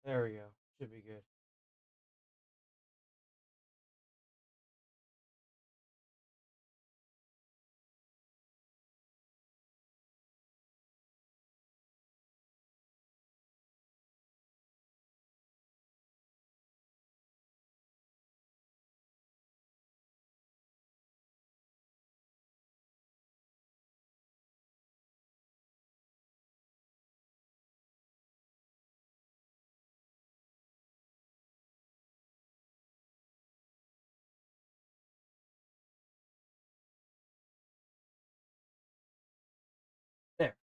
There we go. Should be good. There.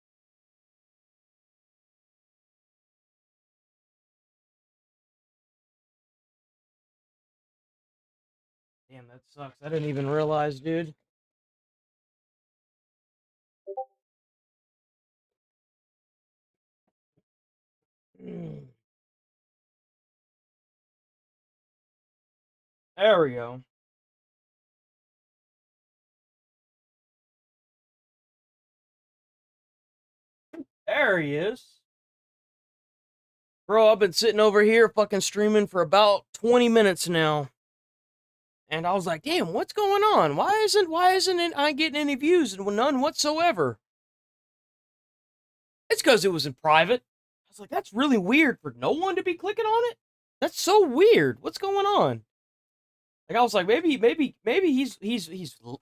Damn, that sucks. I didn't even realize, dude. There we go. There he is. Bro, I've been sitting over here fucking streaming for about 20 minutes now. And I was like, damn, what's going on? Why isn't I getting any views? None whatsoever. It's because it was in private. I was like, that's really weird for no one to be clicking on it. That's so weird. What's going on? Like, I was like, maybe he's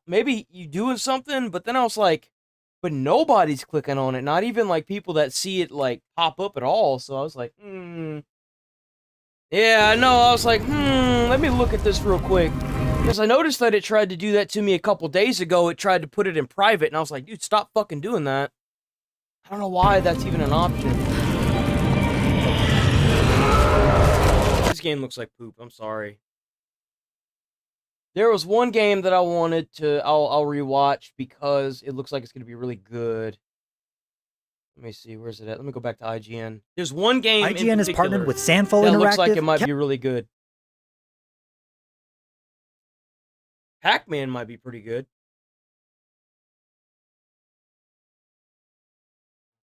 maybe you doing something, but then I was like, but nobody's clicking on it. Not even like people that see it like pop up at all. So I was like, yeah, I know. I was like, let me look at this real quick. Because I noticed that it tried to do that to me a couple days ago. It tried to put it in private, and I was like, dude, stop fucking doing that. I don't know why that's even an option. This game looks like poop. I'm sorry. There was one game that I wanted to, I'll rewatch because it looks like it's going to be really good. Let me see, where's it at? Let me go back to IGN. There's one game IGN is partnered with Sandfall that Interactive. looks like it might be really good. Pac-Man might be pretty good.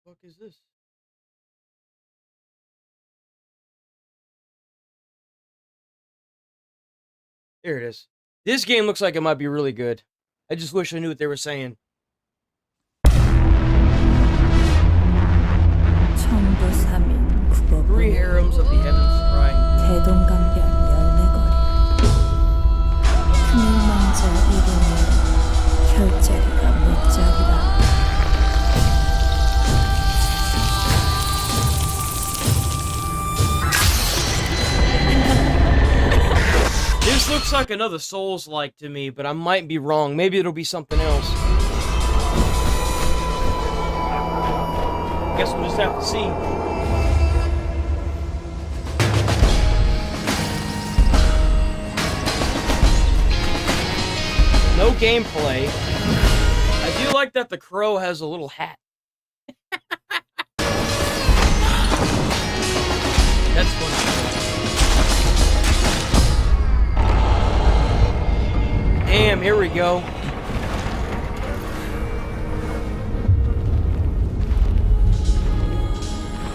What the fuck is this? There it is. This game looks like it might be really good. I just wish I knew what they were saying. Three harems of the heavens crying. This looks like another Souls-like to me, but I might be wrong. Maybe it'll be something else. Guess we'll just have to see. No gameplay. I do like that the crow has a little hat. That's funny. Damn, here we go.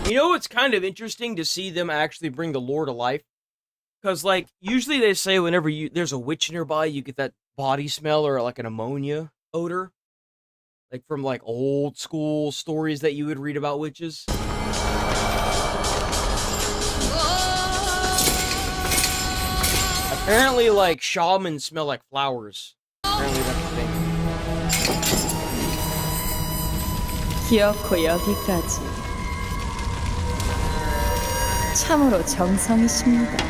You know, it's kind of interesting to see them actually bring the lore to life. Because, like, usually they say whenever there's a witch nearby, you get that body smell or, like, an ammonia odor. Like, from, like, old school stories that you would read about witches. Apparently, like, shamans smell like flowers. Apparently, that's the thing. 기어코 여기까지. 참으로 정성이십니다.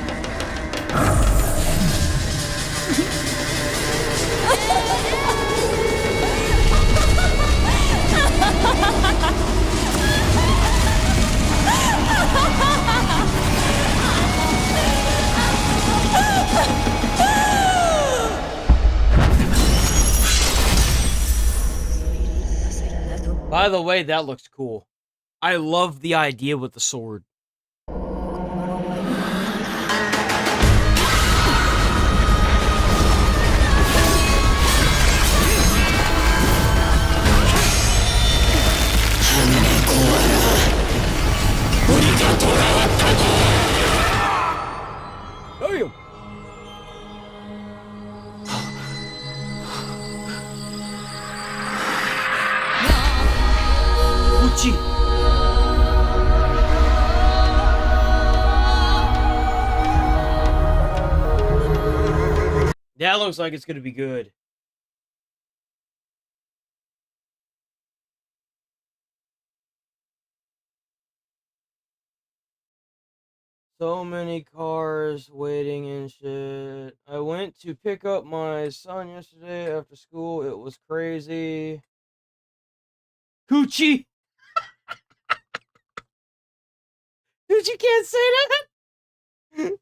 By the way, that looks cool. I love the idea with the sword. That looks like it's gonna be good. So many cars waiting and shit. I went to pick up my son yesterday after school. It was crazy. Coochie! Dude, you can't say that!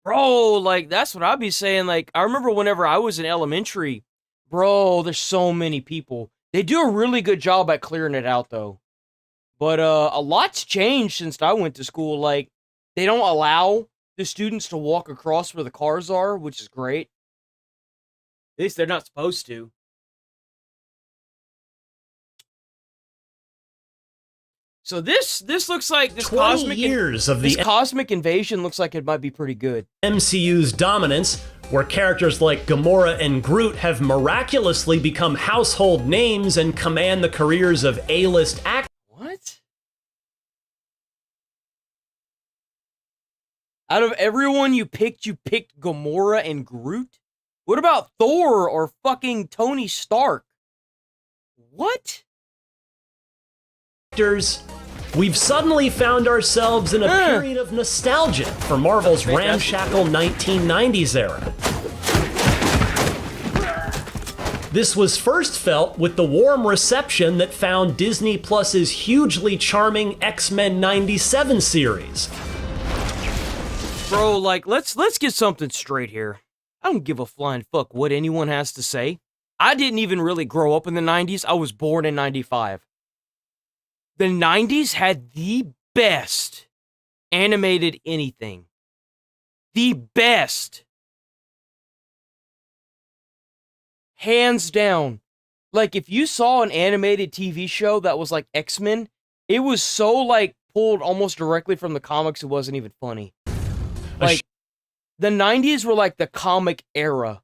Bro, like, that's what I'd be saying. Like, I remember whenever I was in elementary, bro, there's so many people. They do a really good job at clearing it out, though. But a lot's changed since I went to school. Like, they don't allow the students to walk across where the cars are, which is great. At least they're not supposed to. So this looks like this 20 years of the cosmic invasion looks like it might be pretty good. MCU's dominance, where characters like Gamora and Groot have miraculously become household names and command the careers of A-list actors. What? Out of everyone you picked Gamora and Groot? What about Thor or fucking Tony Stark? What? We've suddenly found ourselves in a period of nostalgia for Marvel's ramshackle 1990s era. This was first felt with the warm reception that found Disney Plus's hugely charming X-Men 97 series. Bro, like, let's get something straight here. I don't give a flying fuck what anyone has to say. I didn't even really grow up in the 90s. I was born in 95. The 90s had the best animated anything. The best. Hands down. Like, if you saw an animated TV show that was like X-Men, it was so, like, pulled almost directly from the comics, it wasn't even funny. Like, the 90s were like the comic era.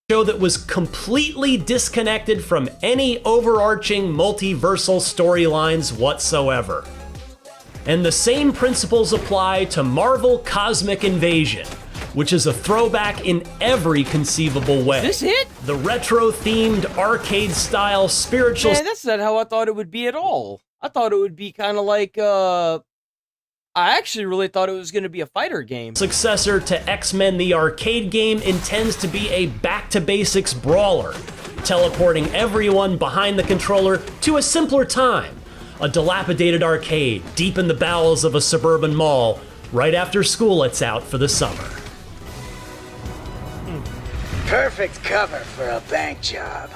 Show that was completely disconnected from any overarching multiversal storylines whatsoever. And the same principles apply to Marvel Cosmic Invasion, which is a throwback in every conceivable way. Is this it? The retro-themed, arcade-style spiritual... Man, that's not how I thought it would be at all. I thought it would be kind of like, I actually really thought it was going to be a fighter game. Successor to X-Men the arcade game intends to be a back-to-basics brawler, teleporting everyone behind the controller to a simpler time, a dilapidated arcade deep in the bowels of a suburban mall, right after school lets out for the summer. Perfect cover for a bank job.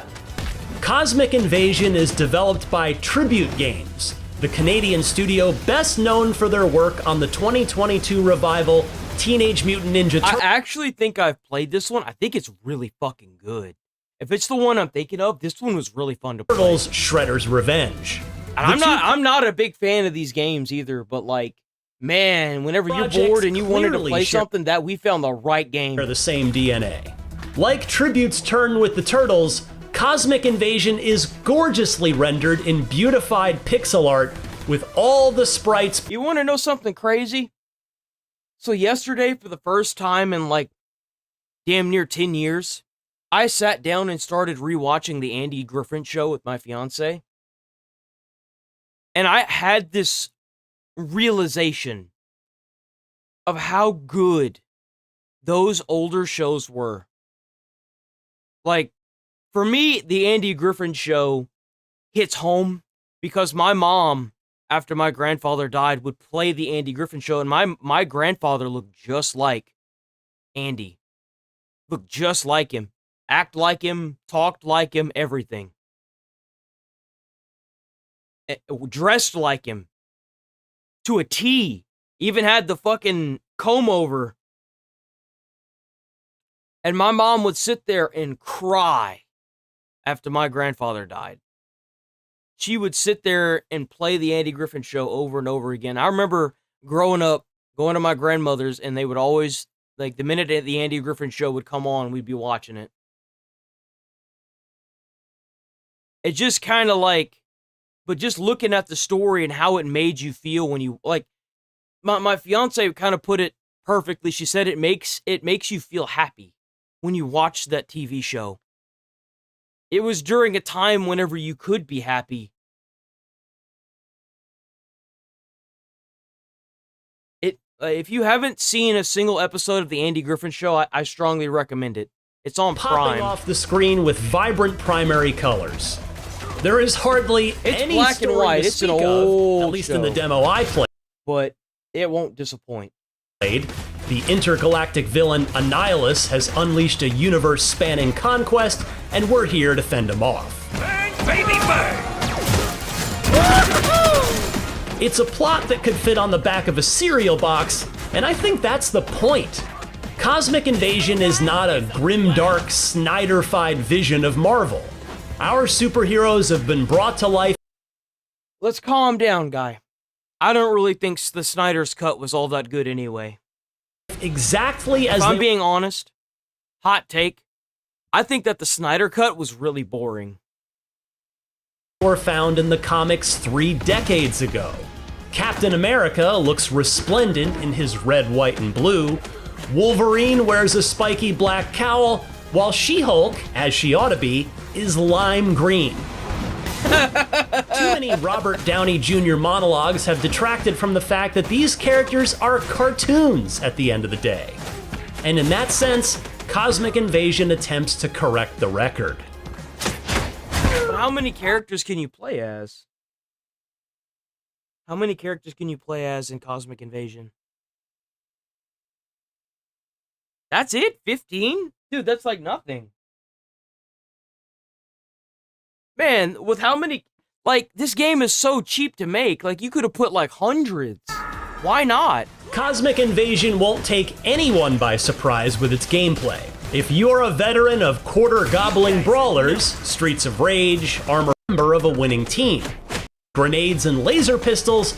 Cosmic Invasion is developed by Tribute Games, the Canadian studio best known for their work on the 2022 revival Teenage Mutant Ninja Turtles. I actually think I've played this one. I think it's really fucking good. If it's the one I'm thinking of, this one was really fun to play. Turtles Shredder's Revenge. And I'm not a big fan of these games either, but like, man, whenever you're bored and you wanted to play something, that we found the right game. They're the same DNA. Like Tribute's turn with the Turtles, Cosmic Invasion is gorgeously rendered in beautified pixel art with all the sprites. You want to know something crazy? So yesterday, for the first time in like damn near 10 years, I sat down and started rewatching the Andy Griffin Show with my fiance. And I had this realization of how good those older shows were. Like, for me, the Andy Griffin Show hits home because my mom, after my grandfather died, would play the Andy Griffin Show, and my grandfather looked just like Andy. Looked just like him. Act like him, talked like him, everything. Dressed like him. To a T. Even had the fucking comb over. And my mom would sit there and cry after my grandfather died. She would sit there and play the Andy Griffin Show over and over again. I remember growing up, going to my grandmother's, and they would always, like, the minute the Andy Griffin Show would come on, we'd be watching it. It just kind of like, but just looking at the story and how it made you feel when you, like, my fiance kind of put it perfectly. She said it makes you feel happy when you watch that TV show. It was during a time whenever you could be happy. If you haven't seen a single episode of the Andy Griffin Show, I strongly recommend it. It's on popping Prime. off the screen with vibrant primary colors. There is hardly any black story and white. to It's an speak of, old at least in the show. demo I played. But it won't disappoint. The intergalactic villain Annihilus has unleashed a universe-spanning conquest, and we're here to fend him off. Bang, baby, bang! It's a plot that could fit on the back of a cereal box, and I think that's the point. Cosmic Invasion is not a grimdark, Snyder-fied vision of Marvel. Our superheroes have been brought to life. Let's calm down, guy. I don't really think the Snyder's Cut was all that good anyway. Exactly as If I'm they being honest, hot take, I think that the Snyder Cut was really boring. were found in the comics 3 decades ago. Captain America looks resplendent in his red, white, and blue. Wolverine wears a spiky black cowl, while She-Hulk, as she ought to be, is lime green. Too many Robert Downey Jr. monologues have detracted from the fact that these characters are cartoons at the end of the day. And in that sense, Cosmic Invasion attempts to correct the record. But how many characters can you play as? How many characters can you play as in Cosmic Invasion? That's it? 15? Dude, that's like nothing. Man, with how many... Like, this game is so cheap to make. Like, you could have put, like, hundreds. Why not? Cosmic Invasion won't take anyone by surprise with its gameplay. If you're a veteran of quarter-gobbling brawlers, Streets of Rage, armor member of a winning team. Grenades and laser pistols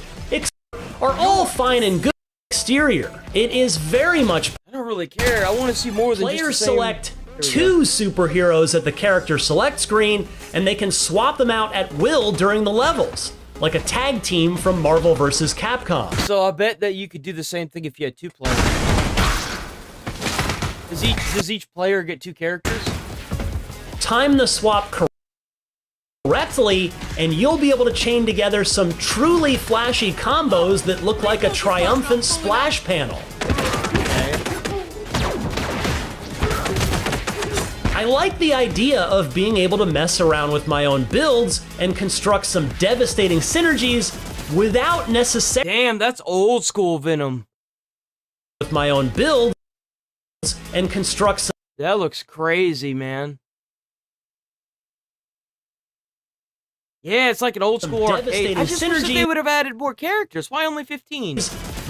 are all fine and good exterior. It is very much... I don't really care. I want to see more than Players just the same... select 2 superheroes at the character select screen, and they can swap them out at will during the levels, like a tag team from Marvel vs. Capcom. So I bet that you could do the same thing if you had 2 players. Does each player get 2 characters? Time the swap correctly, and you'll be able to chain together some truly flashy combos that look like a triumphant splash panel. I like the idea of being able to mess around with my own builds and construct some devastating synergies without necessarily... Damn, that's old school Venom. ...with my own builds and construct some... That looks crazy, man. Yeah, it's like an old school arcade. I just wish that they would have added more characters. Why only 15?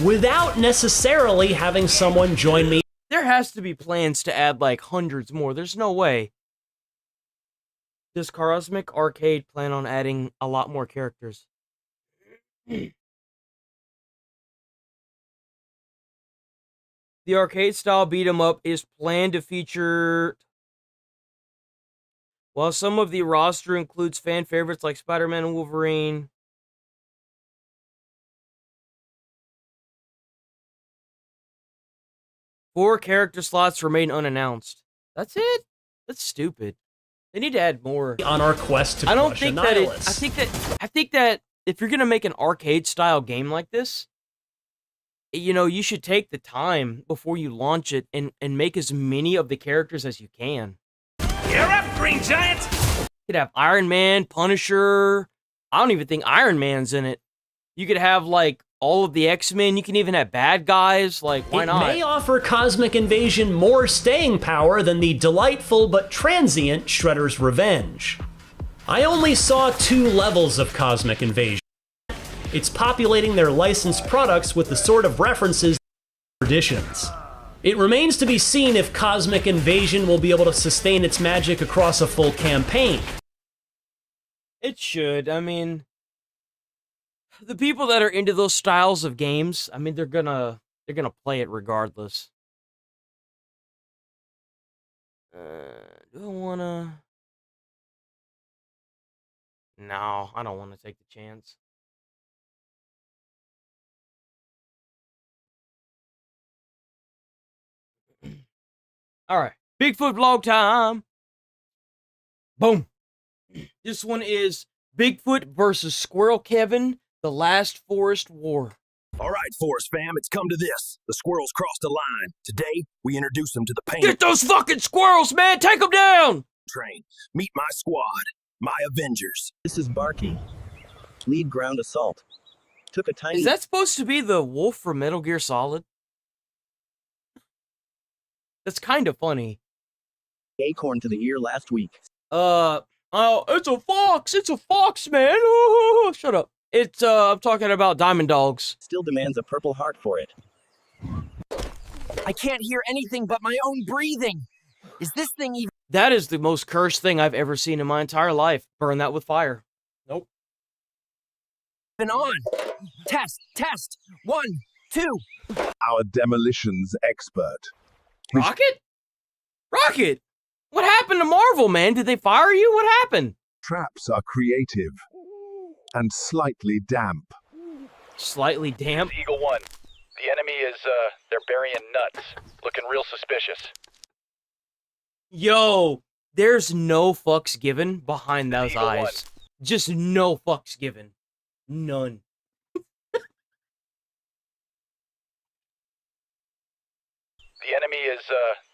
Without necessarily having someone join me. There has to be plans to add like hundreds more. There's no way. Does Cosmic Arcade plan on adding a lot more characters? The arcade style beat 'em up is planned to feature... While some of the roster includes fan favorites like Spider-Man and Wolverine... Four character slots remain unannounced. That's it? That's stupid. They need to add more. On our quest to I don't crush think that Annihilus. I think that if you're gonna make an arcade style game like this, you know, you should take the time before you launch it and make as many of the characters as you can. You're up, Green Giant! You could have Iron Man, Punisher. I don't even think Iron Man's in it. You could have like all of the X-Men. You can even have bad guys. Like, why not? It may offer Cosmic Invasion more staying power than the delightful but transient Shredder's Revenge. I only saw 2 levels of Cosmic Invasion. It's populating their licensed products with the sort of references and traditions. It remains to be seen if Cosmic Invasion will be able to sustain its magic across a full campaign. It should. I mean, the people that are into those styles of games, I mean, they're gonna play it regardless. Do I wanna? No, I don't want to take the chance. All right, Bigfoot vlog time. Boom. This one is Bigfoot versus Squirrel Kevin, the last forest war. All right, Forest fam, it's come to this. The squirrels crossed a line. Today, we introduce them to the pain Get those fucking squirrels, man! Take them down! train. Meet my squad, my Avengers. This is Barky. Lead ground assault. Took a tiny Is that supposed to be the wolf from Metal Gear Solid? That's kind of funny. acorn to the ear last week. Oh, it's a fox! It's a fox, man! Oh, shut up. It's, I'm talking about Diamond Dogs. Still demands a purple heart for it. I can't hear anything but my own breathing. Is this thing even That is the most cursed thing I've ever seen in my entire life. Burn that with fire. Nope. on? Test. 1, 2. Our demolitions expert. Rocket? Rocket! What happened to Marvel, man? Did they fire you? What happened? Traps are creative and slightly damp. Slightly damp. Eagle 1. The enemy is, they're burying nuts. Looking real suspicious. Yo, there's no fucks given behind those Eagle eyes. 1. Just no fucks given. None. The enemy is,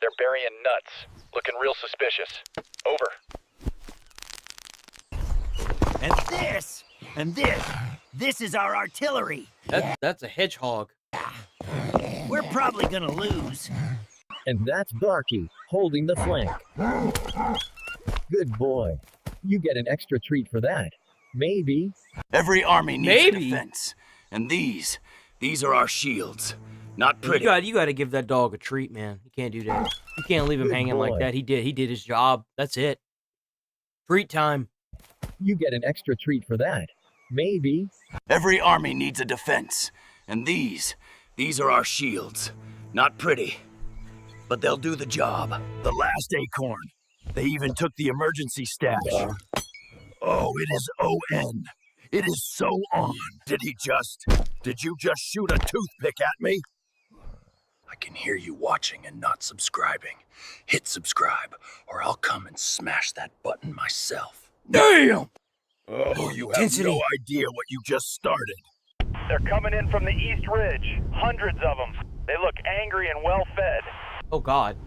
they're burying nuts. Looking real suspicious. Over. And this is our artillery. That's a hedgehog. We're probably gonna lose. And that's Barky, holding the flank. Good boy. You get an extra treat for that. Maybe. Every army needs a Maybe. defense. And these are our shields. Not pretty. You gotta give that dog a treat, man. You can't do that. You can't leave him Good hanging boy. like that. He did his job. That's it. Treat time. You get an extra treat for that. Maybe. Every army needs a defense. And these are our shields. Not pretty, but they'll do the job. The last acorn. They even took the emergency stash. Oh, it is ON. It is so on. Did you just shoot a toothpick at me? I can hear you watching and not subscribing. Hit subscribe, or I'll come and smash that button myself. Damn! Oh, you have Intensity. no idea what you just started. They're coming in from the East Ridge. Hundreds of them. They look angry and well-fed. Oh God.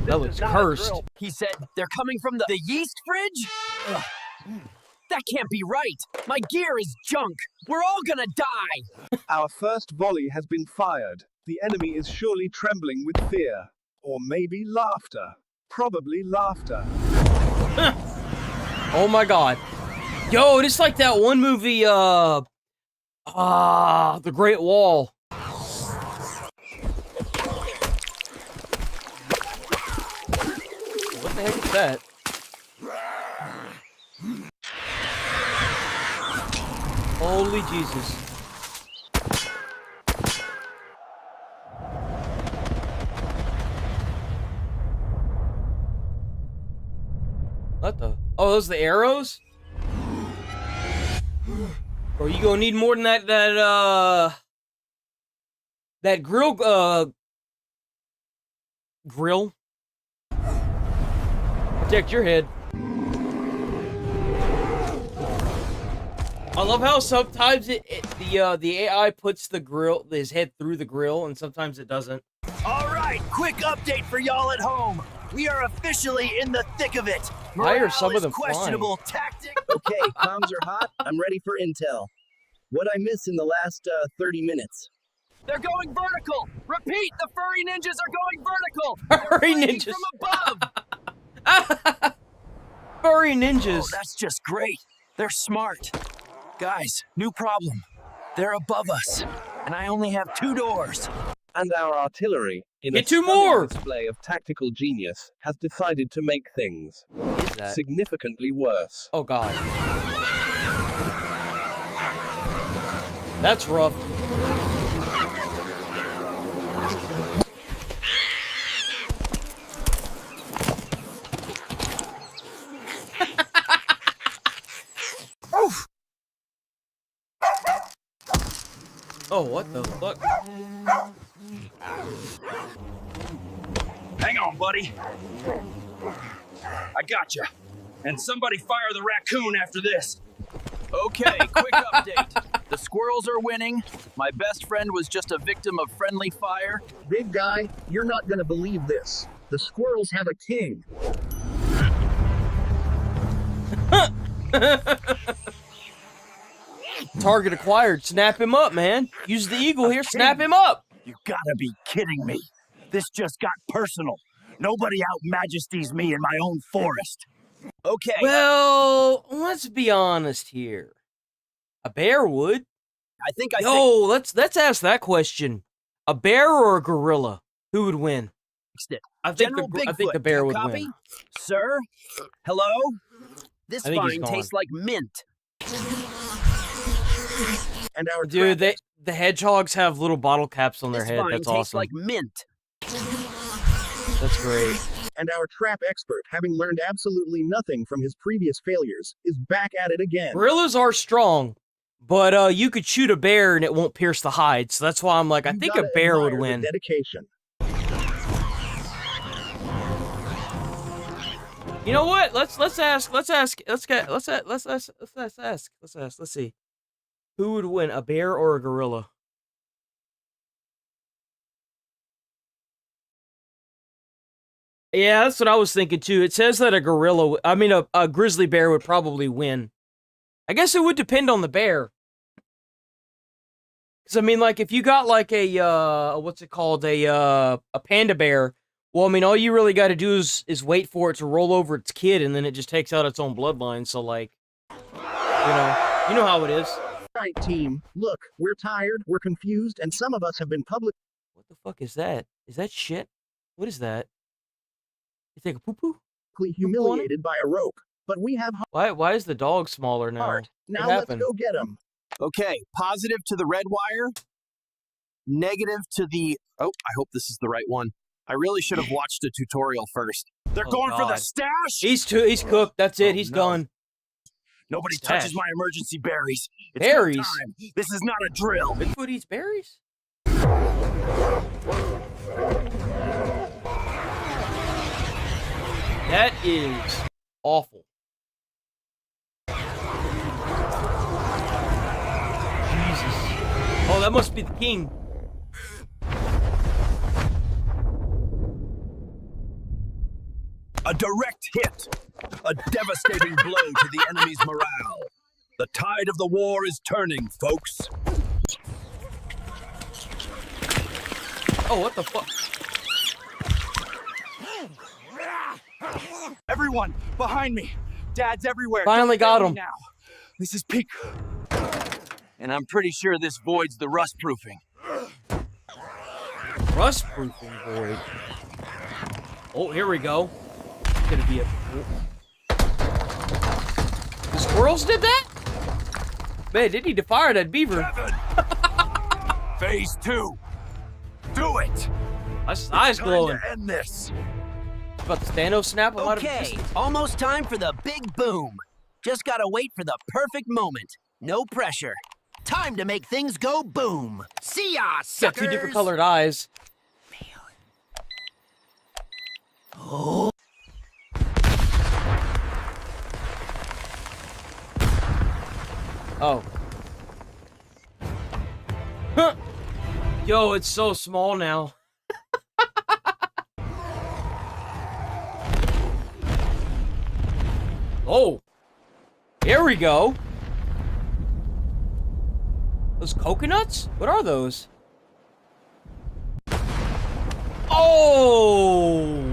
That looks cursed. He said they're coming from the yeast fridge? Ugh. That can't be right. My gear is junk. We're all gonna die. Our first volley has been fired. The enemy is surely trembling with fear. Or maybe laughter. Probably laughter. Oh my God. Yo, it's like that one movie, The Great Wall. What the heck is that? Holy Jesus. What the? Oh, those are the arrows? Bro, you gonna need more than that grill, grill? Protect your head. I love how sometimes the AI puts his head through the grill, and sometimes it doesn't. All right, quick update for y'all at home. We are officially in the thick of it. Why are some Morale of them is questionable. Tactic. Okay, comms are hot. I'm ready for intel. What'd I miss in the last 30 minutes? They're going vertical. Repeat, the furry ninjas are going vertical. Furry They're fighting ninjas. from above. Furry ninjas. Oh, that's just great. They're smart. Guys, new problem. They're above us, and I only have 2 doors. And our artillery, in Get a 2 stunning more! display of tactical genius, has decided to make things What is that? significantly worse. Oh God. That's rough. Oof. Oh, what the fuck? Hang on, buddy. I gotcha. And somebody fire the raccoon after this. Okay, quick update. The squirrels are winning. My best friend was just a victim of friendly fire. Big guy, you're not gonna believe this. The squirrels have a king. Target acquired. Snap him up, man. Use the eagle here. Snap him up. You gotta be kidding me. This just got personal. Nobody out-majesties me in my own forest. Okay. Well, let's be honest here. A bear would. I think let's ask that question. A bear or a gorilla? Who would win? it. I think General the Bigfoot, bear do you would copy? win. Sir? Hello? This I think he's vine tastes gone. like mint. And our Dude, the hedgehogs have little bottle caps on their This head. vine That's tastes awesome. like mint. That's great. And our trap expert, having learned absolutely nothing from his previous failures, is back at it again. Gorillas are strong, but you could shoot a bear and it won't pierce the hide. So that's why I'm like, I You think a gotta bear would admire the win. dedication. You know what? Let's see. Who would win, a bear or a gorilla? Yeah, that's what I was thinking too. It says that a grizzly bear would probably win. I guess it would depend on the bear. Cause I mean, like if you got like a what's it called, a panda bear. Well, I mean, all you really got to do is wait for it to roll over its kid, and then it just takes out its own bloodline. So like, you know how it is. Right, team. Look, we're tired, we're confused, and some of us have been publicly What the fuck is that? Is that shit? What is that? You take a poo poo? humiliated by a rope. But we have Why is the dog smaller now? heart. Now What let's happened? go get him. Okay, positive to the red wire. Negative to the... Oh, I hope this is the right one. I really should have watched a tutorial first. They're Oh, going for the God. stash? He's cooked. That's it. Oh, He's no. done. Nobody Stash. touches my emergency berries. It's Berries? no time. This is not a drill. Bigfoot eats berries? That is awful. Jesus. Oh, that must be the king. A direct hit. A devastating blow to the enemy's morale. The tide of the war is turning, folks. Oh, what the fuck? Everyone, behind me. Dad's everywhere. Finally got him. Now. This is peak. And I'm pretty sure this voids the rust proofing. Rust proofing void. Oh, here we go. It's gonna be a. The squirrels did that? Man, they need to fire that beaver. Phase 2. Do it. My eyes Time glowing. to end this. About the Thanos snap a lot of Okay, distance. almost time for the big boom. Just gotta wait for the perfect moment. No pressure. Time to make things go boom. See ya, Got suckers! two different colored eyes. Oh. Huh. Yo, it's so small now. Oh. Here we go. Those coconuts? What are those? Oh!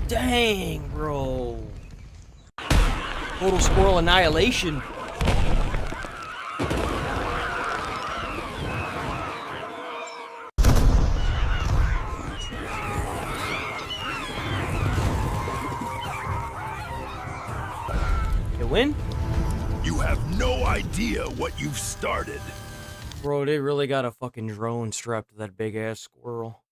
Dang, bro. Total squirrel annihilation. You win? You have no idea what you've started. Bro, they really got a fucking drone strapped to that big ass squirrel.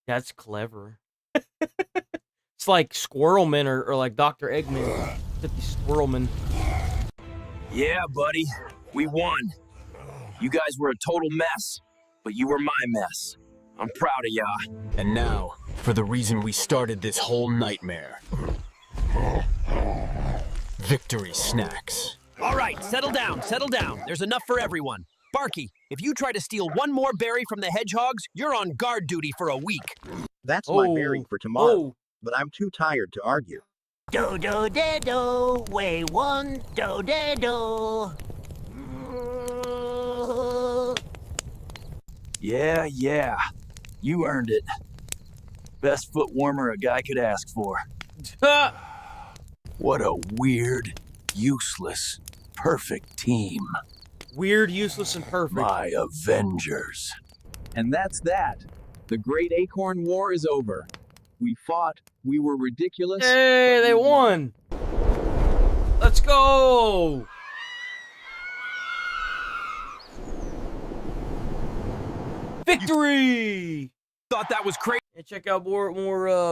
That's clever. It's like Squirrelman or like Dr. Eggman. Except he's Squirrelman. Yeah, buddy. We won. You guys were a total mess, but you were my mess. I'm proud of ya. And now, for the reason we started this whole nightmare. Victory snacks. All right, settle down, settle down. There's enough for everyone. Barky, if you try to steal one more berry from the hedgehogs, you're on guard duty for a week. That's my berry for tomorrow, but I'm too tired to argue. Do-do-de-do, way one, do-de-do. Yeah. You earned it. Best foot warmer a guy could ask for. What a weird, useless, perfect team. Weird, useless, and perfect. My Avengers. And that's that. The Great Acorn War is over. We fought, we were ridiculous. Hey, they won. Let's go. Victory! Thought that was crazy. And check out more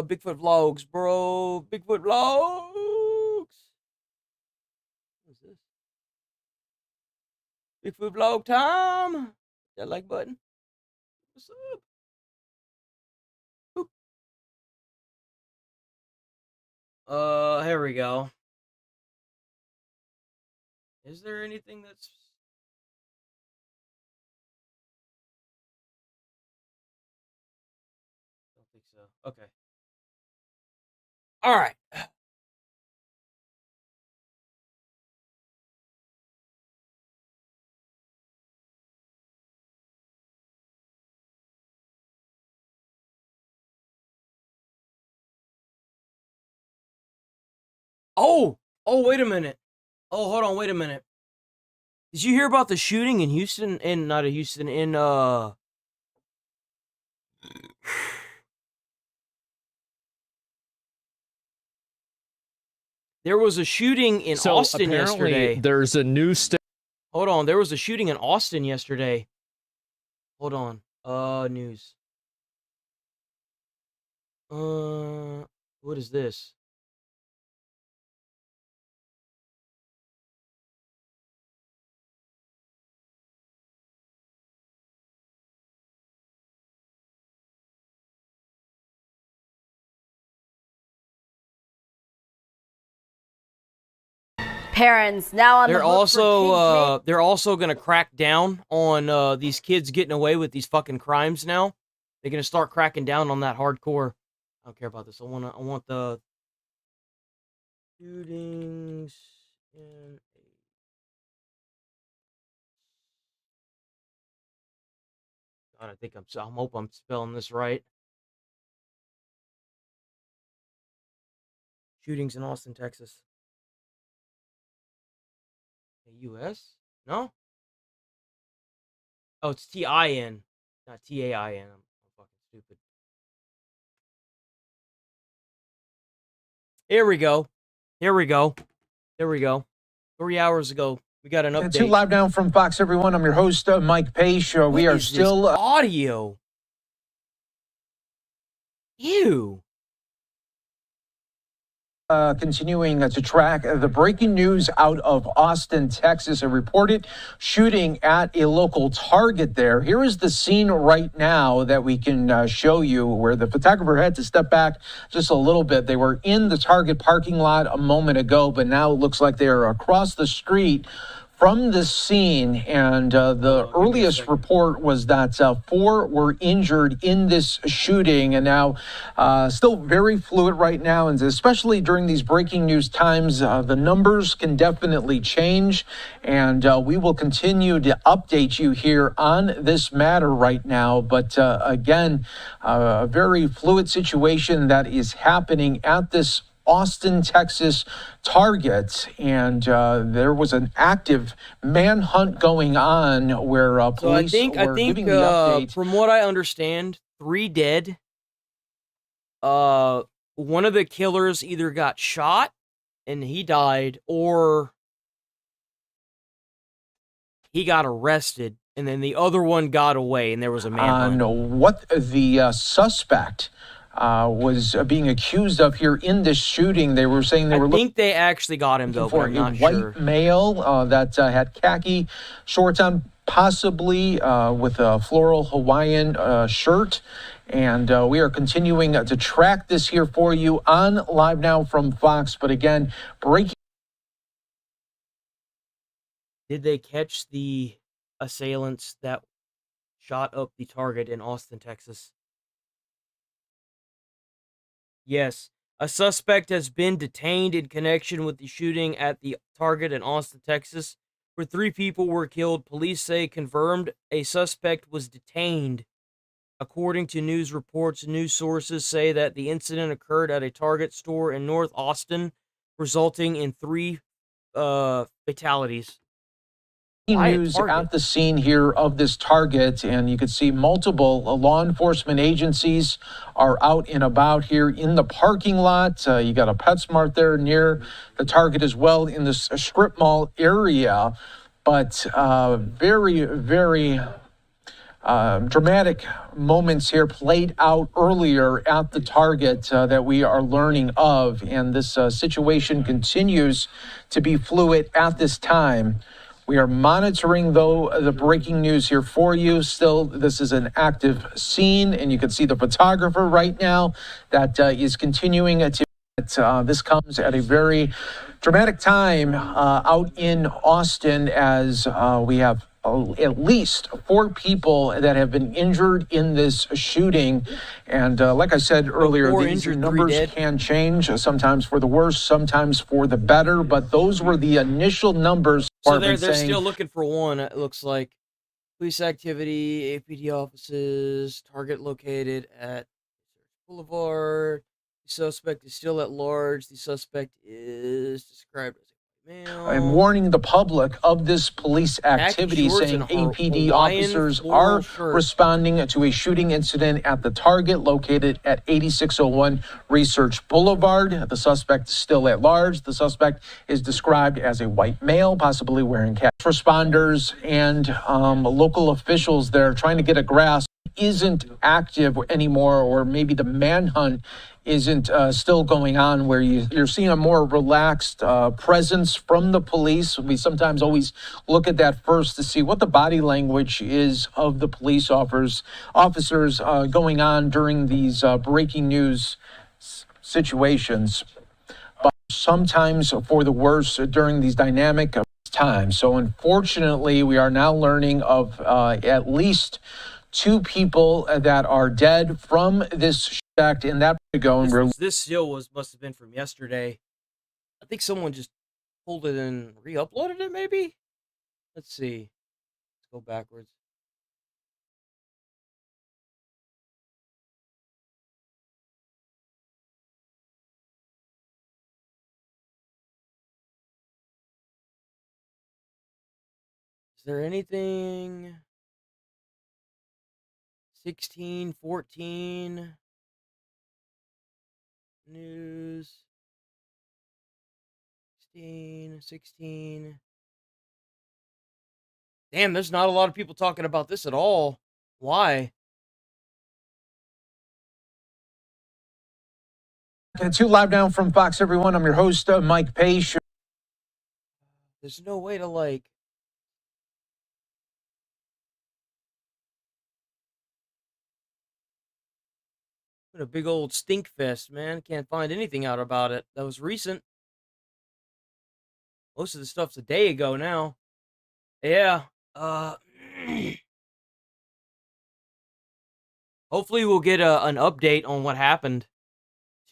Bigfoot vlogs, bro. Bigfoot vlogs. What's this? Bigfoot vlog time. That like button. What's up? Oop. Here we go. Is there anything that's... Don't think so. Okay. All right. Oh, wait a minute. Oh, hold on, wait a minute. Did you hear about the shooting in Houston? Not in Houston, in there was a shooting in Austin yesterday. There's a new Hold on, there was a shooting in Austin yesterday. Hold on. News. What is this? Parents now on They're the hook for kids. they're also gonna crack down on these kids getting away with these fucking crimes now. They're gonna start cracking down on that hardcore. I don't care about this. I want the shootings in God, I hope I'm spelling this right. Shootings in Austin, Texas. U.S.? No? Oh, it's T-I-N, not T-A-I-N. I'm fucking stupid. Here we go. 3 hours ago, we got an update. It's live now from Fox, everyone. I'm your host, Mike Page. We are still... audio. Ew. Continuing to track the breaking news out of Austin, Texas. A reported shooting at a local Target there. Here is the scene right now that we can show you where the photographer had to step back just a little bit. They were in the Target parking lot a moment ago, but now it looks like they are across the street from this scene, and the earliest report was that 4 were injured in this shooting, and now still very fluid right now, and especially during these breaking news times, the numbers can definitely change, and we will continue to update you here on this matter right now. But again, a very fluid situation that is happening at this Austin, Texas Target, and there was an active manhunt going on where police were giving the update. From what I understand, 3 dead. One of the killers either got shot and he died, or he got arrested, and then the other one got away, and there was a manhunt. On what the suspect was being accused of here in this shooting. They were saying I think they actually got him, though, but I'm not sure. sure. White male that had khaki shorts on, possibly with a floral Hawaiian shirt. And we are continuing to track this here for you on Live Now from Fox. But again, breaking. Did they catch the assailants that shot up the target in Austin, Texas? Yes. A suspect has been detained in connection with the shooting at the target in Austin, Texas, where 3 people were killed. Police say confirmed a suspect was detained. According to news reports, news sources say that the incident occurred at a Target store in North Austin, resulting in 3 fatalities. News at the scene here of this target, and you can see multiple law enforcement agencies are out and about here in the parking lot. You got a PetSmart there near the target as well in this strip mall area, but very, very dramatic moments here played out earlier at the target that we are learning of, and this situation continues to be fluid at this time. We are monitoring, though, the breaking news here for you. Still, this is an active scene, and you can see the photographer right now that is continuing to. This comes at a very dramatic time out in Austin as we have at least 4 people that have been injured in this shooting. And like I said earlier, these numbers can change, sometimes for the worse, sometimes for the better. But those were the initial numbers. So they're still looking for one, it looks like. Police activity, APD offices, target located at Boulevard. The suspect is still at large. The suspect is described as I'm warning the public of this police activity, saying APD officers are responding to a shooting incident at the target located at 8601 Research Boulevard. The suspect is still at large. The suspect is described as a white male, possibly wearing caps. Responders and local officials there trying to get a grasp isn't active anymore, or maybe the manhunt isn't still going on, where you're seeing a more relaxed presence from the police. We sometimes always look at that first to see what the body language is of the police officers going on during these breaking news situations. But sometimes for the worse during these dynamic times. So unfortunately, we are now learning of at least 2 people that are dead from this fact in that ago. This still must have been from yesterday. I think someone just pulled it and re-uploaded it, maybe? Let's see. Let's go backwards. Is there anything? 16, 14. News. 16. Damn, there's not a lot of people talking about this at all. Why? It's Live Now from Fox, everyone. I'm your host, Mike Pace. There's no way to, like... Been a big old stink fest, man. Can't find anything out about it. That was recent. Most of the stuff's a day ago now. Yeah. Hopefully we'll get an update on what happened.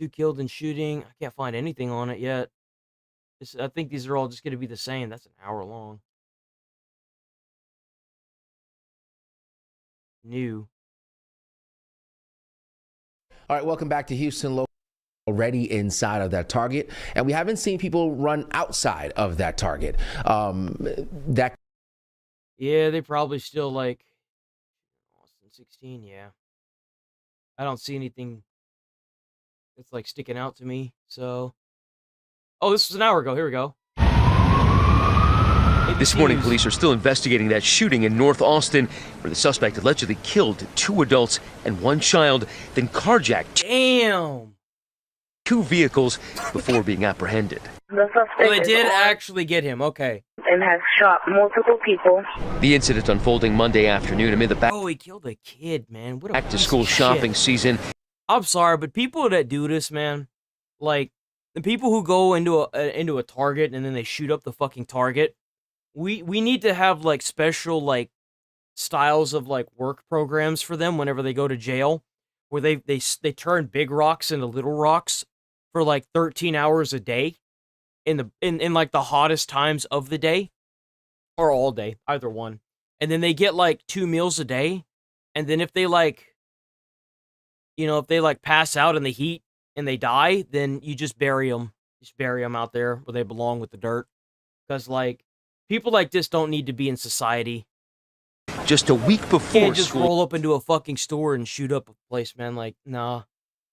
2 killed in shooting. I can't find anything on it yet. I think these are all just going to be the same. That's an hour long. New. All right, welcome back to Houston Local. Already inside of that target, and we haven't seen people run outside of that target. Yeah, they probably still like Austin 16. Yeah, I don't see anything that's like sticking out to me. So, oh, this was an hour ago. Here we go. This morning, police are still investigating that shooting in North Austin, where the suspect allegedly killed 2 adults and 1 child, then carjacked 2 vehicles before being apprehended. The suspect Oh, they is did armed actually get him. Okay. and has shot multiple people. The incident unfolding Monday afternoon amid the back Oh, he killed a kid, man. What a to piece school of shopping shit. season. I'm sorry, but people that do this, man, like the people who go into a Target and then they shoot up the fucking Target. We need to have like special like styles of like work programs for them whenever they go to jail, where they turn big rocks into little rocks for like 13 hours a day in like the hottest times of the day or all day, either one. And then they get like 2 meals a day. And then if they like, if they like pass out in the heat and they die, then you just bury them. Just bury them out there where they belong with the dirt. Because like people like this don't need to be in society. Just a week You before can't just school roll up into a fucking store and shoot up a place, man. Like, nah.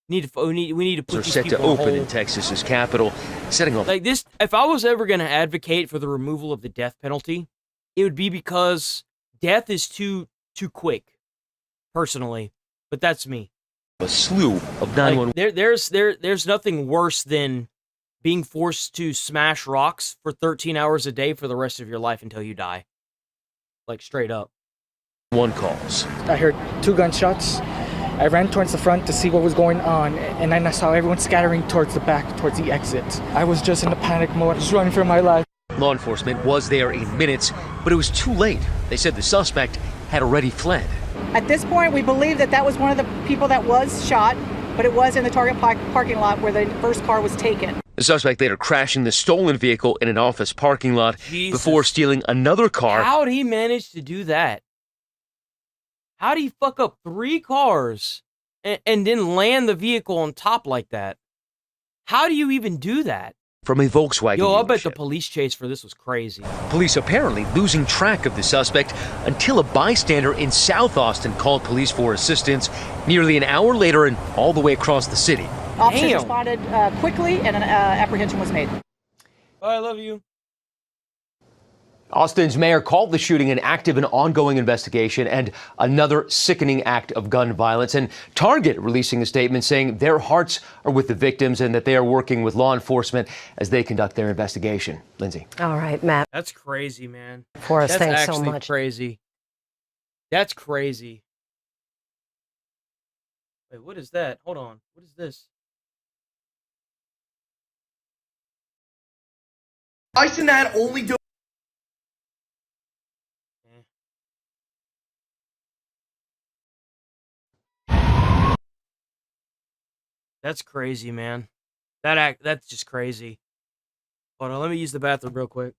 We need to put are these set to people on open in hold. Texas's capital, setting off Like this, if I was ever going to advocate for the removal of the death penalty, it would be because death is too quick, personally. But that's me. a slew of 911 There's nothing worse than being forced to smash rocks for 13 hours a day for the rest of your life until you die. Like straight up. calls. I heard 2 gunshots. I ran towards the front to see what was going on, and then I saw everyone scattering towards the back, towards the exit. I was just in a panic mode, just running for my life. Law enforcement was there in minutes, but it was too late. They said the suspect had already fled. At this point, we believe that was one of the people that was shot, but it was in the Target parking lot where the first car was taken. The suspect later crashing the stolen vehicle in an office parking lot before stealing another car. How'd he manage to do that? How'd he fuck up 3 cars and then land the vehicle on top like that? How do you even do that? From a Volkswagen Yo, I bet dealership. the police chase for this was crazy. Police apparently losing track of the suspect until a bystander in South Austin called police for assistance nearly an hour later and all the way across the city. Officers responded quickly, and an apprehension was made. I love you. Austin's mayor called the shooting an active and ongoing investigation and another sickening act of gun violence. And Target releasing a statement saying their hearts are with the victims and that they are working with law enforcement as they conduct their investigation. Lindsay. All right, Matt. That's crazy, man. Forrest, That's thanks so actually much. crazy. That's crazy. Wait, what is that? Hold on. What is this? I should not only do. That's crazy, man. That's just crazy. Hold on, let me use the bathroom real quick.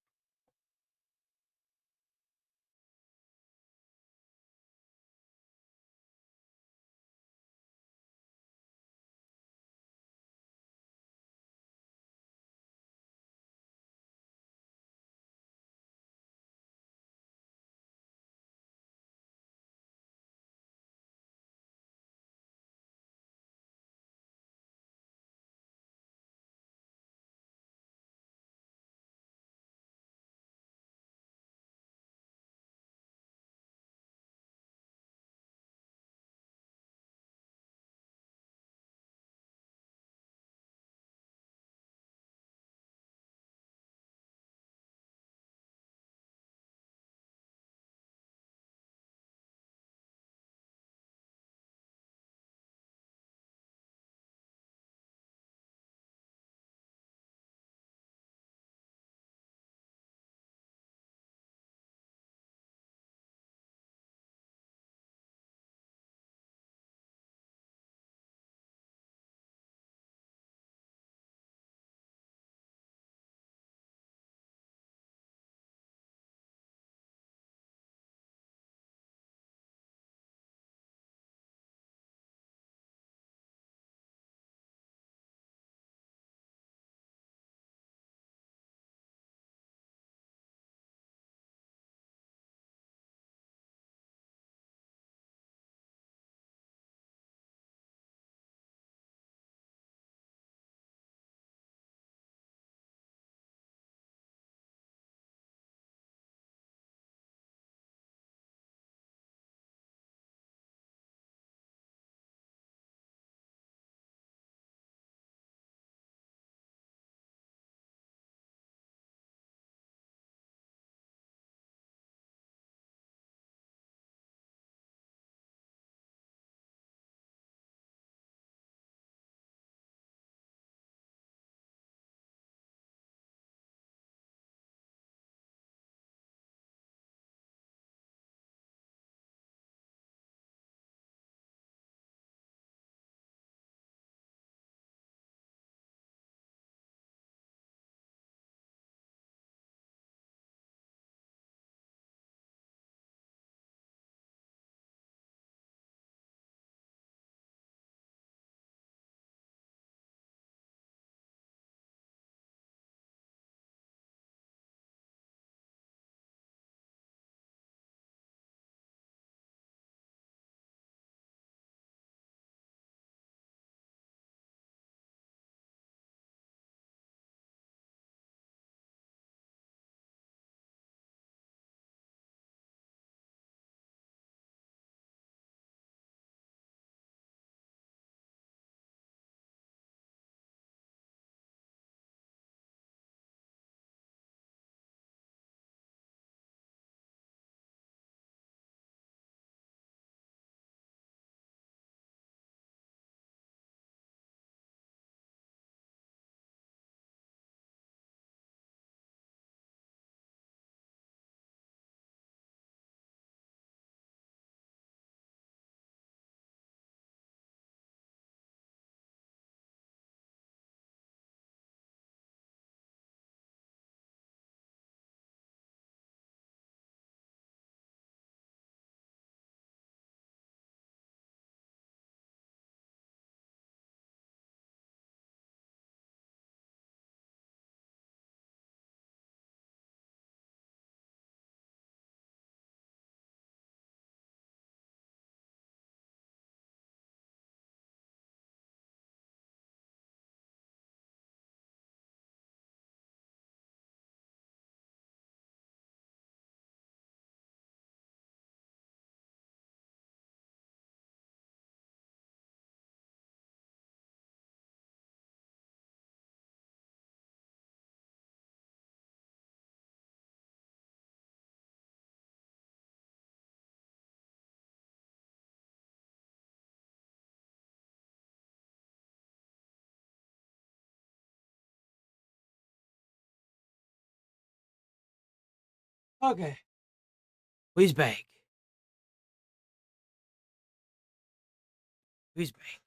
Okay. He's back. He's back.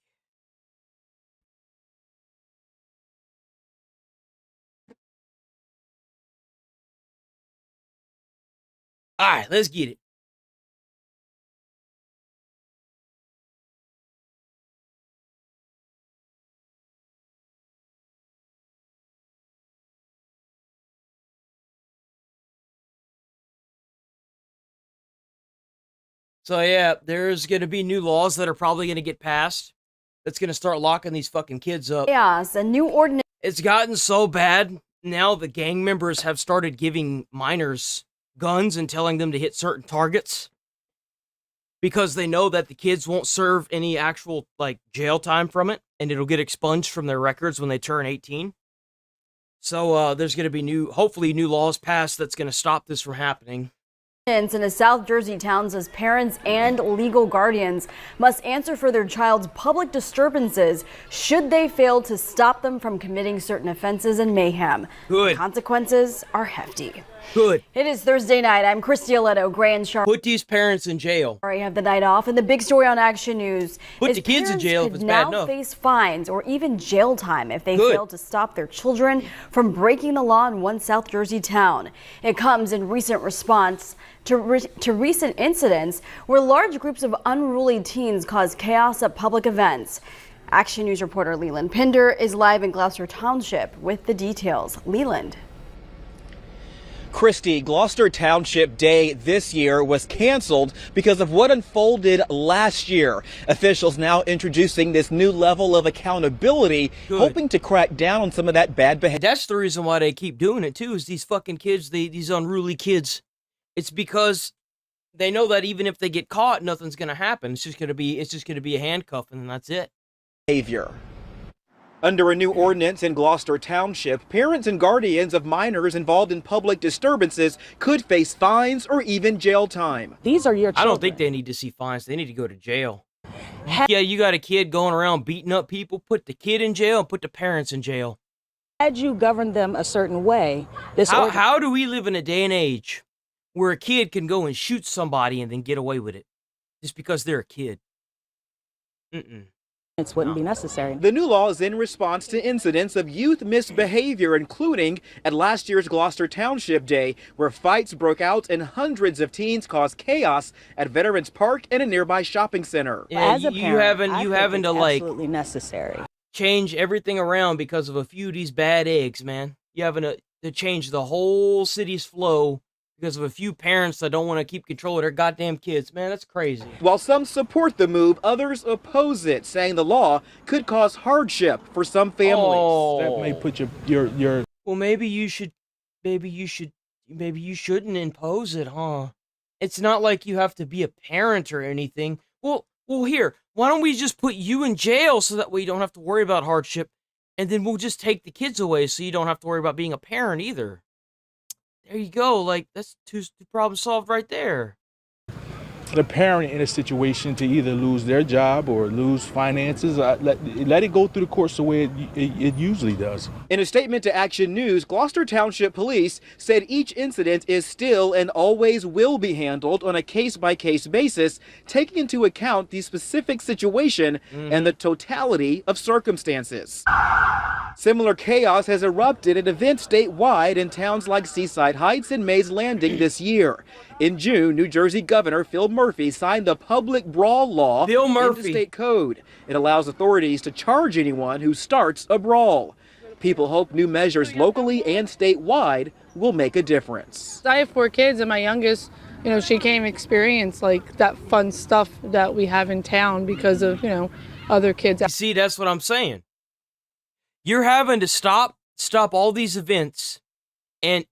All right, let's get it. So yeah, there's going to be new laws that are probably going to get passed. That's going to start locking these fucking kids up. Chaos, a new ordinance. It's gotten so bad now the gang members have started giving minors guns and telling them to hit certain targets because they know that the kids won't serve any actual like jail time from it and it'll get expunged from their records when they turn 18. So there's going to be hopefully new laws passed that's going to stop this from happening. In a South Jersey town says parents and legal guardians must answer for their child's public disturbances should they fail to stop them from committing certain offenses and mayhem. Good. The consequences are hefty. Good. It is Thursday night. I'm Christy Aletto, Gray and Sharp. Put these parents in jail. I have the night off, and the big story on Action News Put is the kids in parents jail if could it's bad now enough. face fines or even jail time if they fail to stop their children from breaking the law in one South Jersey town. It comes in recent response to recent incidents where large groups of unruly teens cause chaos at public events. Action News reporter Leland Pinder is live in Gloucester Township with the details. Leland. Christie, Gloucester Township Day this year was canceled because of what unfolded last year. Officials now introducing this new level of accountability, hoping to crack down on some of that bad behavior. That's the reason why they keep doing it too, is these fucking kids, these unruly kids. It's because they know that even if they get caught, nothing's gonna happen. It's just gonna be a handcuff and that's it. Behavior. Under a new ordinance in Gloucester Township, parents and guardians of minors involved in public disturbances could face fines or even jail time. These are your children. I don't think they need to see fines. They need to go to jail. Yeah, you got a kid going around beating up people, put the kid in jail and put the parents in jail. Had you governed them a certain way, how do we live in a day and age where a kid can go and shoot somebody and then get away with it just because they're a kid? It wouldn't be necessary. The new law is in response to incidents of youth misbehavior, including at last year's Gloucester Township Day, where fights broke out and hundreds of teens caused chaos at Veterans Park and a nearby shopping center. Yeah, As a parent, you having to like absolutely necessary. change everything around because of a few of these bad eggs, man. You having to change the whole city's flow because of a few parents that don't want to keep control of their goddamn kids. Man, that's crazy. While some support the move, others oppose it, saying the law could cause hardship for some families. That may put your Well, maybe you shouldn't impose it, huh? It's not like you have to be a parent or anything. Well, here, why don't we just put you in jail so that way you don't have to worry about hardship, and then we'll just take the kids away so you don't have to worry about being a parent either. There you go. Like, that's two problems solved right there. the parent in a situation to either lose their job or lose finances. Let it go through the course the way it usually does. In a statement to Action News, Gloucester Township Police said each incident is still and always will be handled on a case-by-case basis, taking into account the specific situation and the totality of circumstances. Similar chaos has erupted at events statewide in towns like Seaside Heights and Mays Landing this year. In June, New Jersey Governor Phil Murphy signed the public brawl law into state code. It allows authorities to charge anyone who starts a brawl. People hope new measures locally and statewide will make a difference. I have 4 kids, and my youngest, she can't experience like that fun stuff that we have in town because of, other kids. You see, that's what I'm saying. You're having to stop all these events and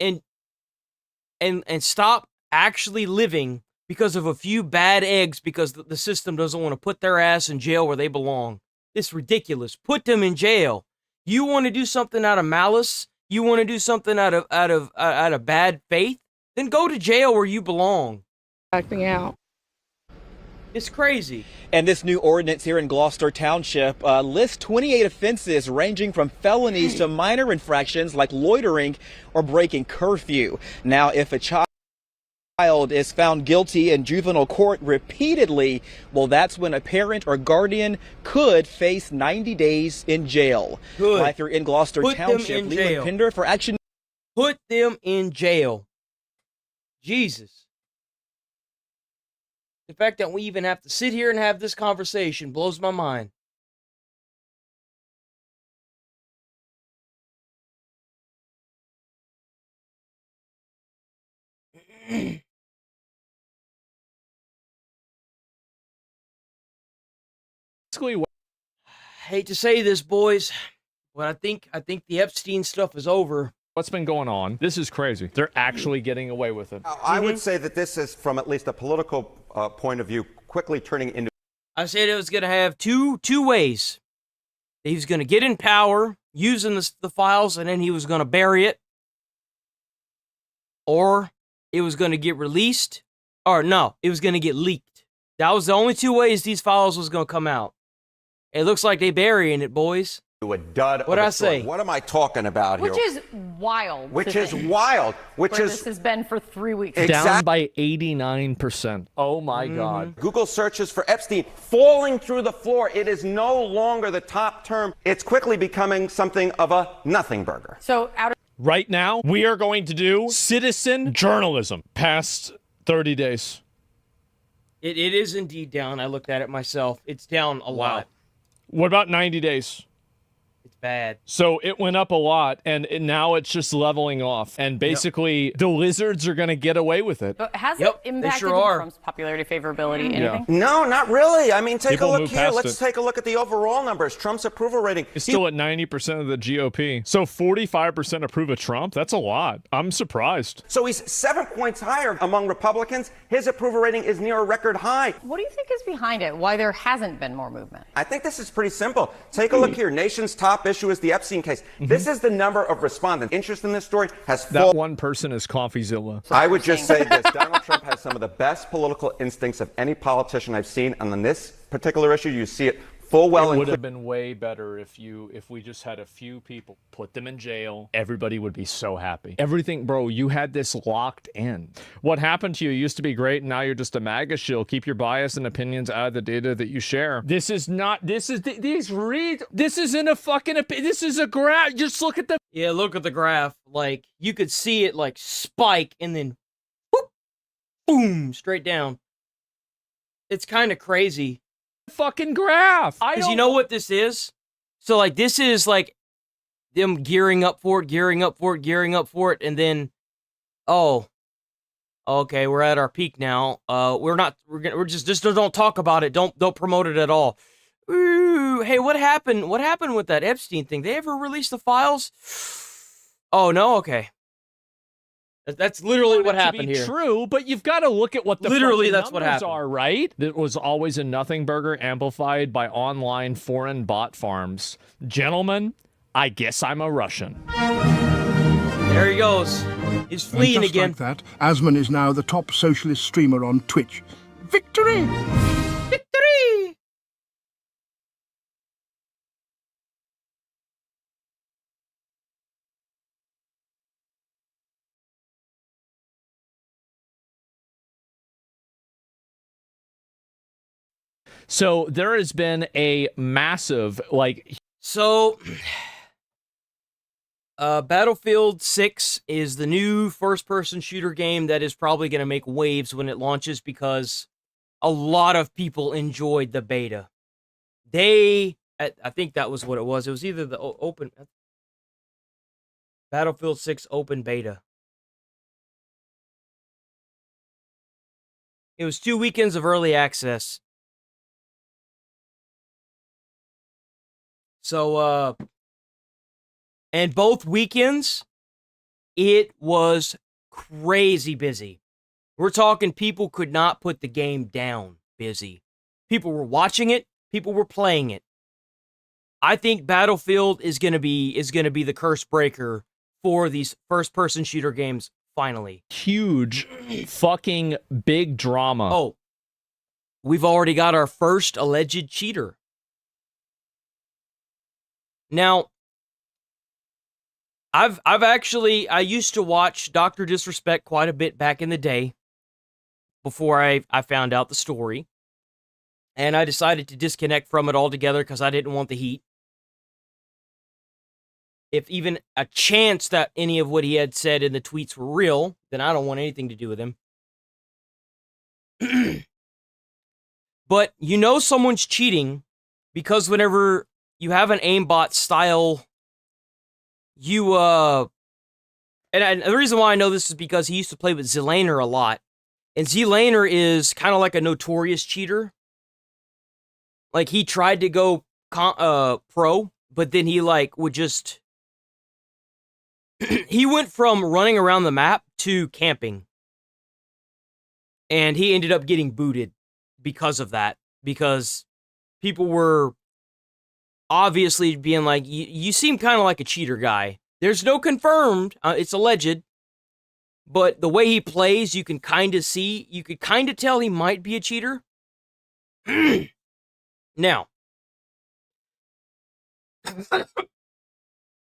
stop actually living because of a few bad eggs because the system doesn't want to put their ass in jail where they belong. It's ridiculous. Put them in jail. You want to do something out of malice? You want to do something out of bad faith? Then go to jail where you belong. Acting out. It's crazy. And this new ordinance here in Gloucester Township lists 28 offenses ranging from felonies to minor infractions like loitering or breaking curfew. Now, if a child child is found guilty in juvenile court repeatedly, well, that's when a parent or guardian could face 90 days in jail. Good. Live here in Gloucester Put them Township, in Leland jail. Pinder for Action. Put them in jail. Jesus. The fact that we even have to sit here and have this conversation blows my mind. Hate to say this, boys, but I think the Epstein stuff is over. What's been going on? This is crazy. They're actually getting away with it. I would say that this is, from at least a political point of view, quickly turning into. I said it was going to have two ways. He was going to get in power using the files, and then he was going to bury it, or it was going to get released, or no, it was going to get leaked. That was the only two ways these files was going to come out. It looks like they burying it, boys. A dud. What'd I say? What am I talking about here? Which is wild. Which is wild. Which where is this has been for 3 weeks. Down by 89%. Oh my God. Google searches for Epstein falling through the floor. It is no longer the top term. It's quickly becoming something of a nothing burger. So Right now, we are going to do citizen journalism past 30 days. It is indeed down. I looked at it myself. It's down a lot. What about 90 days? It's bad. So it went up a lot, and now it's just leveling off. And basically, the lizards are going to get away with it. But has it impacted Trump's popularity, favorability, anything? No, not really. I mean, take People a look move here. past Let's it. take a look at the overall numbers. Trump's approval rating. It's still at 90% of the GOP. So 45% approve of Trump. That's a lot. I'm surprised. So he's 7 points higher among Republicans. His approval rating is near a record high. What do you think is behind it? Why there hasn't been more movement? I think this is pretty simple. Take a look here. Nation's top issue is the Epstein case. This is the number of respondents. Interest in this story has fallen. That one person is CoffeeZilla. I would just say this. Donald Trump has some of the best political instincts of any politician I've seen. And on this particular issue, you see it full well. It would have been way better if we just had a few people, put them in jail. Everybody would be so happy. Everything, bro, you had this locked in. What happened to you used to be great, and now you're just a MAGA shill. Keep your bias and opinions out of the data that you share. This is in a fucking, this is a graph. Just look at the. Yeah, look at the graph. Like, you could see it, like, spike, and then, whoop, boom, straight down. It's kind of crazy. Fucking graph. Because you know what this is? So, like, this is, like, them gearing up for it, and then, oh, okay, we're at our peak now. We're just don't talk about it. Don't promote it at all. Ooh, hey, what happened? What happened with that Epstein thing? They ever release the files? Oh, no? Okay. That's literally what happened here. True, but you've got to look at what the literally fucking that's what numbers happened. are, right? That was always a nothing burger amplified by online foreign bot farms. Gentlemen, I guess I'm a Russian. There he goes. He's fleeing just again. Like that, Asmon is now the top socialist streamer on Twitch. Victory! Victory! So there has been a massive, Battlefield 6 is the new first-person shooter game that is probably going to make waves when it launches because a lot of people enjoyed the beta. I think that was what it was. It was either the open... Battlefield 6 open beta. It was 2 weekends of early access. So, and both weekends, it was crazy busy. We're talking people could not put the game down busy. People were watching it. People were playing it. I think Battlefield is gonna be the curse breaker for these first-person shooter games. Finally, huge, fucking big drama. Oh, we've already got our first alleged cheater. Now, I used to watch Dr. Disrespect quite a bit back in the day. before I found out the story. And I decided to disconnect from it altogether because I didn't want the heat. If even a chance that any of what he had said in the tweets were real, then I don't want anything to do with him. But you know someone's cheating because whenever you have an aimbot style, you, and the reason why I know this is because he used to play with Zelaner a lot. And Zelaner is kind of like a notorious cheater. Like, he tried to go pro, but then he, like, would just... he went from running around the map to camping. And he ended up getting booted because of that. Because people were obviously being like, you seem kind of like a cheater guy. There's no confirmed, it's alleged. But the way he plays, you can kind of see, you could kind of tell he might be a cheater. Now,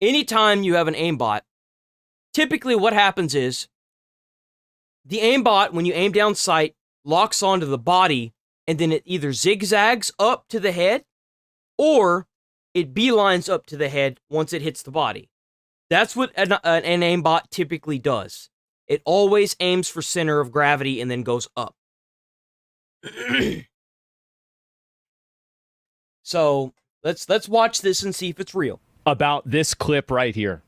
anytime you have an aimbot, typically what happens is the aimbot, when you aim down sight, locks onto the body, and then it either zigzags up to the head, or it beelines up to the head once it hits the body. That's what an aimbot typically does. It always aims for center of gravity and then goes up. So, let's watch this and see if it's real. About this clip right here.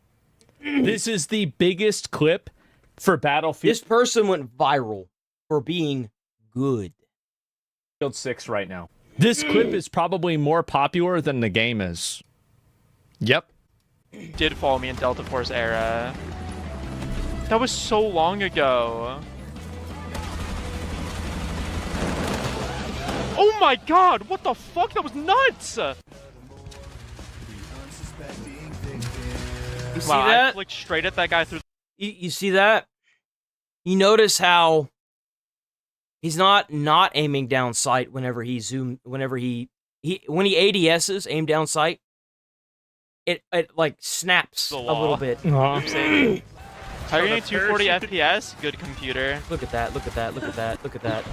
This is the biggest clip for Battlefield. This person went viral for being good. Battlefield 6 right now. This clip is probably more popular than the game is. Yep. Did follow me in Delta Force era. That was so long ago. Oh my god, what the fuck? That was nuts! You see wow, that? I flicked straight at that guy through. You see that? You notice how he's not aiming down sight whenever he when he ADSs, aim down sight, it like snaps a little bit. Oopsie. Targeting 240 FPS, good computer. Look at that, look at that, look at that, look at that.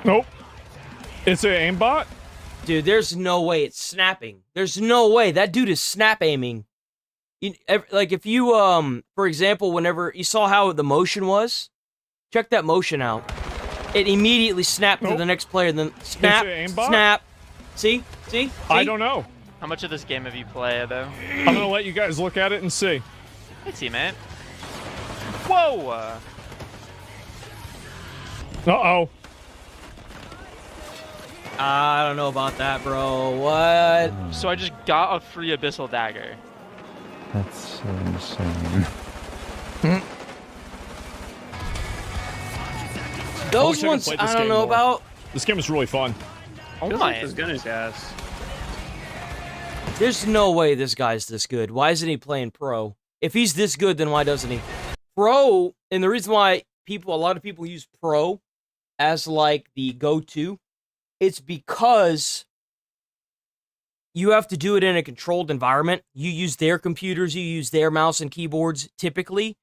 Nope. It's an aimbot? Dude, there's no way it's snapping. There's no way. That dude is snap aiming. Like, if you, for example, whenever you saw how the motion was, check that motion out. It immediately snapped to the next player, then snap, snap. See? See? I don't know. How much of this game have you played, though? I'm gonna let you guys look at it and see. Hey, teammate. Whoa! Uh-oh. I don't know about that, bro. What? So I just got a free Abyssal Dagger. That's so insane. Those ones, I don't know about. This game is really fun. Oh my. This gun is ass. There's no way this guy's this good. Why isn't he playing pro? If he's this good, then why doesn't he? Pro, and the reason why a lot of people use pro as like the go-to, it's because you have to do it in a controlled environment. You use their computers, you use their mouse and keyboards typically,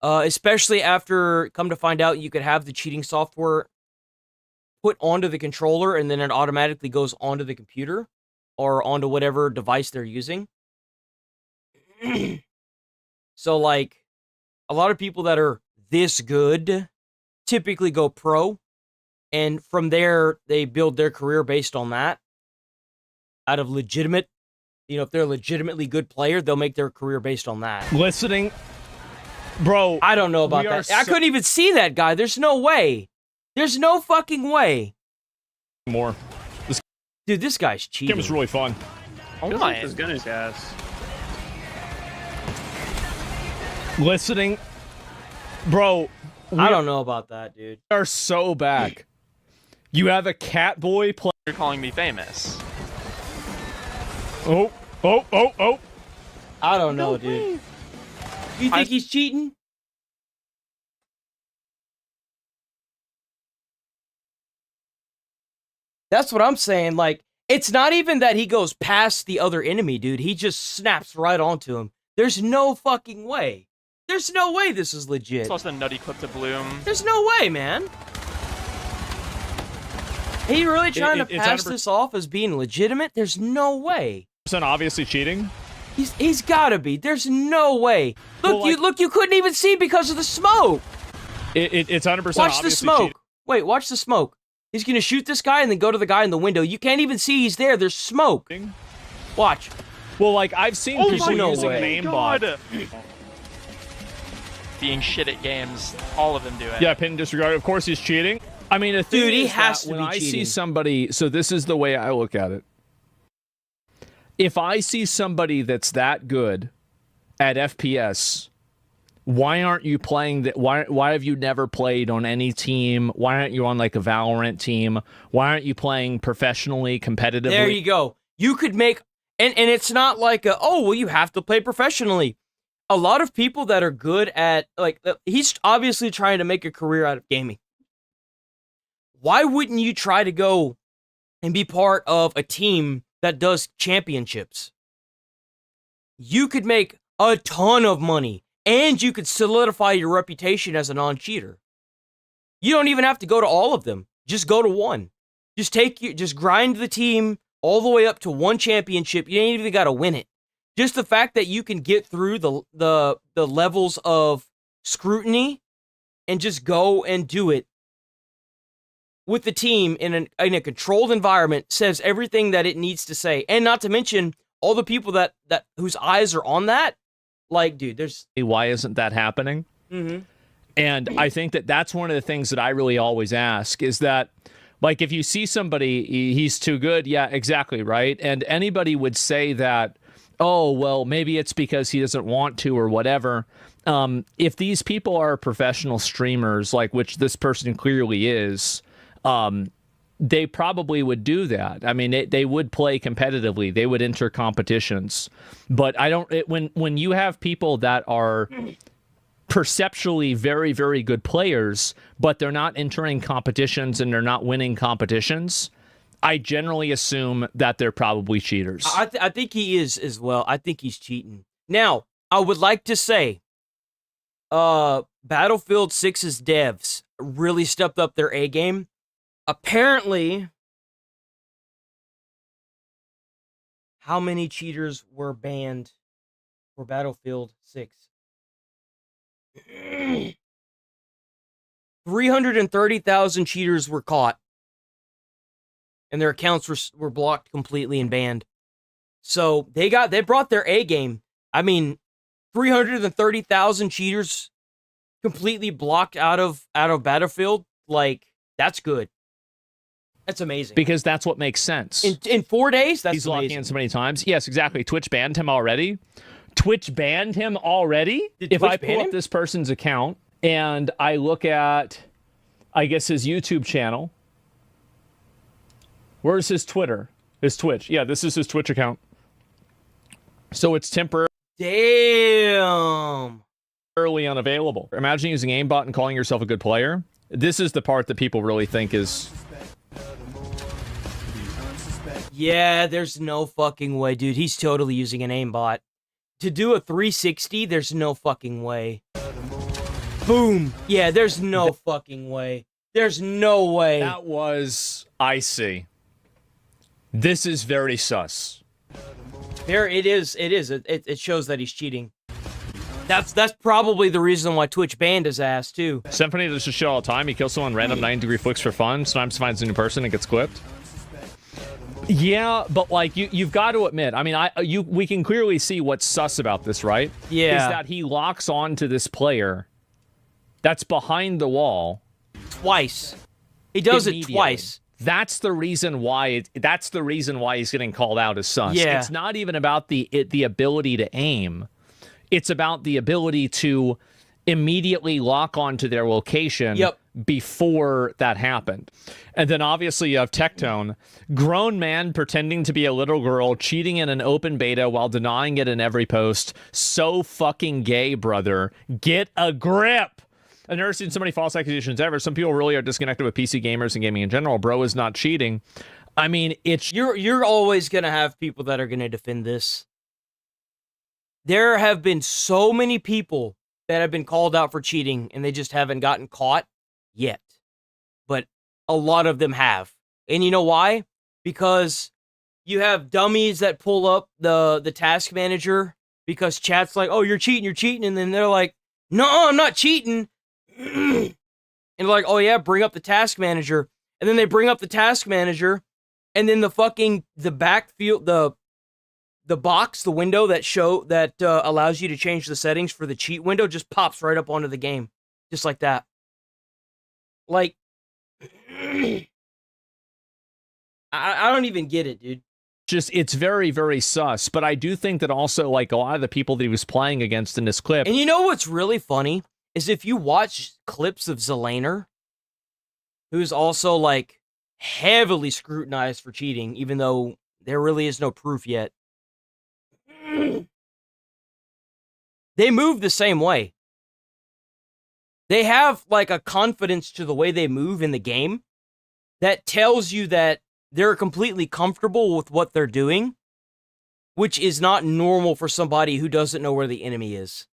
especially after, come to find out, you could have the cheating software put onto the controller and then it automatically goes onto the computer or onto whatever device they're using. So, like, a lot of people that are this good typically go pro, and from there, they build their career based on that. Out of legitimate, if they're a legitimately good player, they'll make their career based on that. Listening, bro. I don't know about that. I couldn't even see that guy. There's no way. There's no fucking way. More. Dude, this guy's cheating. Game is really fun. Oh my. This gun is ass. Listening, bro. I don't know about that, dude. We are so back. You have a cat boy playing. You're calling me famous. Oh. I don't know, dude. You think he's cheating? That's what I'm saying. Like, it's not even that he goes past the other enemy, dude. He just snaps right onto him. There's no fucking way. There's no way this is legit. It's also the nutty clip to Bloom. There's no way, man. Are you really trying to pass this off as being legitimate? There's no way. Obviously cheating. He's gotta be. There's no way. Look, well, you couldn't even see because of the smoke. It's 100%. Watch the smoke. Wait, watch the smoke. He's gonna shoot this guy and then go to the guy in the window. You can't even see he's there. There's smoke. Watch. Well, like I've seen people using aimbot. Being shit at games, all of them do it. Yeah, pin disregard. Of course, he's cheating. I mean, dude, he has to be when cheating. I see somebody, so this is the way I look at it. If I see somebody that's that good at FPS, why aren't you playing that? Why have you never played on any team? Why aren't you on like a Valorant team? Why aren't you playing professionally, competitively? There you go. You could make, and it's not like you have to play professionally. A lot of people that are good at, like, he's obviously trying to make a career out of gaming. Why wouldn't you try to go and be part of a team that does championships? You could make a ton of money, and you could solidify your reputation as a non-cheater. You don't even have to go to all of them. Just go to one. Just grind the team all the way up to one championship. You ain't even got to win it. Just the fact that you can get through the levels of scrutiny and just go and do it with the team in a controlled environment says everything that it needs to say. And not to mention all the people that whose eyes are on that. Like, dude, there's... Why isn't that happening? Mm-hmm. And I think that that's one of the things that I really always ask is that, like, if you see somebody, he's too good. Yeah, exactly, right? And anybody would say that, oh, well, maybe it's because he doesn't want to or whatever. If these people are professional streamers, like which this person clearly is, they probably would do that. I mean, they would play competitively. They would enter competitions. But when you have people that are perceptually very, very good players, but they're not entering competitions and they're not winning competitions, I generally assume that they're probably cheaters. I think he is as well. I think he's cheating. Now, I would like to say, Battlefield 6's devs really stepped up their A game. Apparently, how many cheaters were banned for Battlefield 6? 330,000 cheaters were caught. And their accounts were blocked completely and banned. So they brought their A game. I mean, 330,000 cheaters completely blocked out of Battlefield. Like, that's good. That's amazing. Because that's what makes sense. In 4 days, that's He's amazing. locking in so many times. Yes, exactly. Twitch banned him already. Twitch banned him already? If I pull up this person's account and I look at, I guess, his YouTube channel. Where's his Twitter? His Twitch. Yeah, this is his Twitch account. So it's temporary. Damn. Early unavailable. Imagine using aimbot and calling yourself a good player. This is the part that people really think is... Yeah, there's no fucking way, dude. He's totally using an aimbot. To do a 360, there's no fucking way. Boom. Yeah, there's no fucking way. There's no way. That was... I see. This is very sus. There, it is. It shows that he's cheating. That's probably the reason why Twitch banned his ass, too. Symphony does this shit all the time. He kills someone random 90-degree flicks for fun. Sometimes finds a new person and gets clipped. Yeah, but like you've got to admit, I mean, we can clearly see what's sus about this, right? Yeah. Is that he locks on to this player that's behind the wall twice. He does it twice. That's the reason why. That's the reason why he's getting called out as sus. Yeah. It's not even about the ability to aim. It's about the ability to immediately lock onto their location before that happened. And then obviously you have Tectone, grown man pretending to be a little girl, cheating in an open beta while denying it in every post. So fucking gay, brother. Get a grip. I've never seen so many false accusations ever. Some people really are disconnected with PC gamers and gaming in general. Bro is not cheating. I mean, it's... You're always going to have people that are going to defend this. there have been so many people that have been called out for cheating and they just haven't gotten caught yet. But a lot of them have. And you know why? Because you have dummies that pull up the task manager because chat's like, oh, you're cheating. And then they're like, no, I'm not cheating. And they're like, oh yeah, bring up the task manager. And then they bring up the task manager and then the backfield, the box, the window that allows you to change the settings for the cheat window just pops right up onto the game. Just like that. Like, I don't even get it, dude. Just, it's very, very sus. But I do think that also, like, a lot of the people that he was playing against in this clip. And you know what's really funny? Is if you watch clips of Zelaner, who's also, like, heavily scrutinized for cheating, even though there really is no proof yet. They move the same way. They have, like, a confidence to the way they move in the game that tells you that they're completely comfortable with what they're doing, which is not normal for somebody who doesn't know where the enemy is.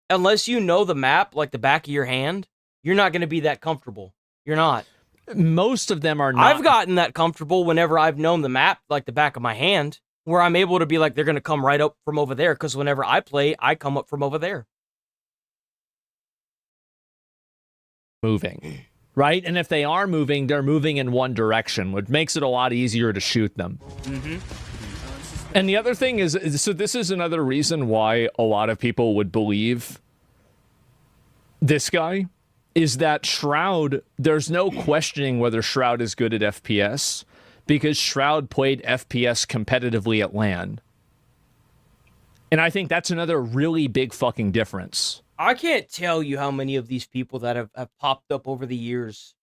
Unless you know the map like the back of your hand, you're not going to be that comfortable. You're not. Most of them are not. I've gotten that comfortable whenever I've known the map like the back of my hand, where I'm able to be like, they're going to come right up from over there, because whenever I play, I come up from over there. Moving. Right? And if they are moving, they're moving in one direction, which makes it a lot easier to shoot them. Mm-hmm. And the other thing is, so this is another reason why a lot of people would believe this guy, is that Shroud, there's no questioning whether Shroud is good at FPS, because Shroud played FPS competitively at LAN. And I think that's another really big fucking difference. I can't tell you how many of these people that have popped up over the years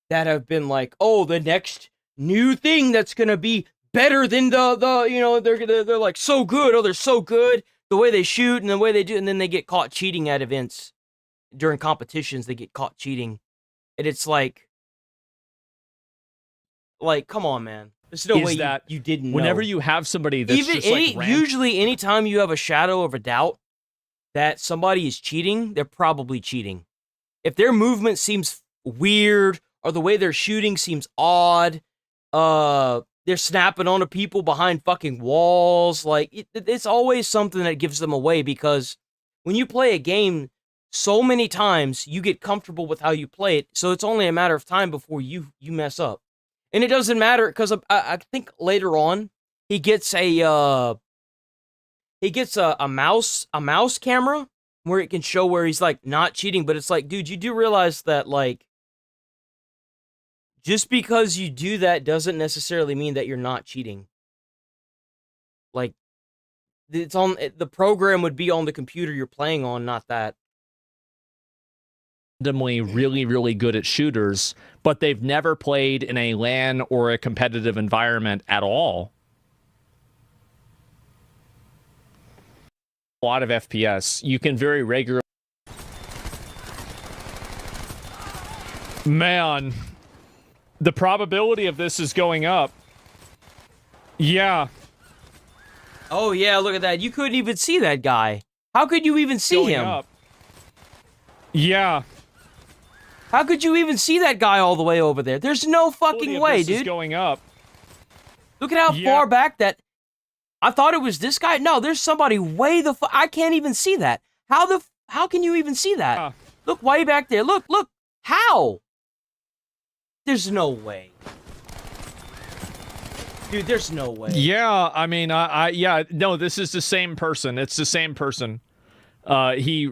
that have been like, oh, the next new thing that's going to be better than the you know, they're like so good. Oh, they're so good. The way they shoot and the way they do. And then they get caught cheating at events. During competitions, they get caught cheating. And it's like, come on, man. There's no way you didn't know. Whenever you have somebody that's just like usually anytime you have a shadow of a doubt that somebody is cheating, they're probably cheating. If their movement seems weird or the way they're shooting seems odd, they're snapping onto people behind fucking walls, like it's always something that gives them away, because when you play a game so many times, you get comfortable with how you play it, so it's only a matter of time before you mess up. And it doesn't matter, because I think later on he gets a mouse camera where it can show where he's like not cheating, but it's like, dude, you do realize that like just because you do that doesn't necessarily mean that you're not cheating. Like, it's on the program would be on the computer you're playing on, not that. Really, really good at shooters, but they've never played in a LAN or a competitive environment at all. A lot of FPS, you can very regularly. Man, the probability of this is going up. Yeah. Oh yeah, look at that. You couldn't even see that guy. How could you even see him? Up. Yeah. How could you even see that guy all the way over there? There's no fucking way, dude. Is going up. Look at how far back that. I thought it was this guy. No, there's somebody way the I can't even see that. How can you even see that? Look way back there. Look. How? There's no way. Dude, there's no way. Yeah, I mean, yeah, no, this is the same person. It's the same person. He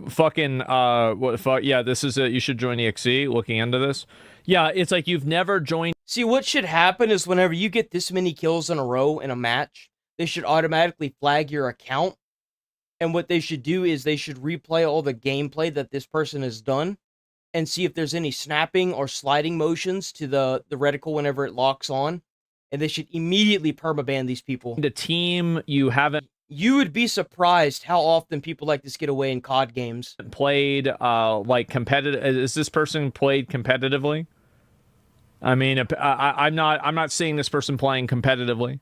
fucking, what the fuck? Yeah, this is you should join EXE looking into this. Yeah, it's like you've never joined. See, what should happen is whenever you get this many kills in a row in a match, they should automatically flag your account. And what they should do is they should replay all the gameplay that this person has done and see if there's any snapping or sliding motions to the reticle whenever it locks on. And they should immediately permaban these people. The team you haven't. You would be surprised how often people like this get away in COD games. Played, like, competitive. Is this person played competitively? I mean, I'm not seeing this person playing competitively.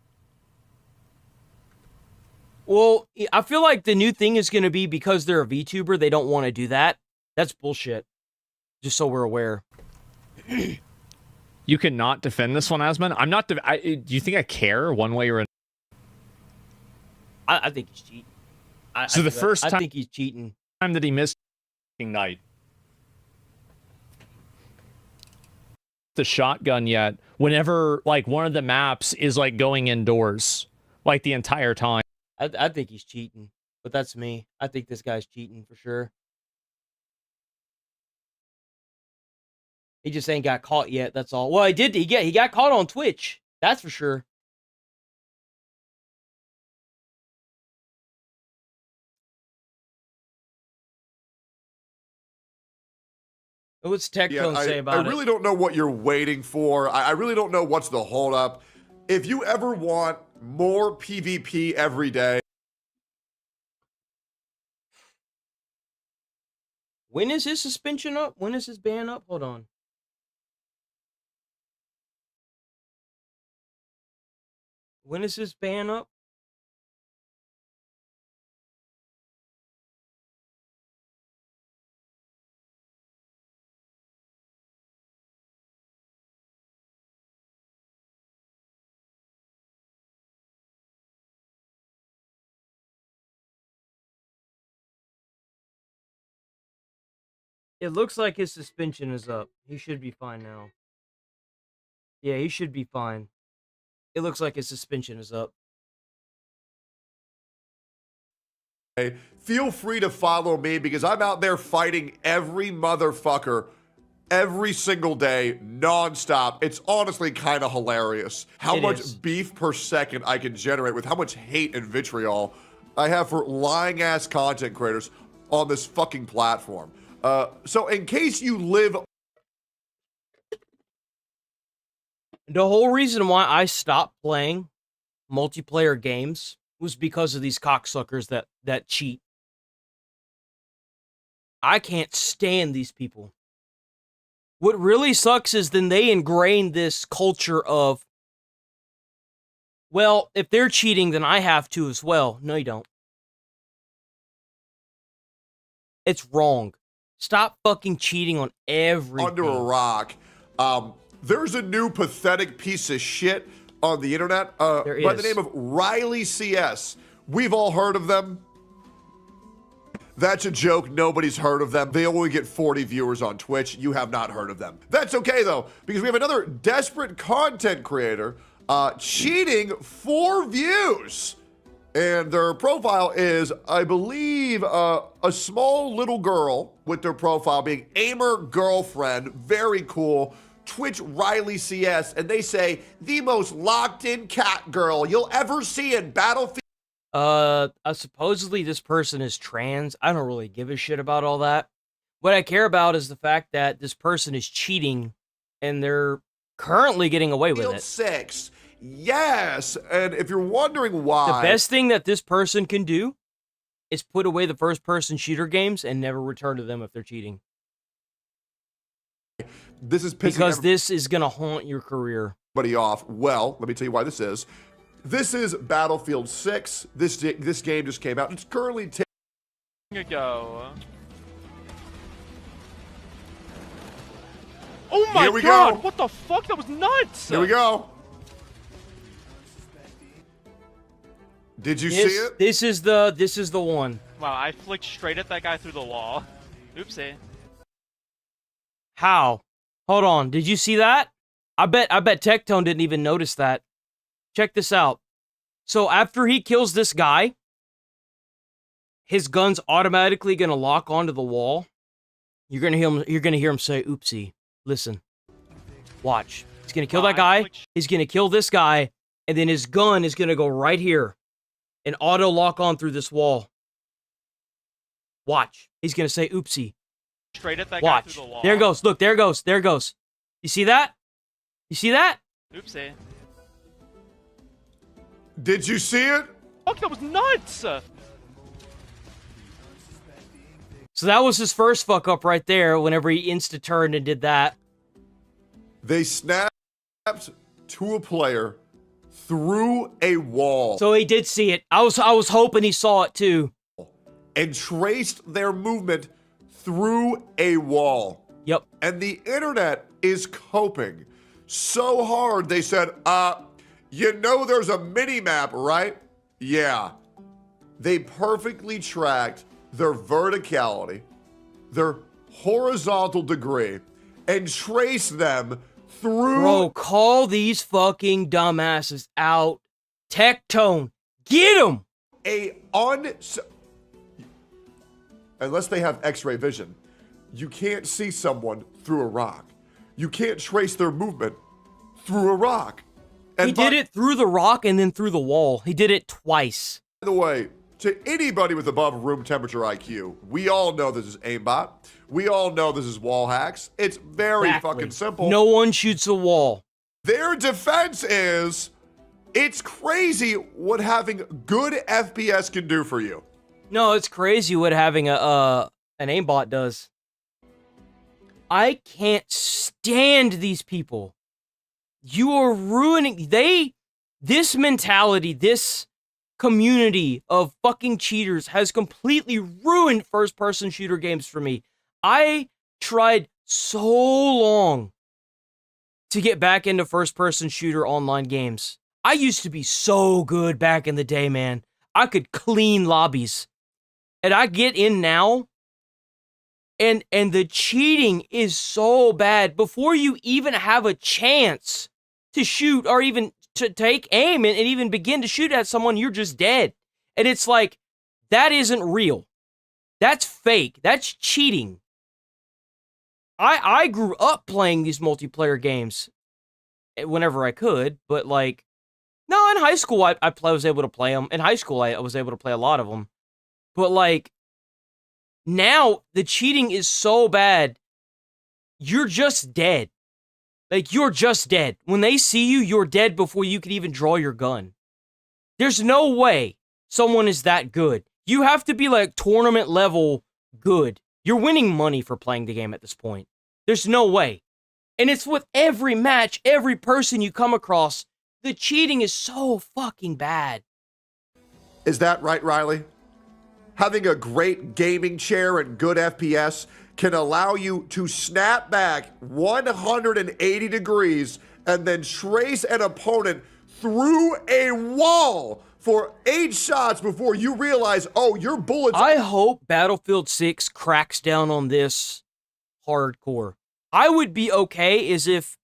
Well, I feel like the new thing is going to be because they're a VTuber, they don't want to do that. That's bullshit. Just so we're aware. You cannot defend this one, Asmon. I'm not. Do you think I care one way or another? I think he's cheating. I think he's cheating. Time that he missed night. The shotgun yet? Whenever like one of the maps is like going indoors, like the entire time. I think he's cheating, but that's me. I think this guy's cheating for sure. He just ain't got caught yet. That's all. Well, he did. He got caught on Twitch. That's for sure. What's Tectone say about it? I really don't know what you're waiting for. I really don't know what's the holdup. If you ever want more PvP every day. When is his suspension up? When is his ban up? Hold on. When is his ban up? It looks like his suspension is up. He should be fine now. Yeah, he should be fine. It looks like his suspension is up. Feel free to follow me because I'm out there fighting every motherfucker every single day, nonstop. It's honestly kind of hilarious how much beef per second I can generate with how much hate and vitriol I have for lying ass content creators on this fucking platform. So in case you live... The whole reason why I stopped playing multiplayer games was because of these cocksuckers that cheat. I can't stand these people. What really sucks is then they ingrain this culture of, well, if they're cheating, then I have to as well. No, you don't. It's wrong. Stop fucking cheating on everything. Under a rock. There's a new pathetic piece of shit on the internet by the name of Riley CS. We've all heard of them. That's a joke. Nobody's heard of them. They only get 40 viewers on Twitch. You have not heard of them. That's okay, though, because we have another desperate content creator cheating for views. And their profile is, I believe, a small little girl with their profile being Aimer Girlfriend. Very cool. Twitch Riley CS. And they say, the most locked-in cat girl you'll ever see in Battlefield. Supposedly this person is trans. I don't really give a shit about all that. What I care about is the fact that this person is cheating and they're currently getting away with it. 6. Yes. And if you're wondering why, the best thing that this person can do is put away the first person shooter games and never return to them if they're cheating. This is because this is going to haunt your career. Everybody off. Well, let me tell you why this is. This is Battlefield 6. This game just came out. It's currently ago. Oh my god! What the fuck? That was nuts! Here we go. Did you see it? This is the one. Wow, I flicked straight at that guy through the wall. Oopsie. How? Hold on. Did you see that? I bet Tectone didn't even notice that. Check this out. So after he kills this guy, his gun's automatically gonna lock onto the wall. You're gonna hear him say, "Oopsie." Listen. Watch. He's gonna kill that guy. He's gonna kill this guy, and then his gun is gonna go right here and auto lock on through this wall. Watch. He's gonna say, "Oopsie." Straight at that guy through the wall. There it goes. Look, there it goes. There it goes. You see that? You see that? Oopsie. Did you see it? Fuck, that was nuts! So that was his first fuck up right there whenever he insta-turned and did that. They snapped to a player through a wall. So he did see it. I was hoping he saw it too. And traced their movement through a wall. Yep. And the internet is coping so hard. They said, you know there's a mini-map, right? Yeah. They perfectly tracked their verticality, their horizontal degree, and traced them through... Bro, call these fucking dumbasses out. Tectone. Get them! Unless they have x-ray vision, you can't see someone through a rock. You can't trace their movement through a rock. And he did it through the rock and then through the wall. He did it twice. By the way, to anybody with above room temperature IQ, we all know this is aimbot. We all know this is wall hacks. It's very fucking simple. No one shoots a wall. Their defense is, it's crazy what having good FPS can do for you. No, it's crazy what having an aimbot does. I can't stand these people. You are ruining... This mentality, this community of fucking cheaters has completely ruined first-person shooter games for me. I tried so long to get back into first-person shooter online games. I used to be so good back in the day, man. I could clean lobbies. And I get in now, and the cheating is so bad. Before you even have a chance to shoot or even to take aim and even begin to shoot at someone, you're just dead. And it's like, that isn't real. That's fake. That's cheating. I grew up playing these multiplayer games whenever I could, but like, no, in high school I was able to play them. In high school I was able to play a lot of them. But like, now the cheating is so bad, you're just dead. Like, you're just dead. When they see you, you're dead before you can even draw your gun. There's no way someone is that good. You have to be like tournament level good. You're winning money for playing the game at this point. There's no way. And it's with every match, every person you come across. The cheating is so fucking bad. Is that right, Riley? Having a great gaming chair and good FPS can allow you to snap back 180 degrees and then trace an opponent through a wall for 8 shots before you realize, oh, your bullets... I hope Battlefield 6 cracks down on this hardcore. I would be okay as if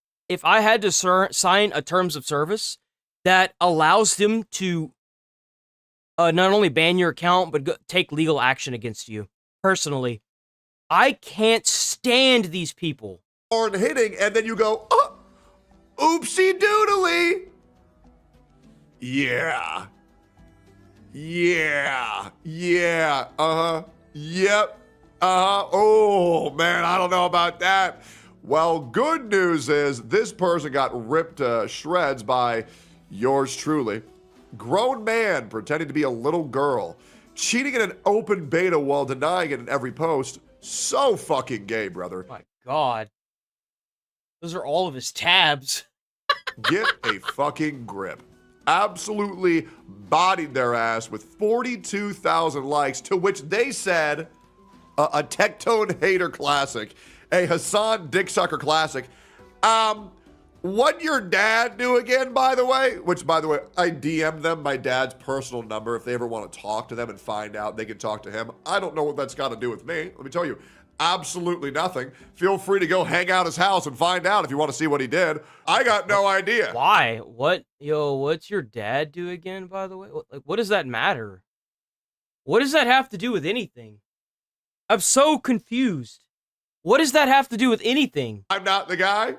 I had to sign a terms of service that allows them to not only ban your account, but take legal action against you. Personally, I can't stand these people. Hitting, and then you go, oh, oopsie doodly. Yeah. Yeah. Yeah. Uh-huh. Yep. Uh-huh. Oh, man, I don't know about that. Well, good news is this person got ripped to shreds by yours truly. Grown man pretending to be a little girl. Cheating in an open beta while denying it in every post. So fucking gay, brother. My God. Those are all of his tabs. Get a fucking grip. Absolutely bodied their ass with 42,000 likes, to which they said a Tectone hater classic, a Hassan Dicksucker classic. What your dad do again, by the way? Which, by the way, I DM them my dad's personal number. If they ever want to talk to them and find out, they can talk to him. I don't know what that's got to do with me. Let me tell you, absolutely nothing. Feel free to go hang out his house and find out if you want to see what he did. I got no idea. Why? What? Yo, what's your dad do again, by the way? What does that matter? What does that have to do with anything? I'm so confused. What does that have to do with anything? I'm not the guy.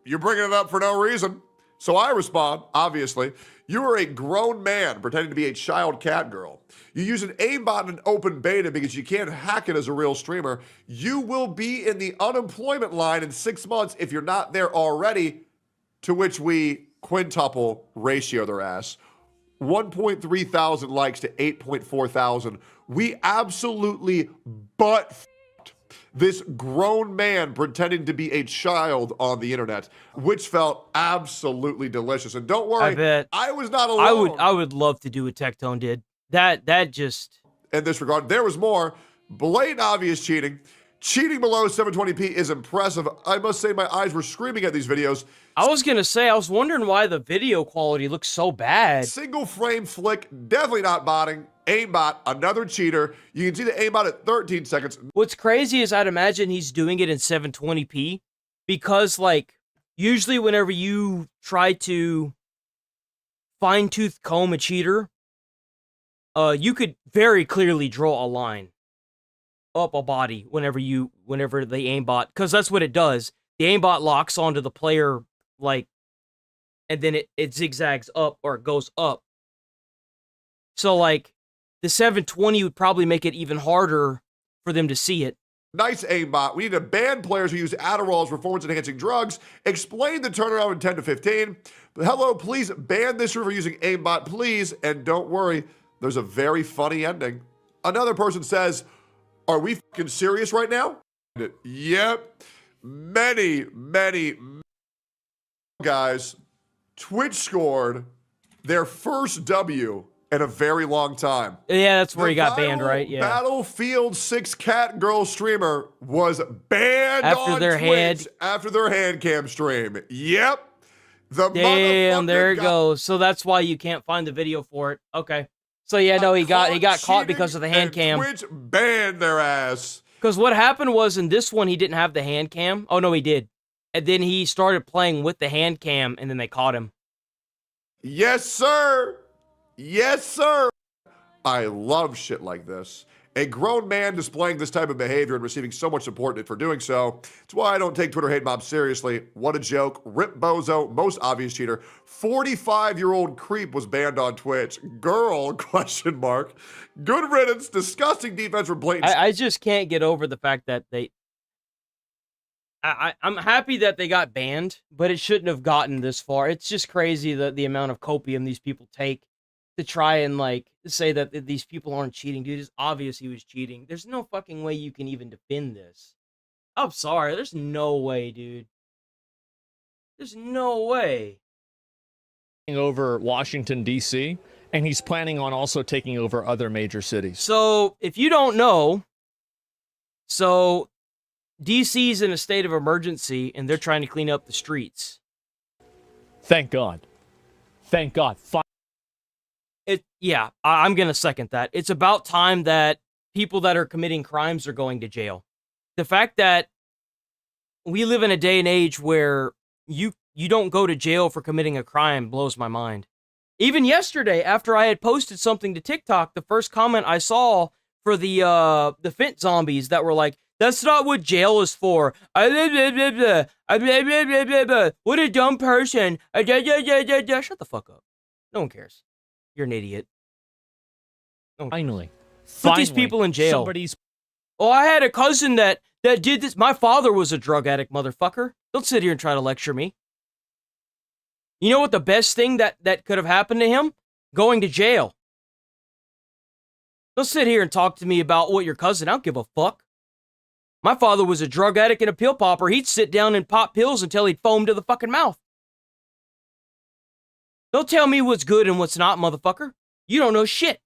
You're bringing it up for no reason. So I respond, obviously. You are a grown man pretending to be a child cat girl. You use an aimbot in an open beta because you can't hack it as a real streamer. You will be in the unemployment line in 6 months if you're not there already, to which we quintuple ratio their ass. 1.3 thousand likes to 8.4 thousand. We absolutely butt-f***ed this grown man pretending to be a child on the internet, which felt absolutely delicious. And don't worry, I bet. I was not alone. I would love to do what Tectone did. That just... In this regard, there was more. Blatant obvious cheating. Cheating below 720p is impressive. I must say my eyes were screaming at these videos. I was gonna say, I was wondering why the video quality looks so bad. Single frame flick, definitely not botting. Aimbot, another cheater. You can see the aimbot at 13 seconds. What's crazy is I'd imagine he's doing it in 720p because, like, usually whenever you try to fine-tooth comb a cheater, you could very clearly draw a line up a body whenever the aimbot, because that's what it does. The aimbot locks onto the player, like, and then it zigzags up or it goes up. So, like, the 720 would probably make it even harder for them to see it. Nice aimbot. We need to ban players who use Adderall as performance-enhancing drugs. Explain the turnaround in 10 to 15. But hello, please ban this for using aimbot, please. And don't worry, there's a very funny ending. Another person says, are we fucking serious right now? Yep. Many guys, Twitch scored their first W in a very long time. Yeah, that's where he got banned, right? Yeah. Battlefield 6 cat girl streamer was banned on Twitch after their hand cam stream. Yep. Damn, there it goes. So that's why you can't find the video for it. Okay. So yeah, no, he got caught because of the hand cam. Twitch banned their ass. Because what happened was in this one, he didn't have the hand cam. Oh, no, he did. And then he started playing with the hand cam, and then they caught him. Yes, sir. Yes, sir. I love shit like this. A grown man displaying this type of behavior and receiving so much support for doing so. It's why I don't take Twitter hate mobs seriously. What a joke. Rip bozo, most obvious cheater. 45-year-old creep was banned on Twitch. Girl, question mark. Good riddance, disgusting defense for blatant. I just can't get over the fact that they... I'm happy that they got banned, but it shouldn't have gotten this far. It's just crazy the amount of copium these people take to try and, like, say that these people aren't cheating. Dude, it's obvious he was cheating. There's no fucking way you can even defend this. I'm sorry. There's no way, dude. There's no way. Over Washington, D.C., and he's planning on also taking over other major cities. So, if you don't know, so D.C.'s in a state of emergency, and they're trying to clean up the streets. Thank God. Thank God. Yeah, I'm going to second that. It's about time that people that are committing crimes are going to jail. The fact that we live in a day and age where you don't go to jail for committing a crime blows my mind. Even yesterday, after I had posted something to TikTok, the first comment I saw for the Fint zombies that were like, that's not what jail is for. What a dumb person. Shut the fuck up. No one cares. You're an idiot. Finally. Put these people in jail. Oh, I had a cousin that did this. My father was a drug addict, motherfucker. Don't sit here and try to lecture me. You know what the best thing that could have happened to him? Going to jail. Don't sit here and talk to me about what your cousin. I don't give a fuck. My father was a drug addict and a pill popper. He'd sit down and pop pills until he'd foam to the fucking mouth. Don't tell me what's good and what's not, motherfucker. You don't know shit.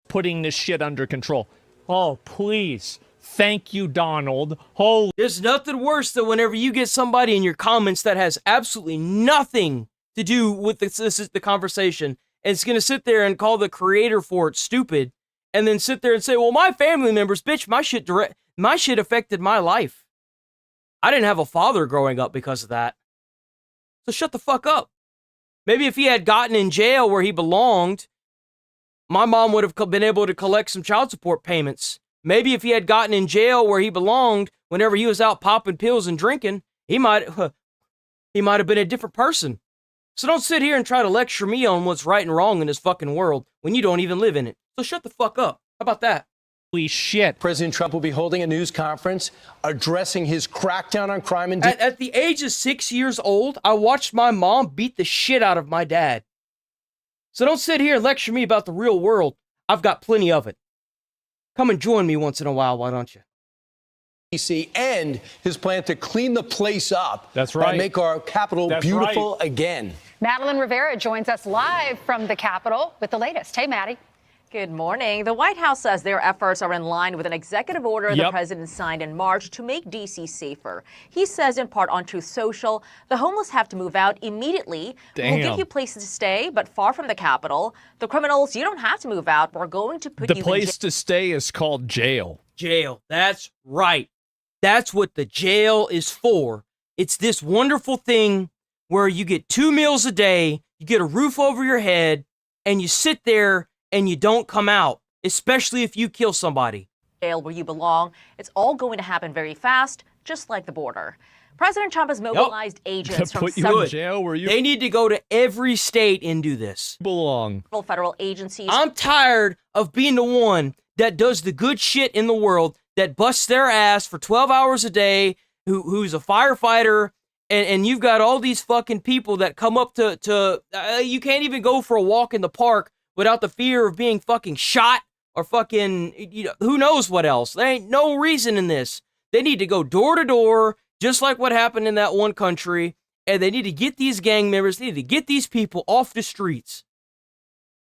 Putting this shit under control. Oh, please. Thank you, Donald. Holy. There's nothing worse than whenever you get somebody in your comments that has absolutely nothing to do with the conversation, and it's going to sit there and call the creator for it stupid, and then sit there and say, well, my family members, bitch, my shit affected my life. I didn't have a father growing up because of that. So shut the fuck up. Maybe if he had gotten in jail where he belonged, my mom would have been able to collect some child support payments. Maybe if he had gotten in jail where he belonged, whenever he was out popping pills and drinking, he might have been a different person. So don't sit here and try to lecture me on what's right and wrong in this fucking world when you don't even live in it. So shut the fuck up. How about that? Holy shit. President Trump will be holding a news conference addressing his crackdown on crime and... At the age of 6 years old, I watched my mom beat the shit out of my dad. So don't sit here and lecture me about the real world. I've got plenty of it. Come and join me once in a while, why don't you? DC and his plan to clean the place up. That's right. And make our capital beautiful again. Madeline Rivera joins us live from the Capitol with the latest. Hey, Maddie. Good morning. The White House says their efforts are in line with an executive order the president signed in March to make D.C. safer. He says in part on Truth Social, the homeless have to move out immediately. Damn. We'll give you places to stay, but far from the Capitol. The criminals, you don't have to move out. We're going to put you in The place to stay is called jail. Jail. That's right. That's what the jail is for. It's this wonderful thing where you get 2 meals a day, you get a roof over your head, and you sit there and you don't come out, especially if you kill somebody. Jail where you belong. It's all going to happen very fast, just like the border. President Trump has mobilized agents from several jail where you They need to go to every state and do this. belong. federal agencies. I'm tired of being the one that does the good shit in the world, that busts their ass for 12 hours a day, who's a firefighter, and you've got all these fucking people that come up to you can't even go for a walk in the park without the fear of being fucking shot or fucking, who knows what else. There ain't no reason in this. They need to go door to door, just like what happened in that one country, and they need to get these gang members, they need to get these people off the streets.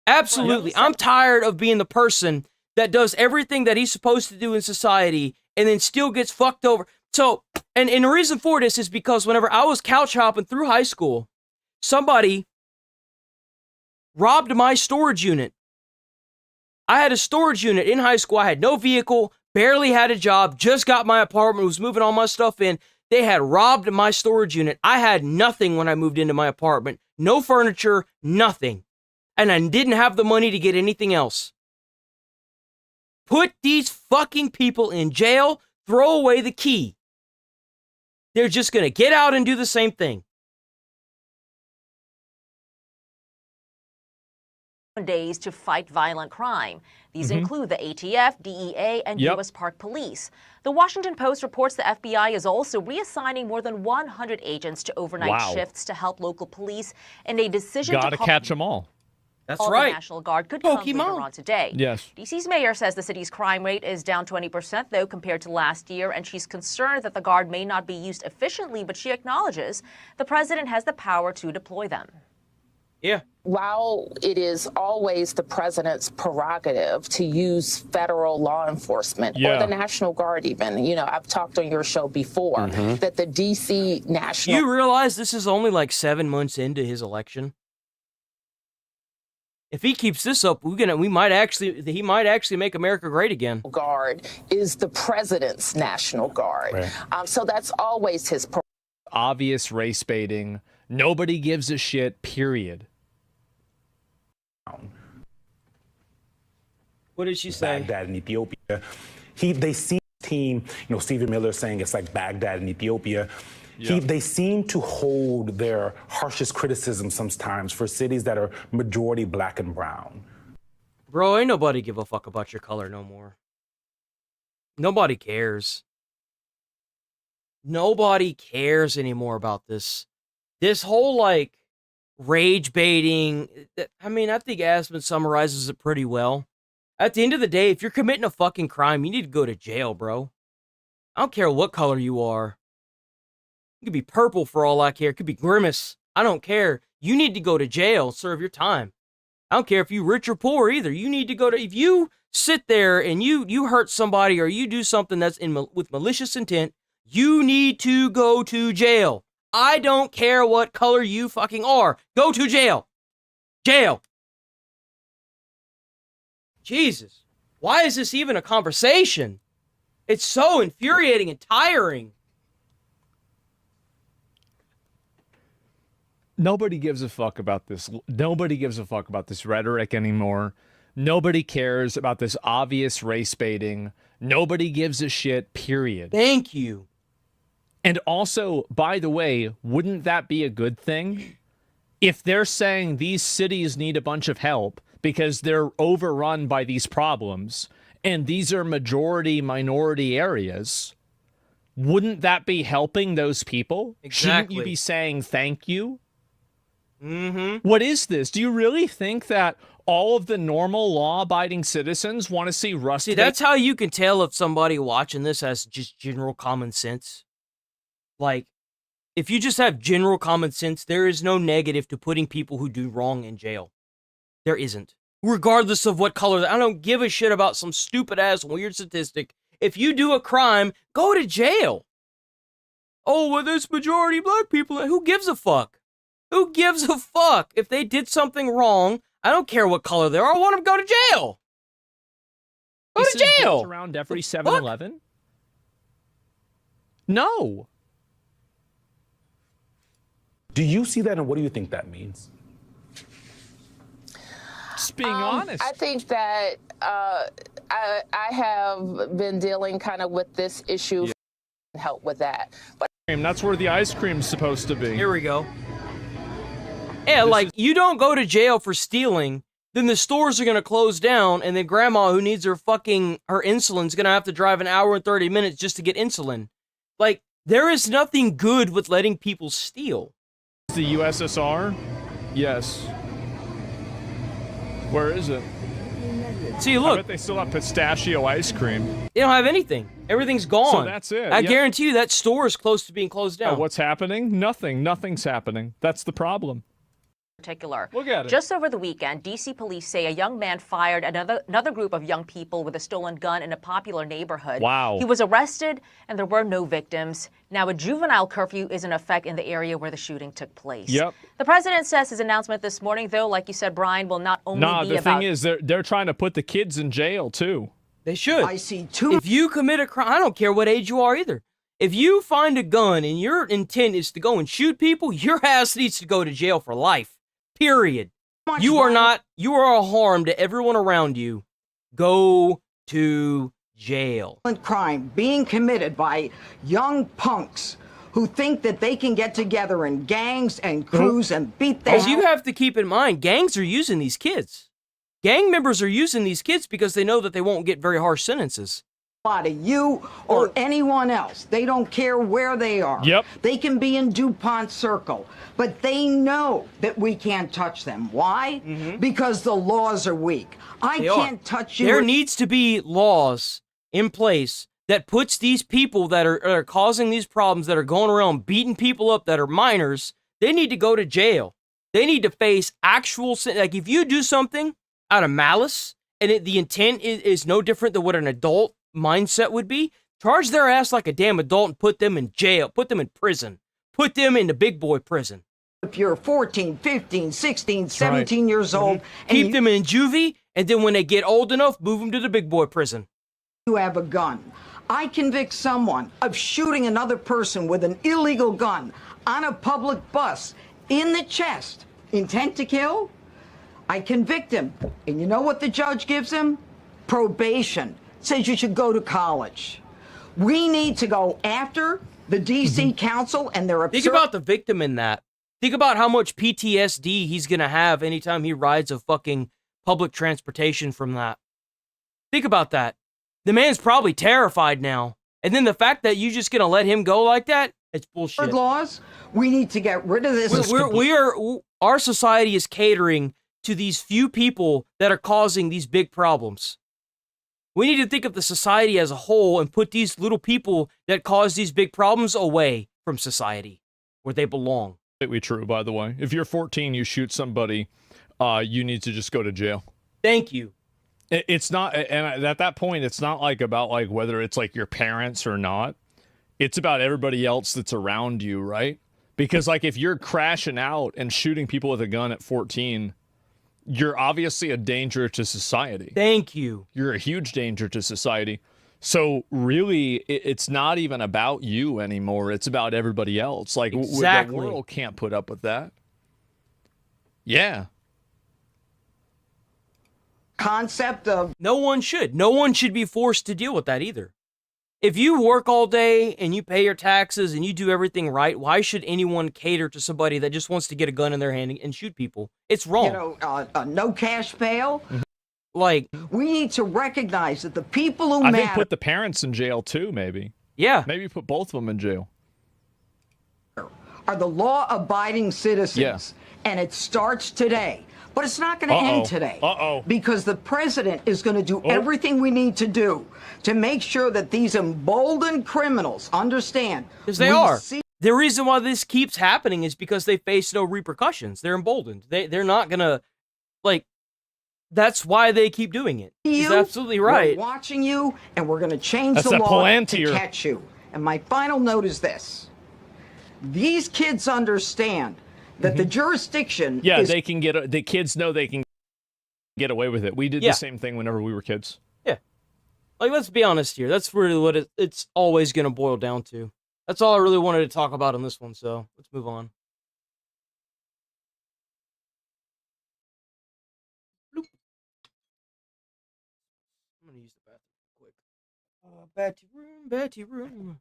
Absolutely. I'm tired of being the person that does everything that he's supposed to do in society and then still gets fucked over. So, and the reason for this is because whenever I was couch hopping through high school, somebody robbed my storage unit. I had a storage unit in high school. I had no vehicle, barely had a job, just got my apartment, was moving all my stuff in. They had robbed my storage unit. I had nothing when I moved into my apartment. No furniture, nothing. And I didn't have the money to get anything else. Put these fucking people in jail, throw away the key. They're just going to get out and do the same thing. Days to fight violent crime. These include the ATF, DEA, and U.S. Park Police. The Washington Post reports the FBI is also reassigning more than 100 agents to overnight shifts to help local police in a decision Gotta catch them all. That's the right. National Guard could come later on today. Yes. DC's mayor says the city's crime rate is down 20%, though, compared to last year, and she's concerned that the Guard may not be used efficiently, but she acknowledges the president has the power to deploy them. Yeah. While it is always the president's prerogative to use federal law enforcement or the National Guard even, I've talked on your show before that the DC National... You realize this is only like 7 months into his election? If he keeps this up, he might actually make America great again. Guard is the president's National Guard. Right. So that's always his... Obvious race baiting. Nobody gives a shit, period. What did she say? Baghdad in Ethiopia. They see team, Stephen Miller saying it's like Baghdad in Ethiopia. They seem to hold their harshest criticism sometimes for cities that are majority black and brown. Bro, ain't nobody give a fuck about your color no more. Nobody cares. Nobody cares anymore about this. This whole, like, rage baiting, I mean, I think Asmon summarizes it pretty well. At the end of the day, if you're committing a fucking crime, you need to go to jail, bro. I don't care what color you are. You could be purple for all I care. It could be Grimace. I don't care. You need to go to jail, serve your time. I don't care if you're rich or poor either. You need to go to... If you sit there and you hurt somebody or you do something that's with malicious intent, you need to go to jail. I don't care what color you fucking are. Go to jail. Jail. Jesus. Why is this even a conversation? It's so infuriating and tiring. Nobody gives a fuck about this. Nobody gives a fuck about this rhetoric anymore. Nobody cares about this obvious race baiting. Nobody gives a shit, period. Thank you. And also, by the way, wouldn't that be a good thing? If they're saying these cities need a bunch of help because they're overrun by these problems, and these are majority-minority areas, wouldn't that be helping those people? Exactly. Shouldn't you be saying thank you? What is this? Do you really think that all of the normal law-abiding citizens want to see Rust? See, that's how you can tell if somebody watching this has just general common sense. Like, if you just have general common sense, there is no negative to putting people who do wrong in jail. There isn't. Regardless of what color. I don't give a shit about some stupid-ass weird statistic. If you do a crime, go to jail. Oh, well, there's majority black people. Who gives a fuck? Who gives a fuck? If they did something wrong, I don't care what color they are. I want them to go to jail. Go to jail. Around every 7-Eleven? No. Do you see that, and what do you think that means? Just being honest. I think that I have been dealing kind of with this issue. Yeah. Help with that. But that's where the ice cream's supposed to be. Here we go. Yeah, like, you don't go to jail for stealing, then the stores are going to close down, and then grandma who needs her insulin's going to have to drive an hour and 30 minutes just to get insulin. Like, there is nothing good with letting people steal. The USSR? Yes. Where is it? See, look. I bet they still have pistachio ice cream. They don't have anything. Everything's gone. So that's it. I guarantee you that store is close to being closed down. What's happening? Nothing. Nothing's happening. That's the problem. Particular. Look at it. Just over the weekend, D.C. police say a young man fired another group of young people with a stolen gun in a popular neighborhood. Wow. He was arrested, and there were no victims. Now, a juvenile curfew is in effect in the area where the shooting took place. Yep. The president says his announcement this morning, though, like you said, Brian, will not only be the thing is, they're trying to put the kids in jail, too. They should. I see two. If you commit a crime, I don't care what age you are either. If you find a gun and your intent is to go and shoot people, your ass needs to go to jail for life. Period. You are a harm to everyone around you. Go to jail. Crime being committed by young punks who think that they can get together in gangs and crews and beat them. As you have to keep in mind, gangs are using these kids. Gang members are using these kids because they know that they won't get very harsh sentences. To you or anyone else. They don't care where they are. Yep. They can be in DuPont Circle, but they know that we can't touch them. Why? Because the laws are weak. I can't touch you. There needs to be laws in place that puts these people that are causing these problems, that are going around beating people up, that are minors, they need to go to jail. They need to face actual sin. Like, if you do something out of malice, and the intent is no different than what an adult mindset would be, charge their ass like a damn adult and put them in jail, put them in prison, put them in the big boy prison. If you're 14, 15, 16, 17 years old, keep them in juvie, and then when they get old enough, move them to the big boy prison. You have a gun. I convict someone of shooting another person with an illegal gun on a public bus in the chest, intent to kill. I convict him, and you know what the judge gives him? Probation. Says you should go to college. We need to go after the D.C. Council and their absurd... Think about the victim in that. Think about how much PTSD he's going to have anytime he rides a fucking public transportation from that. Think about that. The man's probably terrified now. And then the fact that you're just going to let him go like that, it's bullshit. Laws, we need to get rid of this. Our society is catering to these few people that are causing these big problems. We need to think of the society as a whole and put these little people that cause these big problems away from society where they belong. Completely true, by the way. If you're 14, you shoot somebody, you need to just go to jail. Thank you. It's not, and at that point, it's not like about like whether it's like your parents or not. It's about everybody else that's around you, right? Because like if you're crashing out and shooting people with a gun at 14, you're obviously a danger to society. Thank you. You're a huge danger to society. So really, it's not even about you anymore. It's about everybody else. Like, exactly. The world can't put up with that. Yeah. Concept of... No one should. No one should be forced to deal with that either. If you work all day and you pay your taxes and you do everything right, why should anyone cater to somebody that just wants to get a gun in their hand and shoot people? It's wrong. You know, no cash bail. Like, we need to recognize that the people who I matter... think put the parents in jail too, maybe. Yeah. Maybe put both of them in jail. ...are the law-abiding citizens. Yeah. And it starts today. But it's not going to end today. Because the president is going to do everything we need to do to make sure that these emboldened criminals understand. Because they are. The reason why this keeps happening is because they face no repercussions. They're emboldened. They're not going to, like, that's why they keep doing it. He's absolutely right. We're watching you, and we're going to change the law to catch you. And my final note is this. These kids understand that the jurisdiction is... they can get... The kids know they can get away with it. We did the same thing whenever we were kids. Yeah. Like, let's be honest here. That's really what it's always going to boil down to. That's all I really wanted to talk about on this one, so let's move on. Bloop. I'm going to use the bathroom quick. Batty room.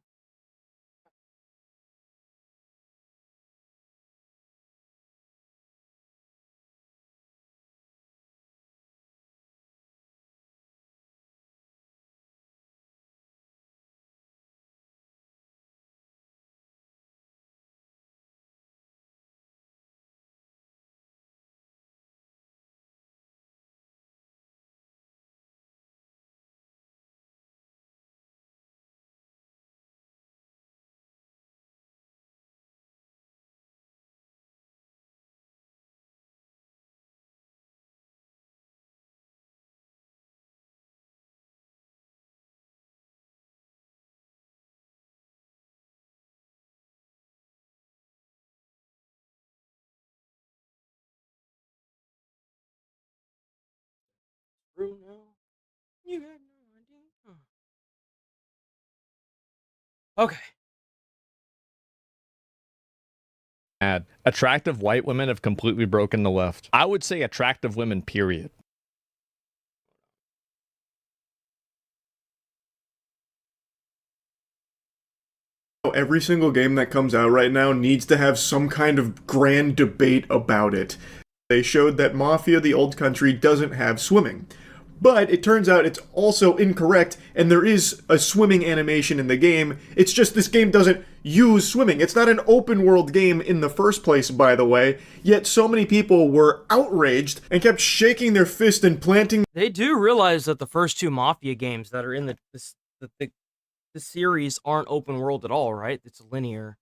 Bruno, you had no idea. Okay. Attractive white women have completely broken the left. I would say attractive women, period. Every single game that comes out right now needs to have some kind of grand debate about it. They showed that Mafia: The Old Country doesn't have swimming. But it turns out it's also incorrect, and there is a swimming animation in the game. It's just this game doesn't use swimming. It's not an open world game in the first place, by the way, yet so many people were outraged and kept shaking their fist and planting. They do realize that the first two Mafia games that are in the series aren't open world at all, right? It's linear.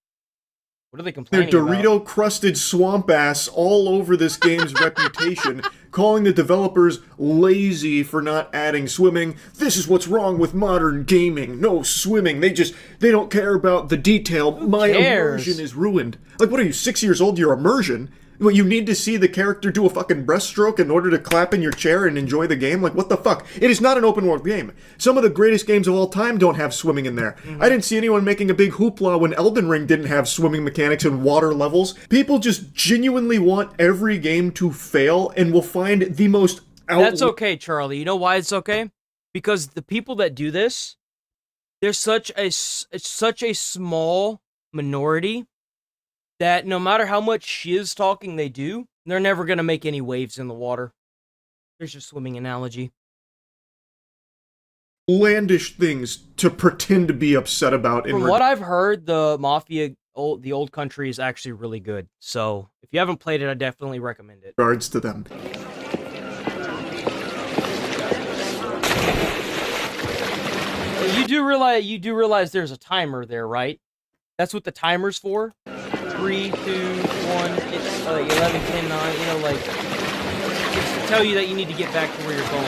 What are they complaining their about? Dorito-crusted swamp ass all over this game's reputation, calling the developers lazy for not adding swimming. This is what's wrong with modern gaming. No swimming. They don't care about the detail. My immersion is ruined. Like, what are you, 6 years old? Your immersion? Well, you need to see the character do a fucking breaststroke in order to clap in your chair and enjoy the game? Like, what the fuck? It is not an open world game. Some of the greatest games of all time don't have swimming in there. I didn't see anyone making a big hoopla when Elden Ring didn't have swimming mechanics and water levels. People just genuinely want every game to fail and will find the most That's okay, Charlie. You know why it's okay? Because the people that do this, they're such a small minority that no matter how much shiz talking they do, they're never going to make any waves in the water. There's your swimming analogy. Outlandish things to pretend to be upset about. From what I've heard, the Mafia, the Old Country is actually really good. So if you haven't played it, I definitely recommend it. Regards to them. You do realize there's a timer there, right? That's what the timer's for. 3, 2, 1, it's 11, 10, 9, you know, like, it's to tell you that you need to get back to where you're going.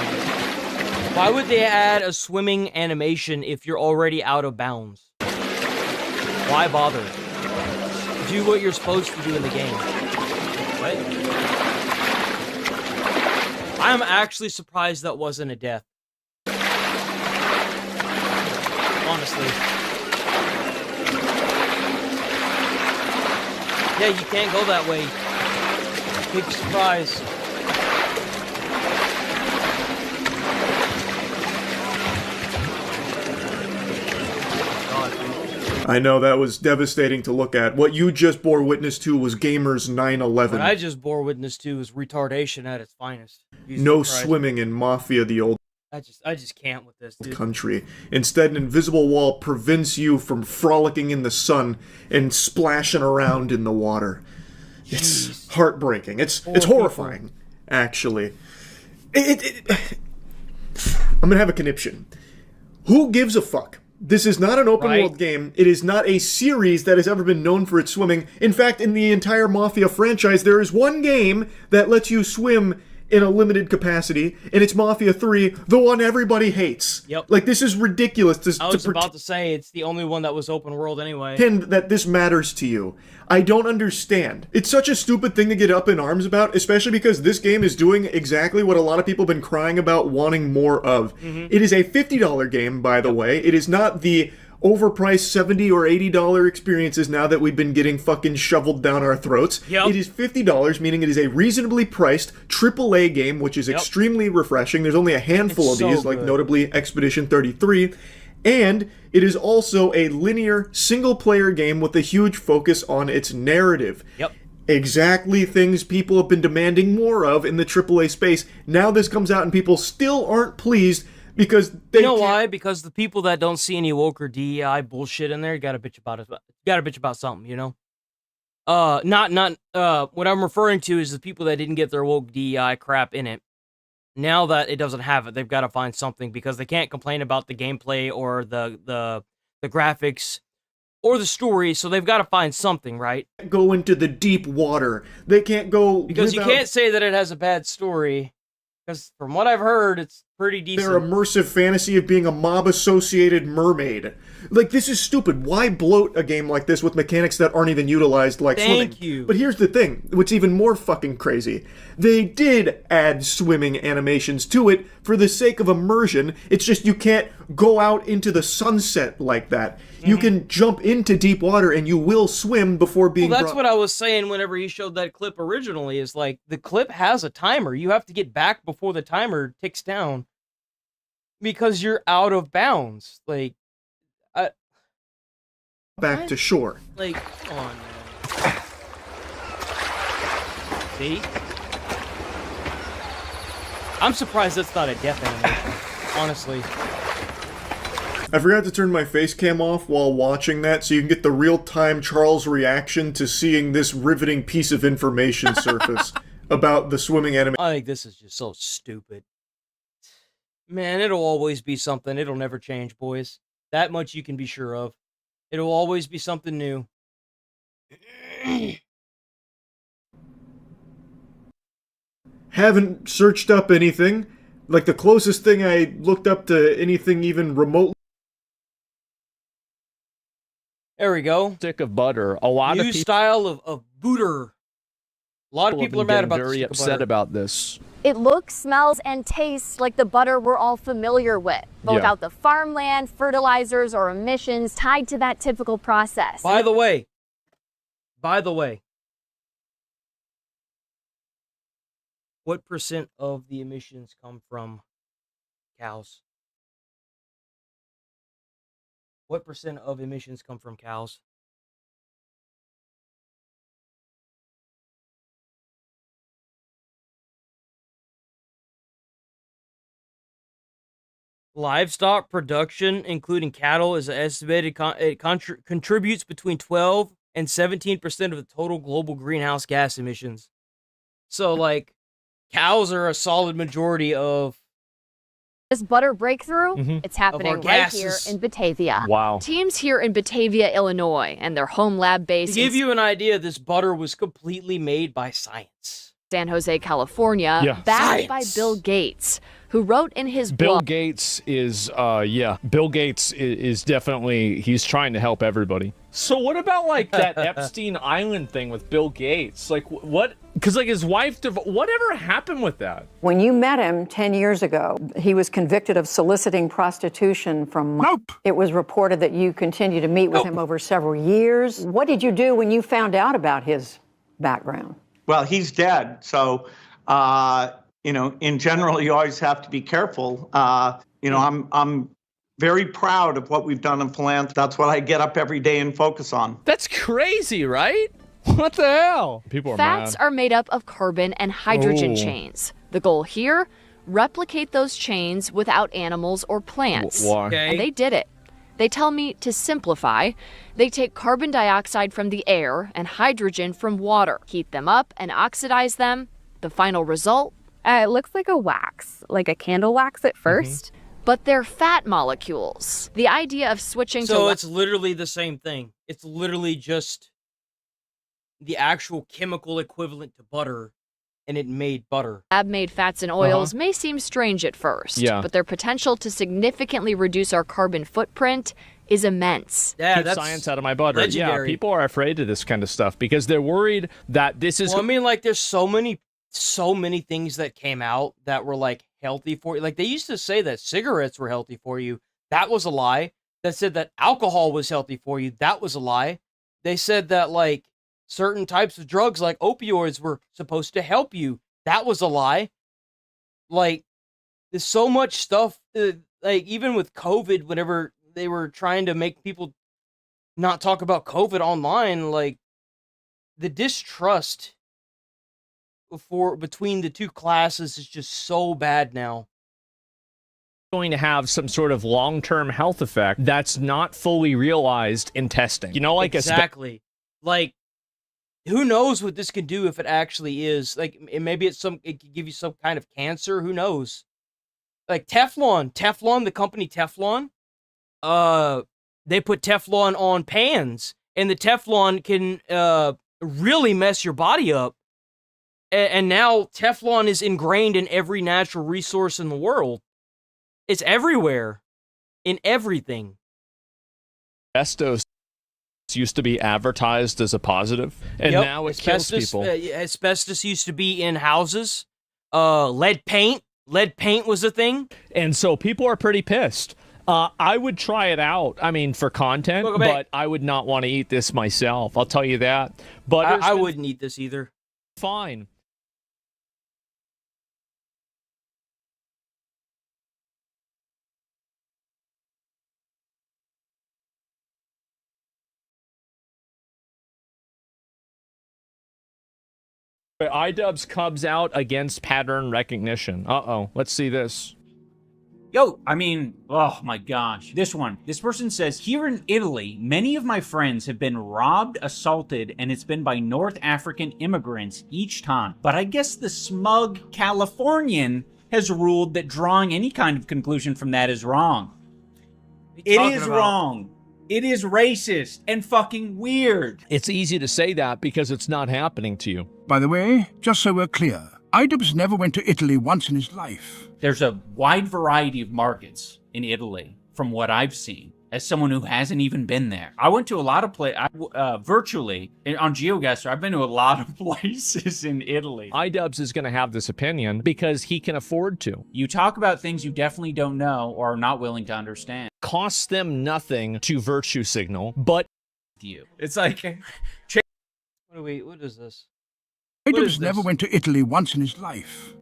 Why would they add a swimming animation if you're already out of bounds? Why bother? Do what you're supposed to do in the game. What? I'm actually surprised that wasn't a death. Honestly. Yeah, you can't go that way. Big surprise. I know, that was devastating to look at. What you just bore witness to was gamers 9/11. What I just bore witness to is retardation at its finest. No swimming in Mafia: The Old I just can't with this, dude. Country. Instead, an invisible wall prevents you from frolicking in the sun and splashing around in the water. It's heartbreaking. It's horrifying, actually. I'm gonna have a conniption. Who gives a fuck? This is not an open world game. It is not a series that has ever been known for its swimming. In fact, in the entire Mafia franchise, there is one game that lets you swim in a limited capacity, and it's Mafia 3, the one everybody hates. Yep. Like, this is ridiculous. I was about to say, it's the only one that was open world anyway. Pretend that this matters to you. I don't understand. It's such a stupid thing to get up in arms about, especially because this game is doing exactly what a lot of people have been crying about wanting more of. It is a $50 game, by the way. It is not the overpriced $70 or $80 experiences now that we've been getting fucking shoveled down our throats. It is $50, meaning it is a reasonably priced AAA game, which is extremely refreshing. There's only a handful of these, like notably Expedition 33. And it is also a linear, single-player game with a huge focus on its narrative. Exactly things people have been demanding more of in the AAA space. Now this comes out and people still aren't pleased because they why? Because the people that don't see any woke or DEI bullshit in there, you gotta bitch about it. You gotta bitch about something, you know? What I'm referring to is the people that didn't get their woke DEI crap in it. Now that it doesn't have it, they've got to find something because they can't complain about the gameplay or the graphics or the story, so they've got to find something, right? Go into the deep water. They can't go because you can't say that it has a bad story. Because from what I've heard, it's pretty decent. Their immersive fantasy of being a mob-associated mermaid. Like, this is stupid. Why bloat a game like this with mechanics that aren't even utilized like swimming? Thank you. But here's the thing, what's even more fucking crazy. They did add swimming animations to it for the sake of immersion. It's just you can't go out into the sunset like that. You can jump into deep water and you will swim before being that's what I was saying whenever he showed that clip originally, is like, the clip has a timer. You have to get back before the timer ticks down because you're out of bounds. Like, back to shore. Like, come on, man. See? I'm surprised that's not a death animation, honestly. I forgot to turn my face cam off while watching that so you can get the real-time Charles reaction to seeing this riveting piece of information surface about the swimming anime. I think this is just so stupid. Man, it'll always be something. It'll never change, boys. That much you can be sure of. It'll always be something new. Haven't searched up anything. Like, the closest thing I looked up to anything even remotely. There we go. Stick of butter. A lot New of people style of butter. A lot of people are mad about very the upset about this. It looks, smells, and tastes like the butter we're all familiar with, but without the farmland, fertilizers, or emissions tied to that typical process. By the way, what % of the emissions come from cows? What % of emissions come from cows? Livestock production, including cattle, is estimated contributes between 12 and 17% of the total global greenhouse gas emissions. So, like, cows are a solid majority of this butter breakthrough, it's happening right here in Batavia. Wow. Teams here in Batavia, Illinois, and their home lab base. To give you an idea, this butter was completely made by science. San Jose, California, backed by Bill Gates, who wrote in his Bill book. Gates is, Bill Gates is definitely, he's trying to help everybody. So what about, like, that Epstein Island thing with Bill Gates? Like, what? Because, like, his wife, whatever happened with that? When you met him 10 years ago, he was convicted of soliciting prostitution from... Nope. It was reported that you continued to meet with him over several years. What did you do when you found out about his background? Well, he's dead, so... you know, in general, you always have to be careful. You know, I'm very proud of what we've done in philanthropy. That's what I get up every day and focus on. That's crazy, right? What the hell? People are Fats mad. are made up of carbon and hydrogen chains. The goal here, replicate those chains without animals or plants. Why? And they did it. They tell me to simplify. They take carbon dioxide from the air and hydrogen from water, heat them up and oxidize them. The final result? It looks like a wax, like a candle wax at first. But they're fat molecules. The idea of switching to... So it's literally the same thing. It's literally just the actual chemical equivalent to butter, and it made butter. Lab-made fats and oils may seem strange at first, but their potential to significantly reduce our carbon footprint is immense. Yeah, Keep that's science out of my butter. legendary. Yeah, people are afraid of this kind of stuff because they're worried that this is... Well, I mean, like, there's so many things that came out that were, like, healthy for you. Like, they used to say that cigarettes were healthy for you. That was a lie. That said that alcohol was healthy for you. That was a lie. They said that, like, certain types of drugs, like opioids, were supposed to help you. That was a lie. Like, there's so much stuff, like, even with COVID, whenever they were trying to make people not talk about COVID online, like, the distrust between the two classes is just so bad now. Going to have some sort of long-term health effect that's not fully realized in testing. You know, like exactly. Like, who knows what this can do if it actually is. Like, maybe it could give you some kind of cancer. Who knows? Like Teflon, the company Teflon, they put Teflon on pans, and the Teflon can really mess your body up. And now Teflon is ingrained in every natural resource in the world. It's everywhere, in everything. Asbestos used to be advertised as a positive, and now it kills people. Asbestos used to be in houses. Lead paint was a thing. And so people are pretty pissed. I would try it out, I mean, for content, but I would not want to eat this myself. I'll tell you that. But I wouldn't eat this either. Fine. iDubbbz comes out against pattern recognition. Uh-oh. Let's see this. Yo, I mean, oh my gosh. This one. This person says, here in Italy, many of my friends have been robbed, assaulted, and it's been by North African immigrants each time. But I guess the smug Californian has ruled that drawing any kind of conclusion from that is wrong. It is wrong. It is racist and fucking weird. It's easy to say that because it's not happening to you. By the way, just so we're clear, iDubbbz never went to Italy once in his life. There's a wide variety of markets in Italy, from what I've seen, as someone who hasn't even been there. I went to a lot of places, virtually, on GeoGuessr, I've been to a lot of places in Italy. iDubbbz is going to have this opinion because he can afford to. You talk about things you definitely don't know or are not willing to understand. Costs them nothing to virtue signal, but you. It's like... What is this? iDubbbz never went to Italy once in his life.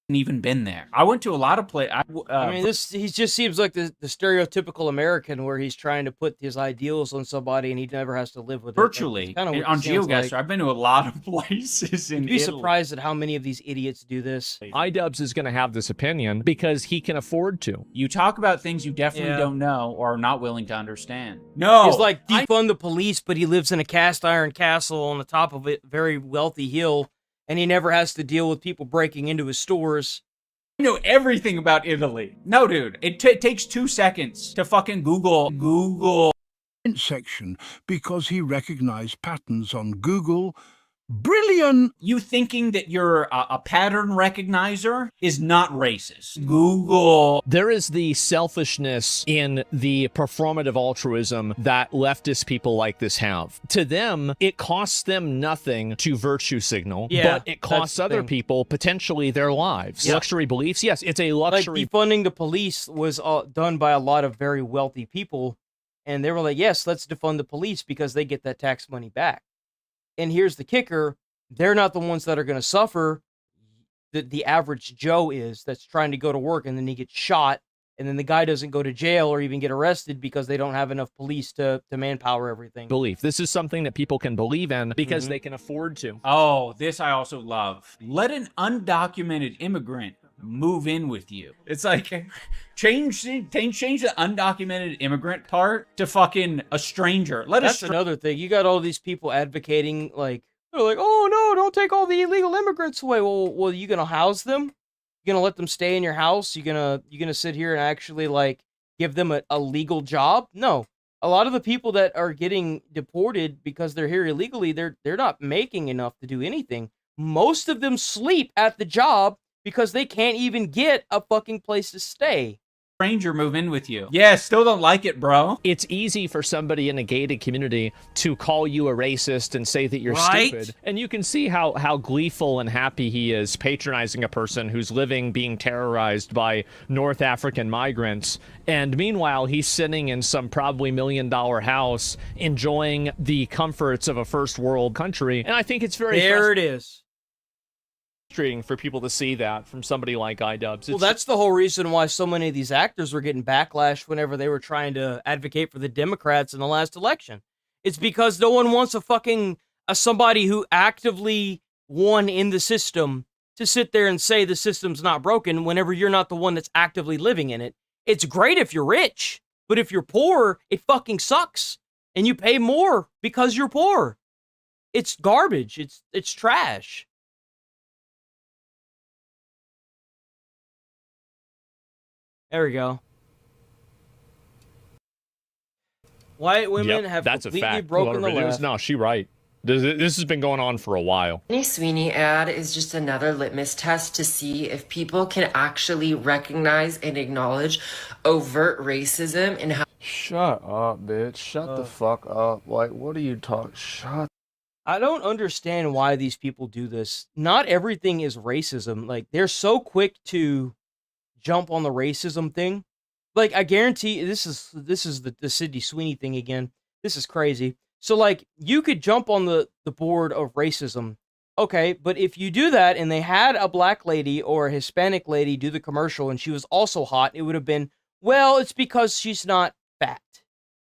Even been there. I went to a lot of places. I mean, he just seems like the stereotypical American where he's trying to put his ideals on somebody and he never has to live with it. Virtually. On GeoGuessr, I've been to a lot of places in Italy. You'd be surprised at how many of these idiots do this. iDubbbz is going to have this opinion because he can afford to. You talk about things you definitely don't know or are not willing to understand. No! He's like defund the police, but he lives in a cast iron castle on the top of a very wealthy hill. And he never has to deal with people breaking into his stores. I know everything about Italy. No, dude. It takes 2 seconds to fucking Google. Section because he recognized patterns on Google. Brilliant! You thinking that you're a pattern recognizer is not racist. Google. There is the selfishness in the performative altruism that leftist people like this have. To them, it costs them nothing to virtue signal, but it costs other people potentially their lives. Yeah. Luxury beliefs, yes, it's a luxury. Like defunding the police was done by a lot of very wealthy people, and they were like, yes, let's defund the police because they get that tax money back. And here's the kicker, they're not the ones that are going to suffer. The average Joe is, that's trying to go to work, and then he gets shot, and then the guy doesn't go to jail or even get arrested because they don't have enough police to manpower everything. Belief. This is something that people can believe in because they can afford to. Oh, this I also love. Let an undocumented immigrant move in with you. It's like change the undocumented immigrant part to fucking a stranger. That's another thing. You got all these people advocating like they're like, oh no, don't take all the illegal immigrants away. Well, you gonna house them? You gonna let them stay in your house? You gonna sit here and actually like give them a legal job? No. A lot of the people that are getting deported because they're here illegally, they're not making enough to do anything. Most of them sleep at the job because they can't even get a fucking place to stay. Stranger move in with you. Yeah, still don't like it, bro. It's easy for somebody in a gated community to call you a racist and say that you're stupid. And you can see how gleeful and happy he is patronizing a person who's living being terrorized by North African migrants. And meanwhile, he's sitting in some probably $1 million house enjoying the comforts of a first world country. And I think it's very frustrating for people to see that from somebody like iDubbbz. Well, that's the whole reason why so many of these actors were getting backlash whenever they were trying to advocate for the Democrats in the last election. It's because no one wants somebody who actively won in the system to sit there and say the system's not broken whenever you're not the one that's actively living in it. It's great if you're rich, but if you're poor, it fucking sucks. And you pay more because you're poor. It's garbage. It's trash. There we go. White women have completely broken the left. No, she right. This has been going on for a while. Any Sweeney ad is just another litmus test to see if people can actually recognize and acknowledge overt racism and how. Shut up, bitch. Shut the fuck up. Like, what are you talking? Shut. I don't understand why these people do this. Not everything is racism. Like, they're so quick to jump on the racism thing. Like, I guarantee this is the Sydney Sweeney thing again. This is crazy. So like, you could jump on the board of racism. Okay, but if you do that and they had a black lady or a Hispanic lady do the commercial and she was also hot, it would have been, well, it's because she's not fat.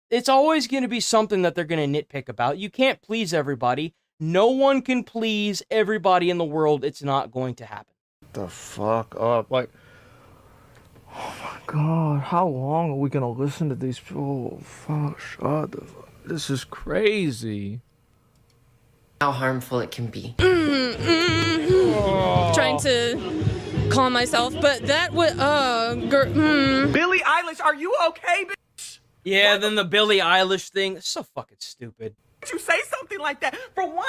It's always going to be something that they're going to nitpick about. You can't please everybody. No one can please everybody in the world. It's not going to happen. The fuck up. Like, oh my god, how long are we gonna listen to these people? Fuck, shut the fuck. This is crazy. How harmful it can be. Trying to calm myself, but that would, Billie Eilish, are you okay, bitch? Yeah, then the Billie Eilish thing. It's so fucking stupid. Did you say something like that? For one,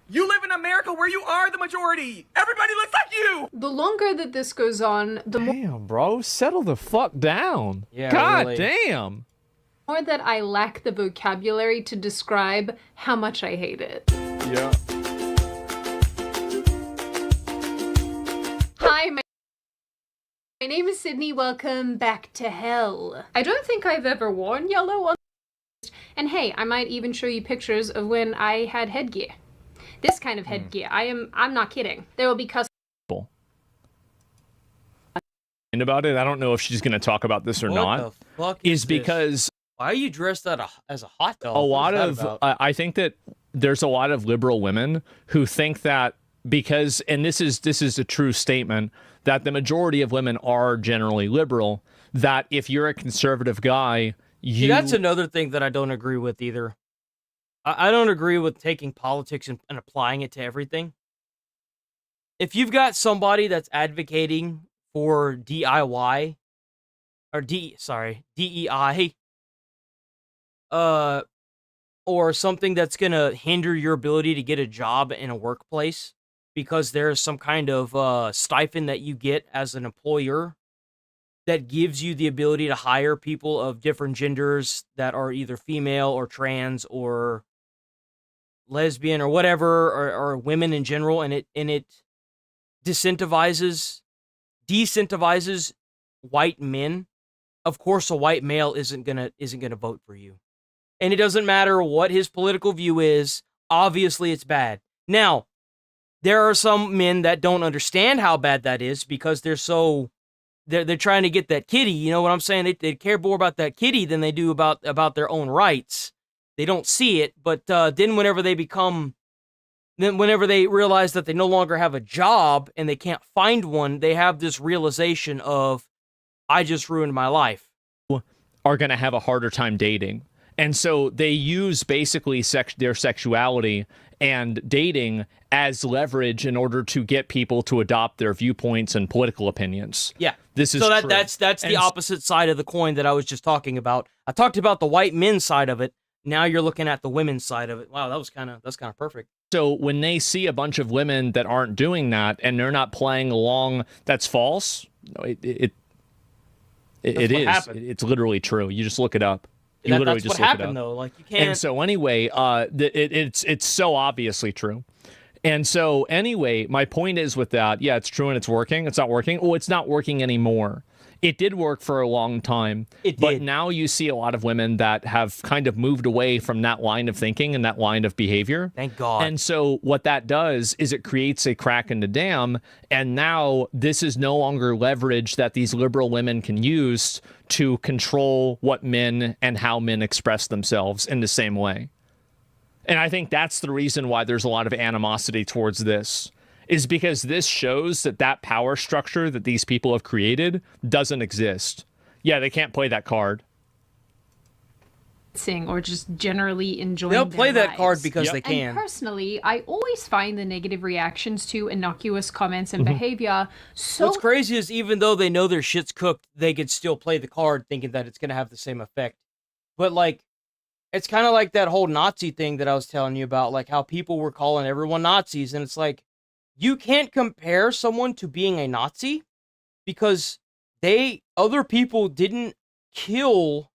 you live in America where you are the majority. Everybody looks like you. The longer that this goes on, the Damn, bro, settle the fuck down. Yeah, god really. damn. more that I lack the vocabulary to describe how much I hate it. Yeah. Hi, my name is Sydney. Welcome back to hell. I don't think I've ever worn yellow on. And hey, I might even show you pictures of when I had headgear. This kind of headgear. I'm not kidding. There will be custom. And about it, I don't know if she's going to talk about this or not. What the fuck is because why are you dressed as a hot dog? A lot of I think that there's a lot of liberal women who think that because, and this is a true statement, that the majority of women are generally liberal, that if you're a conservative guy, See, that's another thing that I don't agree with either. I don't agree with taking politics and applying it to everything. If you've got somebody that's advocating for DIY or DEI, or something that's gonna hinder your ability to get a job in a workplace because there's some kind of stipend that you get as an employer that gives you the ability to hire people of different genders that are either female or trans or lesbian or whatever, or women in general, and it decentivizes white men. Of course, a white male isn't gonna vote for you, and it doesn't matter what his political view is. Obviously, it's bad. Now, there are some men that don't understand how bad that is because they're trying to get that kitty. You know what I'm saying? They care more about that kitty than they do about their own rights. They don't see it, but then whenever they become then whenever they realize that they no longer have a job and they can't find one, they have this realization of, I just ruined my life. Are going to have a harder time dating. And so they use basically their sexuality and dating as leverage in order to get people to adopt their viewpoints and political opinions. Yeah. This is so true. that's the opposite side of the coin that I was just talking about. I talked about the white men's side of it. Now you're looking at the women's side of it. Wow, that's kind of perfect. So when they see a bunch of women that aren't doing that and they're not playing along, that's false. No, it is. It's literally true. You just look it up. You literally that's just what look happened, it up. though. Like, you can't. And so anyway, it's so obviously true. And so anyway, my point is with that, yeah, it's true and it's working. It's not working. Oh, it's not working anymore. It did work for a long time. But now you see a lot of women that have kind of moved away from that line of thinking and that line of behavior. Thank God. And so what that does is it creates a crack in the dam. And now this is no longer leverage that these liberal women can use to control what men and how men express themselves in the same way. And I think that's the reason why there's a lot of animosity towards this, is because this shows that that power structure that these people have created doesn't exist. Yeah, they can't play that card. Or just generally enjoying They'll their play that lives. card because they can. And personally, I always find the negative reactions to innocuous comments and behavior so... What's crazy is even though they know their shit's cooked, they could still play the card thinking that it's going to have the same effect. But, like, it's kind of like that whole Nazi thing that I was telling you about, like how people were calling everyone Nazis. And it's like, you can't compare someone to being a Nazi because other people didn't kill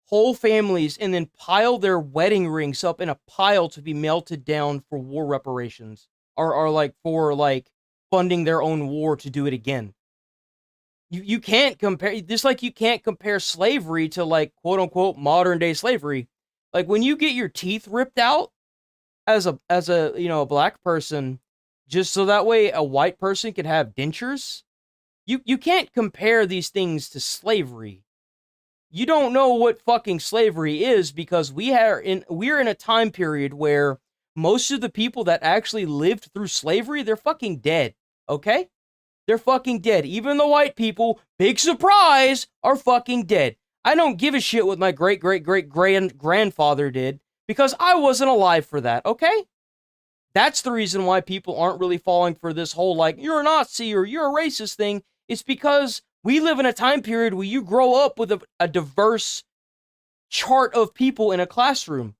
whole families and then pile their wedding rings up in a pile to be melted down for war reparations or like for like funding their own war to do it again. You can't compare, just like you can't compare slavery to like quote unquote modern day slavery. Like when you get your teeth ripped out as a a black person, just so that way a white person could have dentures, you can't compare these things to slavery. You don't know what fucking slavery is because we're in a time period where most of the people that actually lived through slavery, they're fucking dead, okay? They're fucking dead. Even the white people, big surprise, are fucking dead. I don't give a shit what my great-great-great-grandfather did because I wasn't alive for that, okay? That's the reason why people aren't really falling for this whole, like, you're a Nazi or you're a racist thing. It's because we live in a time period where you grow up with a diverse chart of people in a classroom.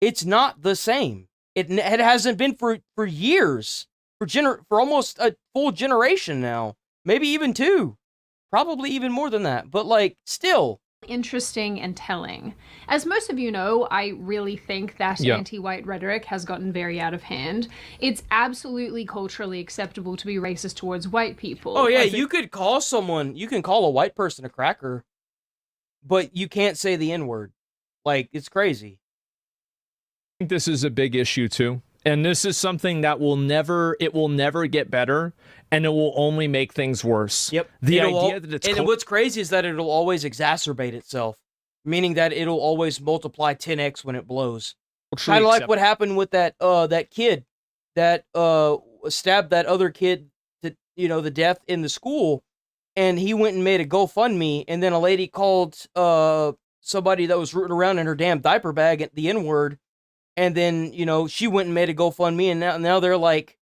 It's not the same. It hasn't been for years, for almost a full generation now. Maybe even 2. Probably even more than that. But, like, still. Interesting and telling. As most of you know, I really think that anti-white rhetoric has gotten very out of hand. It's absolutely culturally acceptable to be racist towards white people. Oh yeah, you can call a white person a cracker, but you can't say the N-word. Like, it's crazy. I think this is a big issue too. And this is something that will never get better, and it will only make things worse. Yep. The idea that it's... And what's crazy is that it'll always exacerbate itself, meaning that it'll always multiply 10x when it blows. Kind of like what happened with that kid that stabbed that other kid to the death in the school, and he went and made a GoFundMe, and then a lady called somebody that was rooting around in her damn diaper bag at the N-word. And then, she went and made a GoFundMe, and now they're like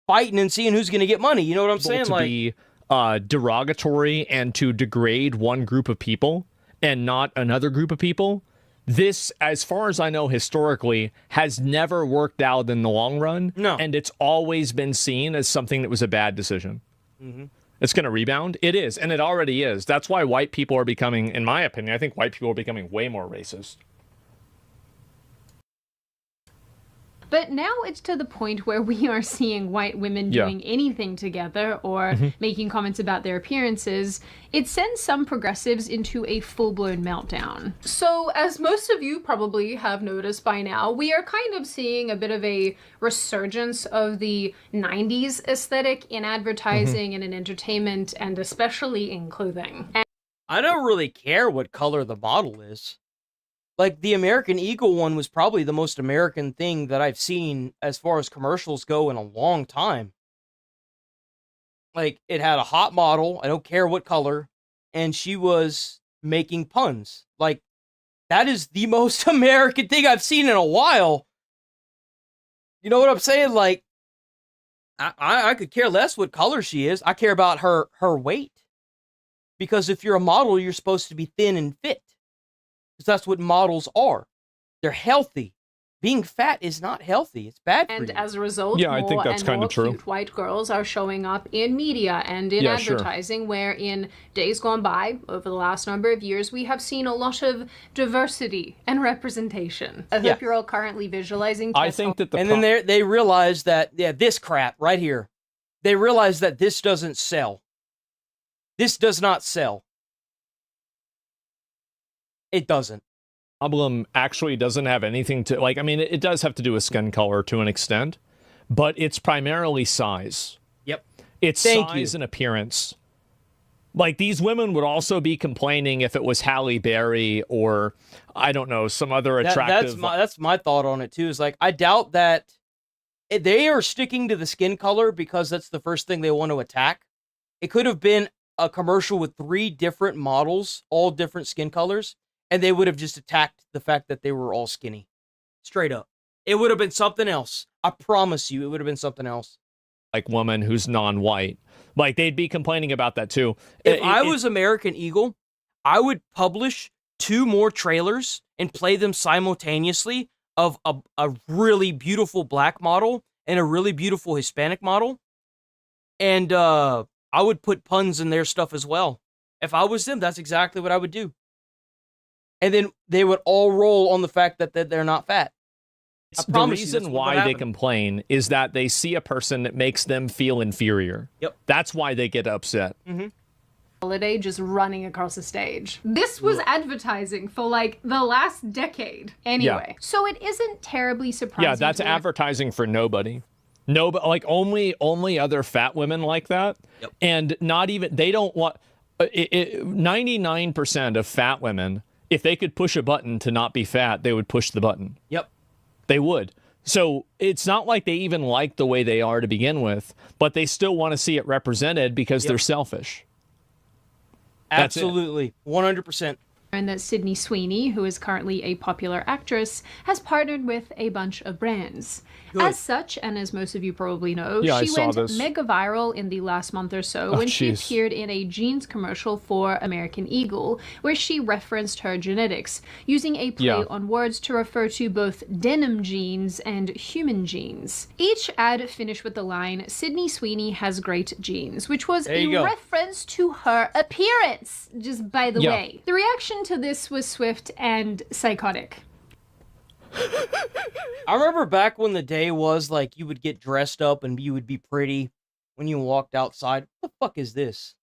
fighting and seeing who's going to get money. You know what I'm saying? To be derogatory and to degrade one group of people and not another group of people. This, as far as I know, historically, has never worked out in the long run. No. And it's always been seen as something that was a bad decision. Mm-hmm. It's going to rebound. It is, and it already is. That's why white people are becoming, in my opinion, I think white people are becoming way more racist. But now it's to the point where we are seeing white women doing anything together or making comments about their appearances. It sends some progressives into a full-blown meltdown. So, as most of you probably have noticed by now, we are kind of seeing a bit of a resurgence of the 90s aesthetic in advertising and in entertainment, and especially in clothing. I don't really care what color the model is. Like, the American Eagle one was probably the most American thing that I've seen as far as commercials go in a long time. Like, it had a hot model, I don't care what color, and she was making puns. Like, that is the most American thing I've seen in a while. You know what I'm saying? Like, I could care less what color she is. I care about her weight. Because if you're a model, you're supposed to be thin and fit. Because that's what models are. They're healthy. Being fat is not healthy. It's bad for you. And as a result, Yeah, I think that's more and more kinda true. cute white girls are showing up in media and in Yeah, sure. advertising, where in days gone by, over the last number of years, we have seen a lot of diversity and representation. I hope you're all currently visualizing. I think that and then they realize that, yeah, this crap right here, they realize that this doesn't sell. This does not sell. It doesn't. Problem actually doesn't have anything to, like, I mean, it does have to do with skin color to an extent, but it's primarily size. Yep. It's Thank size you. and appearance. Like, these women would also be complaining if it was Halle Berry or, I don't know, some other attractive... That's my thought on it, too, is like, I doubt that they are sticking to the skin color because that's the first thing they want to attack. It could have been a commercial with 3 different models, all different skin colors, and they would have just attacked the fact that they were all skinny. Straight up. It would have been something else. I promise you, it would have been something else. Like, woman who's non-white. Like, they'd be complaining about that, too. If I was American Eagle, I would publish 2 more trailers and play them simultaneously of a really beautiful black model and a really beautiful Hispanic model. And I would put puns in their stuff as well. If I was them, that's exactly what I would do. And then they would all roll on the fact that they're not fat. The reason why they complain is that they see a person that makes them feel inferior. Yep. That's why they get upset. Holiday just running across the stage. This was advertising for like the last decade anyway. Yeah. So it isn't terribly surprising. Yeah, that's advertising for nobody. No, but like only other fat women like that. Yep. And not even, they don't want, 99% of fat women, if they could push a button to not be fat, they would push the button. Yep. They would. So it's not like they even like the way they are to begin with, but they still want to see it represented because they're selfish. That's Absolutely. 100%. And that Sydney Sweeney, who is currently a popular actress, has partnered with a bunch of brands. Good. As such, and as most of you probably know, Yeah, I she saw went this. mega viral in the last month or so Oh, when she jeez. appeared in a jeans commercial for American Eagle, where she referenced her genetics, using a play on words to refer to both denim jeans and human jeans. Each ad finished with the line, "Sydney Sweeney has great genes," which was There you a go. reference to her appearance, just by the Yeah. way. The reaction to this was swift and psychotic. I remember back when the day was like you would get dressed up and you would be pretty when you walked outside. What the fuck is this?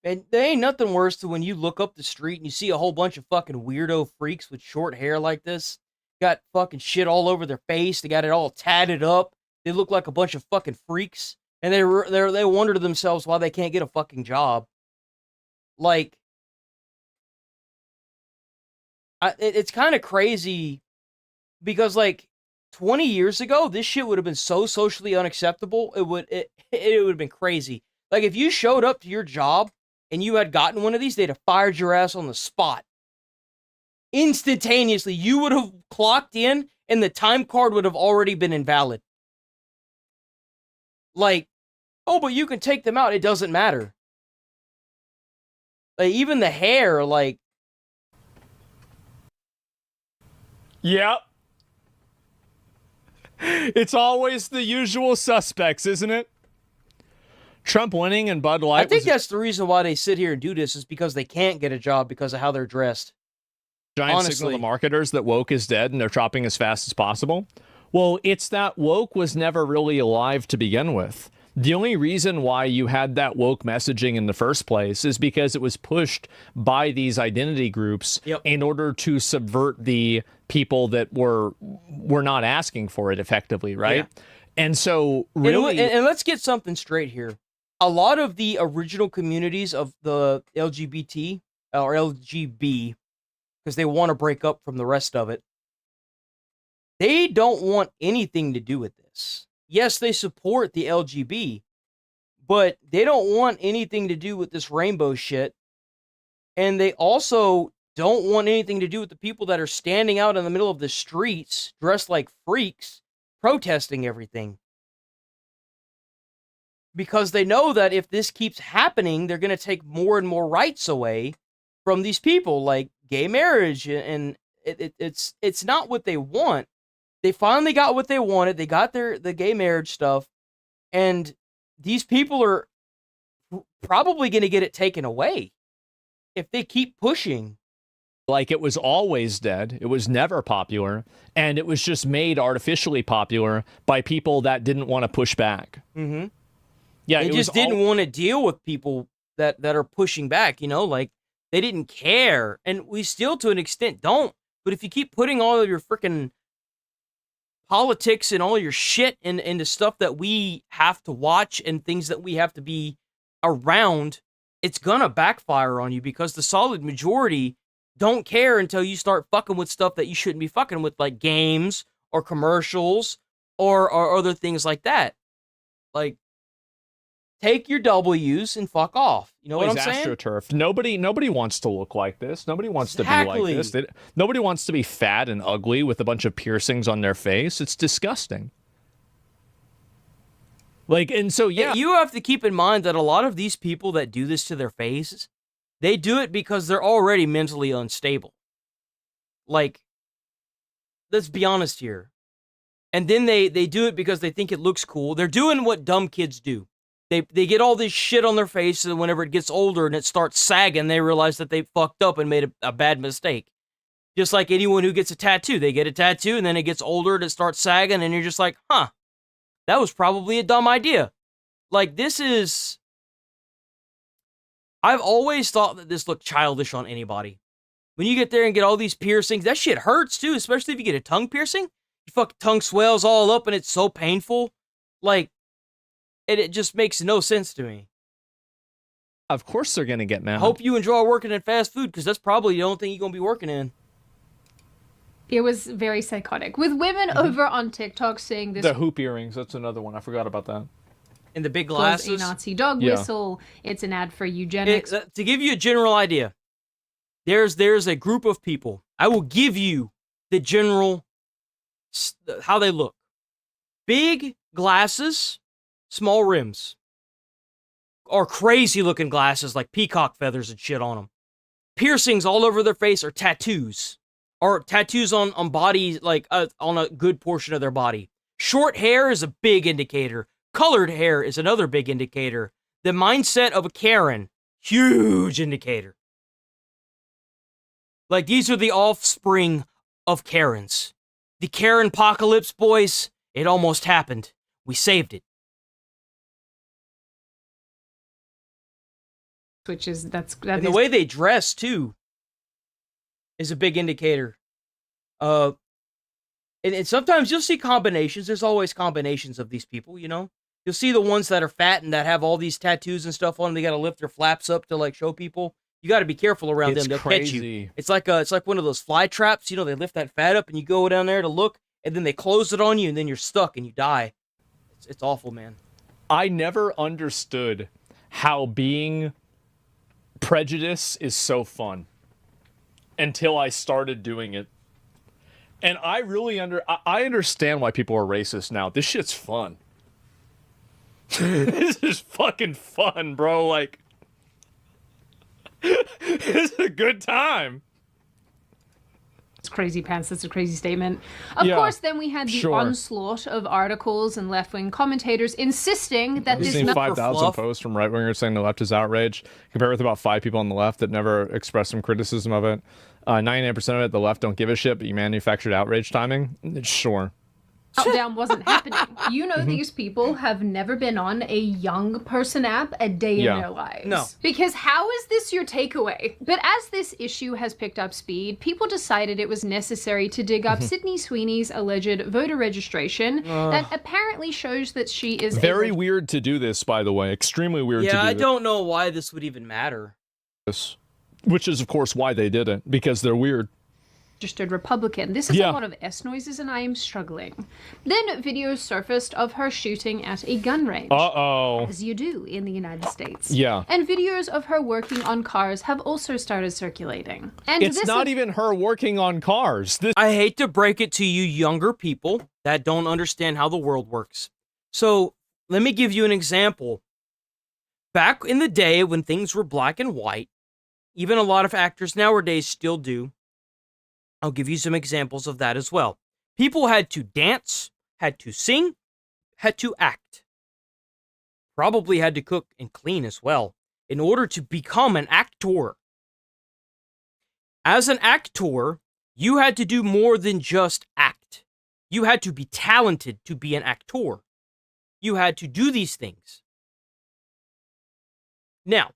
And there ain't nothing worse than when you look up the street and you see a whole bunch of fucking weirdo freaks with short hair like this. Got fucking shit all over their face. They got it all tatted up. They look like a bunch of fucking freaks. And they wonder to themselves why they can't get a fucking job. Like, it's kind of crazy because, like, 20 years ago, this shit would have been so socially unacceptable. It would have been crazy. Like, if you showed up to your job and you had gotten one of these, they'd have fired your ass on the spot. Instantaneously, you would have clocked in and the time card would have already been invalid. Like, oh, but you can take them out. It doesn't matter. Like, even the hair, like... Yep. It's always the usual suspects, isn't it? Trump winning and Bud Light. I think that's the reason why they sit here and do this is because they can't get a job because of how they're dressed. Giant signal to marketers that woke is dead and they're chopping as fast as possible. Well, it's that woke was never really alive to begin with. The only reason why you had that woke messaging in the first place is because it was pushed by these identity groups in order to subvert the people that were not asking for it effectively, right? Yeah. And so really... And let's get something straight here. A lot of the original communities of the LGBT, or LGB because they want to break up from the rest of it. They don't want anything to do with this. Yes, they support the LGB, but they don't want anything to do with this rainbow shit. And they also don't want anything to do with the people that are standing out in the middle of the streets, dressed like freaks, protesting everything. Because they know that if this keeps happening, they're going to take more and more rights away from these people, like gay marriage, and it's not what they want. They finally got what they wanted. They got the gay marriage stuff, and these people are probably going to get it taken away if they keep pushing. Like, it was always dead. It was never popular, and it was just made artificially popular by people that didn't want to push back. Mm-hmm. Yeah, they just didn't want to deal with people that are pushing back, you know, like they didn't care. And we still, to an extent, don't. But if you keep putting all of your freaking politics and all your shit into stuff that we have to watch and things that we have to be around, it's gonna backfire on you, because the solid majority don't care until you start fucking with stuff that you shouldn't be fucking with, like games or commercials or other things like that. Like, take your W's and fuck off. You know what I'm saying? AstroTurf. Nobody wants to look like this. Nobody wants to be like this. Nobody wants to be fat and ugly with a bunch of piercings on their face. It's disgusting. Like, and so, yeah. You have to keep in mind that a lot of these people that do this to their faces, they do it because they're already mentally unstable. Like, let's be honest here. And then they do it because they think it looks cool. They're doing what dumb kids do. They get all this shit on their face, and whenever it gets older and it starts sagging, they realize that they fucked up and made a bad mistake. Just like anyone who gets a tattoo. They get a tattoo, and then it gets older and it starts sagging, and you're just like, huh, that was probably a dumb idea. Like, this is... I've always thought that this looked childish on anybody. When you get there and get all these piercings, that shit hurts too, especially if you get a tongue piercing. Your fucking tongue swells all up and it's so painful. Like, it just makes no sense to me. Of course they're going to get mad. I hope you enjoy working in fast food, because that's probably the only thing you're going to be working in. It was very psychotic. With women over on TikTok saying this... The hoop earrings, that's another one. I forgot about that. And the big glasses. A Nazi dog whistle. It's an ad for eugenics. To give you a general idea, there's a group of people. I will give you the general, how they look. Big glasses, small rims. Or crazy looking glasses like peacock feathers and shit on them. Piercings all over their face, or tattoos. Or tattoos on bodies, like on a good portion of their body. Short hair is a big indicator. Colored hair is another big indicator. The mindset of a Karen, huge indicator. Like, these are the offspring of Karens. The Karen apocalypse, boys, it almost happened. We saved it. Which is, and the way they dress, too, is a big indicator. And sometimes you'll see combinations. There's always combinations of these people, you know? You'll see the ones that are fat and that have all these tattoos and stuff on them. They got to lift their flaps up to, like, show people. You got to be careful around them. They'll catch you. It's like one of those fly traps. You know, they lift that fat up and you go down there to look, and then they close it on you, and then you're stuck and you die. It's awful, man. I never understood how being prejudice is so fun until I started doing it. And I really I understand why people are racist now. This shit's fun. This is fucking fun, bro. Like, it's a good time. It's crazy pants. That's a crazy statement. Of course, then we had the onslaught of articles and left-wing commentators insisting that this... You've seen 5,000 posts from right-wingers saying the left is outraged, compared with about 5 people on the left that never expressed some criticism of it. 99% of it, the left don't give a shit, but you manufactured outrage timing? Sure. Meltdown wasn't happening. You know, these people have never been on a young person app a day in their lives. No. Because how is this your takeaway? But as this issue has picked up speed, people decided it was necessary to dig up Sydney Sweeney's alleged voter registration that apparently shows that she is very weird to do this, by the way. Extremely weird to do this. Yeah, I don't know why this would even matter. Which is, of course, why they did it. Because they're weird. registered Republican. This is a lot of S noises and I am struggling. Then videos surfaced of her shooting at a gun range. As you do in the United States. Yeah. And videos of her working on cars have also started circulating. And It's not even her working on cars. I hate to break it to you younger people that don't understand how the world works. So let me give you an example. Back in the day when things were black and white, even a lot of actors nowadays still do. I'll give you some examples of that as well. People had to dance, had to sing, had to act. Probably had to cook and clean as well in order to become an actor. As an actor, you had to do more than just act. You had to be talented to be an actor. You had to do these things. Now,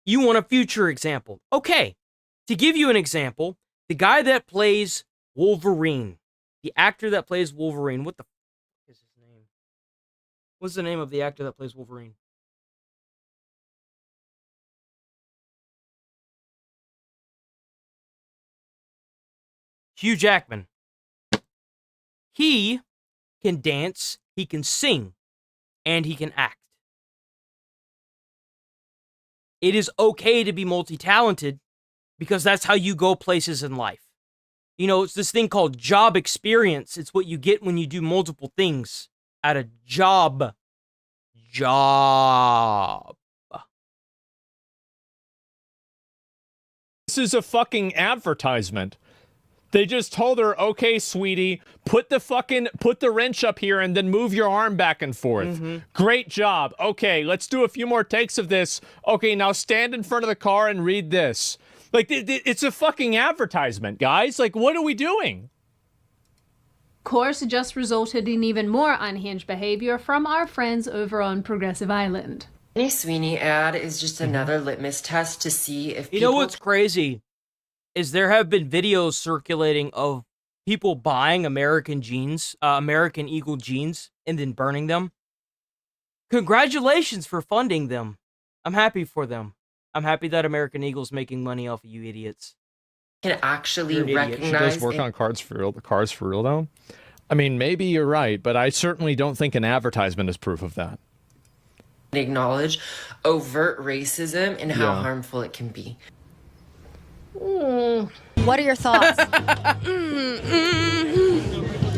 you want a future example. Okay, to give you an example, the guy that plays Wolverine, the actor that plays Wolverine, what the f is his name? What's the name of the actor that plays Wolverine? Hugh Jackman. He can dance, he can sing, and he can act. It is okay to be multi-talented because that's how you go places in life. You know, it's this thing called job experience. It's what you get when you do multiple things at a job. This is a fucking advertisement. They just told her, okay, sweetie, put the wrench up here and then move your arm back and forth. Great job. Okay, let's do a few more takes of this. Okay, now stand in front of the car and read this. Like, it's a fucking advertisement, guys. Like, what are we doing? Course just resulted in even more unhinged behavior from our friends over on Progressive Island. Any Sweeney ad is just another litmus test to see if You know what's crazy? Is there have been videos circulating of people buying American Eagle jeans, and then burning them. Congratulations for funding them. I'm happy for them. I'm happy that American Eagle's making money off of you idiots. Can actually recognize. She does work on cars for real, though. I mean, maybe you're right, but I certainly don't think an advertisement is proof of that. Acknowledge overt racism and how harmful it can be. What are your thoughts?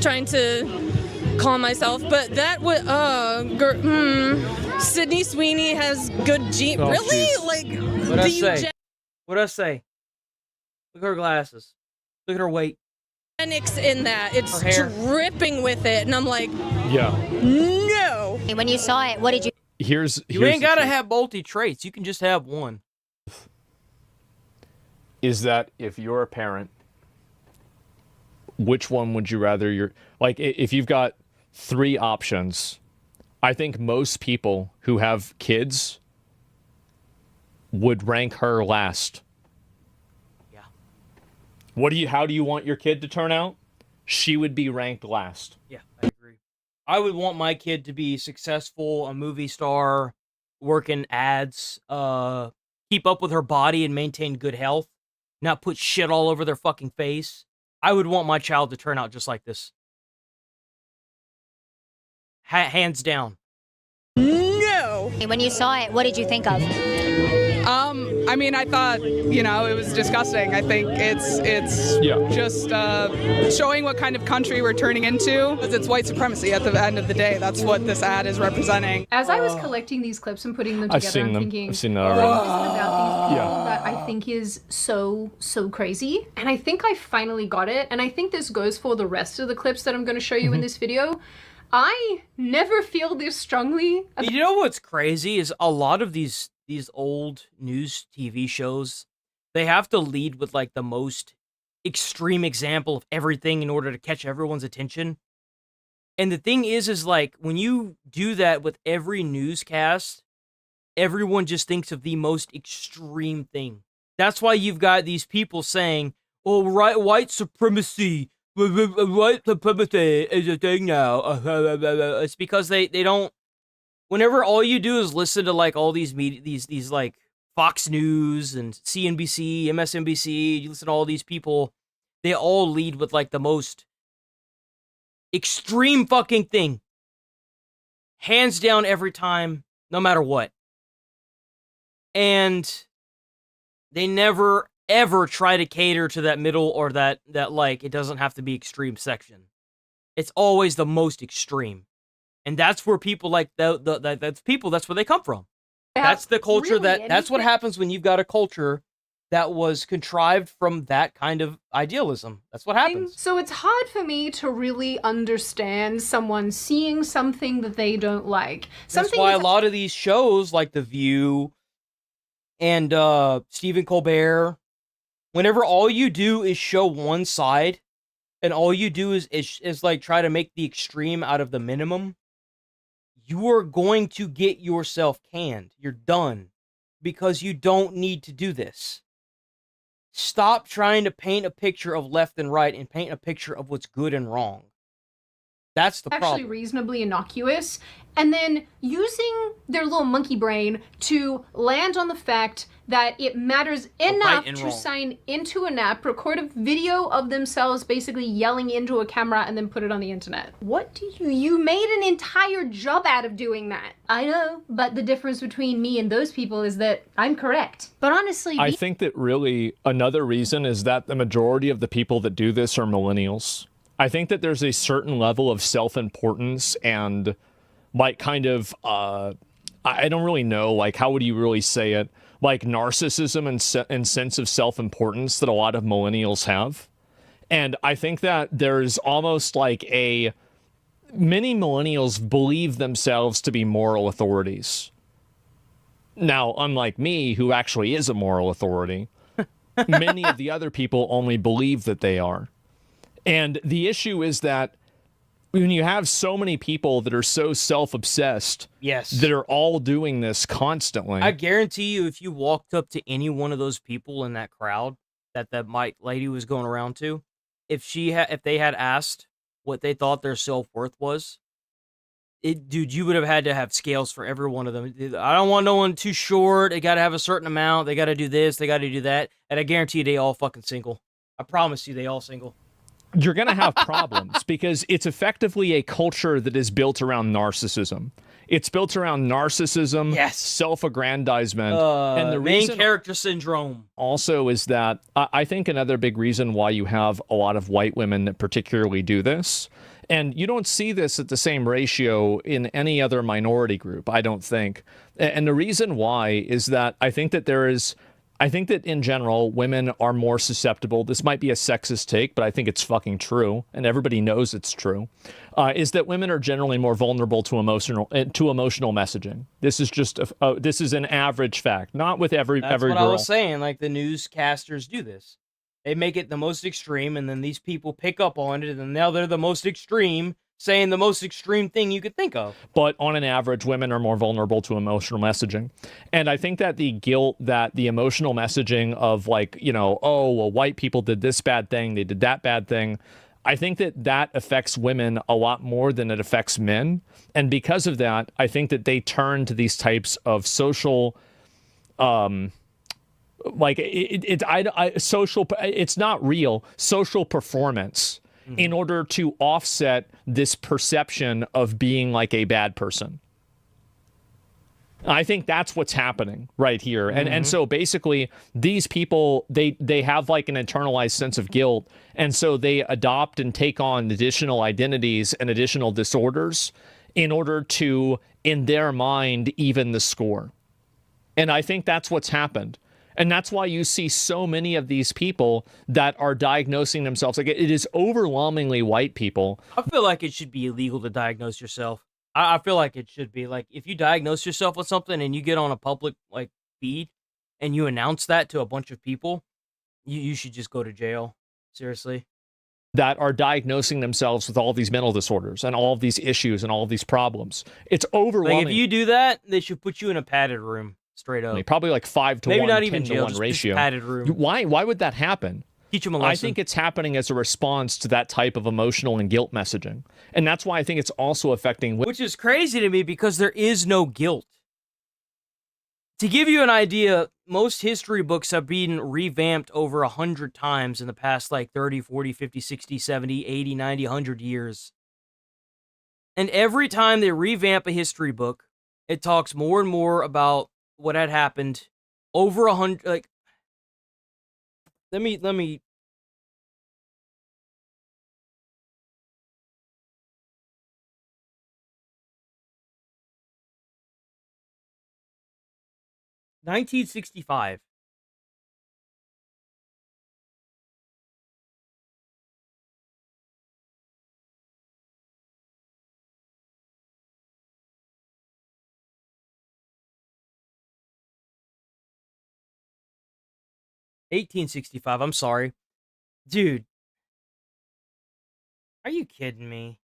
Trying to calm myself, but that would Sydney Sweeney has good genes. Oh, really? geez. Like, What'd I say? What'd I say? Look at her glasses. Look at her weight. eugenics in that. It's Her hair. dripping with it, and I'm like, Yeah. no. When you saw it, what did you? You ain't gotta have multi traits. You can just have one. Is that if you're a parent, which one would you rather if you've got 3 options, I think most people who have kids would rank her last. Yeah. How do you want your kid to turn out? She would be ranked last. Yeah, I agree. I would want my kid to be successful, a movie star, work in ads, keep up with her body and maintain good health, not put shit all over their fucking face. I would want my child to turn out just like this. Hands down. No. When you saw it, what did you think of? I mean, I thought, it was disgusting. I think it's just showing what kind of country we're turning into. It's white supremacy at the end of the day. That's what this ad is representing. As I was collecting these clips and putting them together, I'm thinking, I've seen that already. what is it about these people that I think is so crazy? And I think I finally got it. And I think this goes for the rest of the clips that I'm going to show you in this video. I never feel this strongly. You know what's crazy is a lot of these old news TV shows, they have to lead with like the most extreme example of everything in order to catch everyone's attention. And the thing is like when you do that with every newscast, everyone just thinks of the most extreme thing. That's why you've got these people saying, "Oh, white supremacy. White supremacy is a thing now." It's because they don't. Whenever all you do is listen to like all these media, these like Fox News and CNBC, MSNBC, you listen to all these people they all lead with like the most extreme fucking thing. Hands down every time, no matter what. And they never, ever try to cater to that middle or that like, it doesn't have to be extreme section. It's always the most extreme. And that's where people like, that's where they come from. That's the culture that's what happens when you've got a culture that was contrived from that kind of idealism. That's what happens. So it's hard for me to really understand someone seeing something that they don't like. That's why a lot of these shows, like The View and Stephen Colbert, whenever all you do is show one side, and all you do is like try to make the extreme out of the minimum, you are going to get yourself canned. You're done. Because you don't need to do this. Stop trying to paint a picture of left and right and paint a picture of what's good and wrong. That's the problem. Actually reasonably innocuous, and then using their little monkey brain to land on the fact that it matters enough to sign into an app, record a video of themselves basically yelling into a camera, and then put it on the internet. What do you made an entire job out of doing that. I know, but the difference between me and those people is that I'm correct. But honestly, I think that really another reason is that the majority of the people that do this are millennials. I think that there's a certain level of self-importance and like kind of, I don't really know, like how would you really say it? Like narcissism and sense of self-importance that a lot of millennials have. And I think that there's almost like many millennials believe themselves to be moral authorities. Now, unlike me, who actually is a moral authority, many of the other people only believe that they are. And the issue is that when you have so many people that are so self-obsessed, yes, that are all doing this constantly. I guarantee you, if you walked up to any one of those people in that crowd that lady was going around to, if they had asked what they thought their self-worth was, dude, you would have had to have scales for every one of them. I don't want no one too short. They got to have a certain amount. They got to do this. They got to do that. And I guarantee you, they all fucking single. I promise you, they all single. You're going to have problems because it's effectively a culture that is built around narcissism. It's built around narcissism, yes, self-aggrandizement, and the main character syndrome. Also is that I think another big reason why you have a lot of white women that particularly do this, and you don't see this at the same ratio in any other minority group, I don't think. And the reason why is that I think that in general, women are more susceptible. This might be a sexist take, but I think it's fucking true, and everybody knows it's true, is that women are generally more vulnerable to emotional messaging. This is just this is an average fact, not with every girl. That's what I was saying. Like, the newscasters do this. They make it the most extreme, and then these people pick up on it, and now they're the most extreme, saying the most extreme thing you could think of. But on an average, women are more vulnerable to emotional messaging. And I think that the guilt that the emotional messaging of like, you know, oh, well, white people did this bad thing, they did that bad thing, I think that affects women a lot more than it affects men. And because of that, I think that they turn to these types of social, it's not real, social performance, in order to offset this perception of being like a bad person. I think that's what's happening right here. And so basically these people, they have like an internalized sense of guilt. And so they adopt and take on additional identities and additional disorders in order to, in their mind, even the score. And I think that's what's happened. And that's why you see so many of these people that are diagnosing themselves. Like, it is overwhelmingly white people. I feel like it should be illegal to diagnose yourself. I feel like it should be. Like, if you diagnose yourself with something and you get on a public, like, feed and you announce that to a bunch of people, you should just go to jail. Seriously. That are diagnosing themselves with all these mental disorders and all of these issues and all of these problems. It's overwhelming. Like, if you do that, they should put you in a padded room. Straight up. Probably like 5 to Maybe 1, not 10 even to jail, 1 ratio. Just padded room. Why would that happen? Teach them a lesson. I think it's happening as a response to that type of emotional and guilt messaging. And that's why I think it's also affecting... Which is crazy to me because there is no guilt. To give you an idea, most history books have been revamped over 100 times in the past, like 30, 40, 50, 60, 70, 80, 90, 100 years. And every time they revamp a history book, it talks more and more about what had happened over 100, like, let me 1965. $1865, I'm sorry. Dude. Are you kidding me?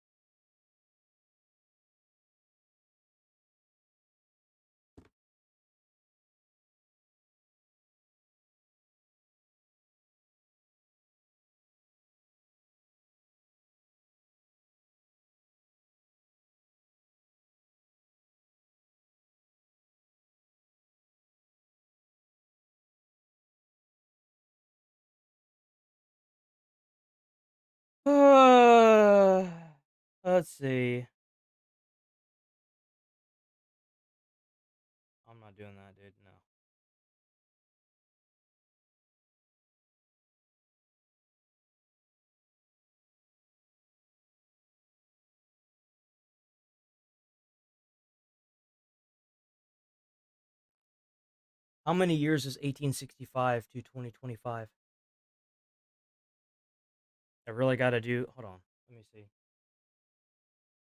Let's see. I'm not doing that, dude. No. How many years is 1865 to 2025? I really got to do... Hold on. Let me see.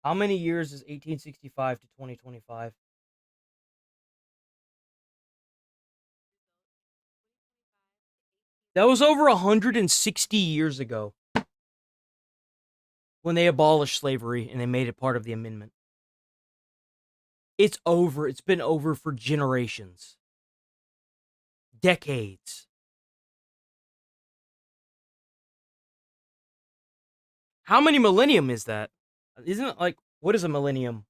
How many years is 1865 to 2025? That was over 160 years ago. When they abolished slavery and they made it part of the amendment. It's over. It's been over for generations. Decades. How many millennium is that? Isn't it like, what is a millennium?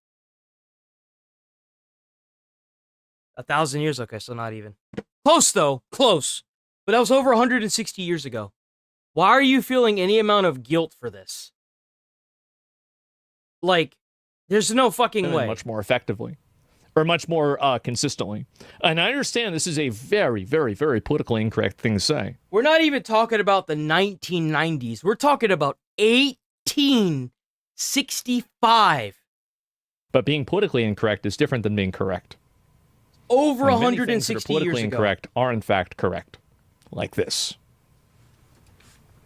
1,000 years? Okay, so not even. Close, though. Close. But that was over 160 years ago. Why are you feeling any amount of guilt for this? Like, there's no fucking way. Much more effectively. Or much more consistently. And I understand this is a very, very, very politically incorrect thing to say. We're not even talking about the 1990s. We're talking about 1865. But being politically incorrect is different than being correct. Over And 160 many things that are politically years ago. incorrect are in fact correct. Like this.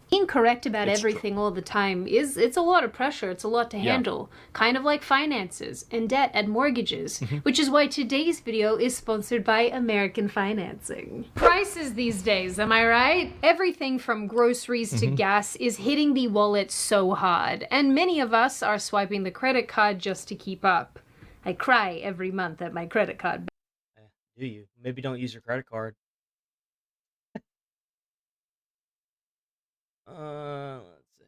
Being correct about everything all the time it's a lot of pressure. It's a lot to handle. Kind of like finances and debt and mortgages, which is why today's video is sponsored by American Financing. Prices these days, am I right? Everything from groceries to gas is hitting the wallet so hard, and many of us are swiping the credit card just to keep up. I cry every month at my credit card. Do you? Maybe don't use your credit card. Let's see.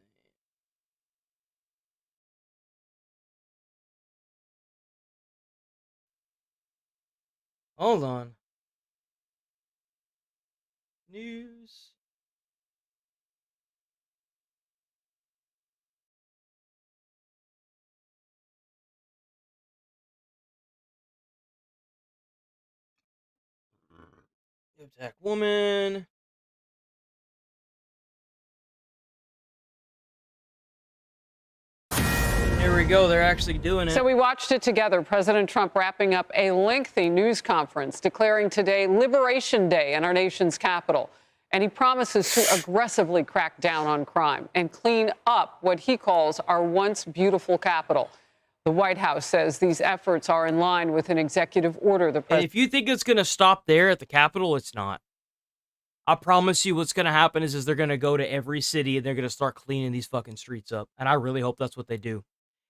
Hold on. News. Attack woman. There we go. They're actually doing it. So we watched it together. President Trump wrapping up a lengthy news conference declaring today Liberation Day in our nation's capital. And he promises to aggressively crack down on crime and clean up what he calls our once beautiful capital. The White House says these efforts are in line with an executive order. And if you think it's going to stop there at the Capitol, it's not. I promise you what's going to happen is they're going to go to every city and they're going to start cleaning these fucking streets up. And I really hope that's what they do.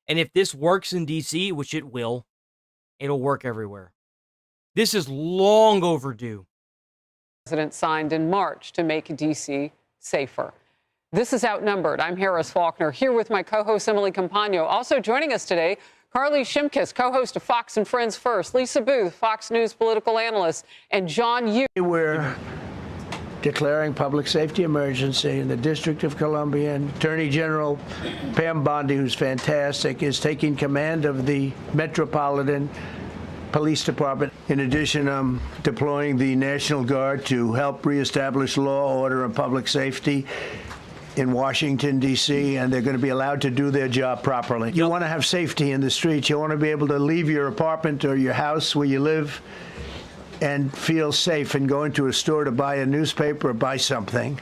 And if this works in D.C., which it will, it'll work everywhere. This is long overdue. The president signed in March to make D.C. safer. This is Outnumbered. I'm Harris Faulkner, here with my co-host Emily Campagno. Also joining us today, Carly Shimkus, co-host of Fox and Friends First, Lisa Booth, Fox News political analyst, and John Yoo. We're declaring public safety emergency in the District of Columbia, and Attorney General Pam Bondi, who's fantastic, is taking command of the Metropolitan Police Department. In addition, I'm deploying the National Guard to help reestablish law, order, and public safety in Washington, D.C., and they're going to be allowed to do their job properly. You want to have safety in the streets. You want to be able to leave your apartment or your house where you live and feel safe and go into a store to buy a newspaper or buy something.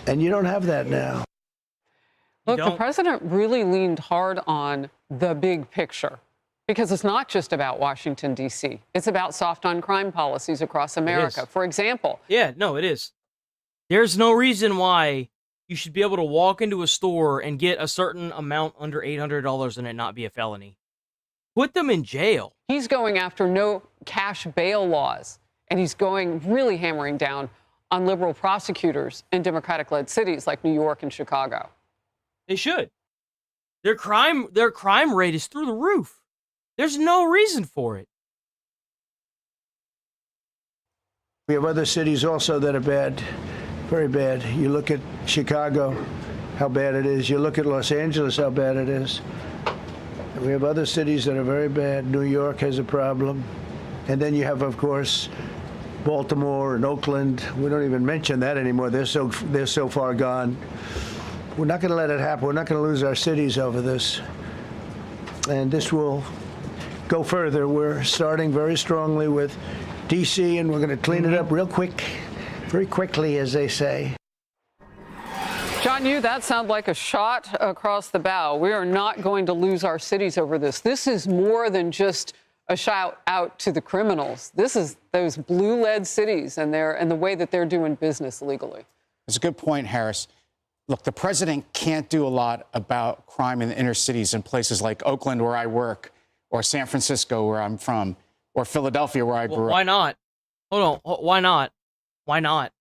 And you don't have that now. Look, the president really leaned hard on the big picture, because it's not just about Washington, D.C. It's about soft on crime policies across America. For example. Yeah, no, it is. There's no reason why you should be able to walk into a store and get a certain amount under $800 and it not be a felony. Put them in jail. He's going after no cash bail laws, and he's going really hammering down on liberal prosecutors in Democratic-led cities like New York and Chicago. They should. Their crime rate is through the roof. There's no reason for it. We have other cities also that are bad, very bad. You look at Chicago, how bad it is. You look at Los Angeles, how bad it is. We have other cities that are very bad. New York has a problem. And then you have, of course, Baltimore and Oakland. We don't even mention that anymore. They're so far gone. We're not going to let it happen. We're not going to lose our cities over this. And this will go further. We're starting very strongly with D.C., and we're going to clean it up real quick, very quickly, as they say. John Yoo, that sounds like a shot across the bow. We are not going to lose our cities over this. This is more than just a shout out to the criminals. This is those blue-led cities and the way that they're doing business legally. That's a good point, Harris. Look, the president can't do a lot about crime in the inner cities in places like Oakland, where I work, or San Francisco, where I'm from, or Philadelphia, where I grew up. Why not? Hold on. Why not? Why not?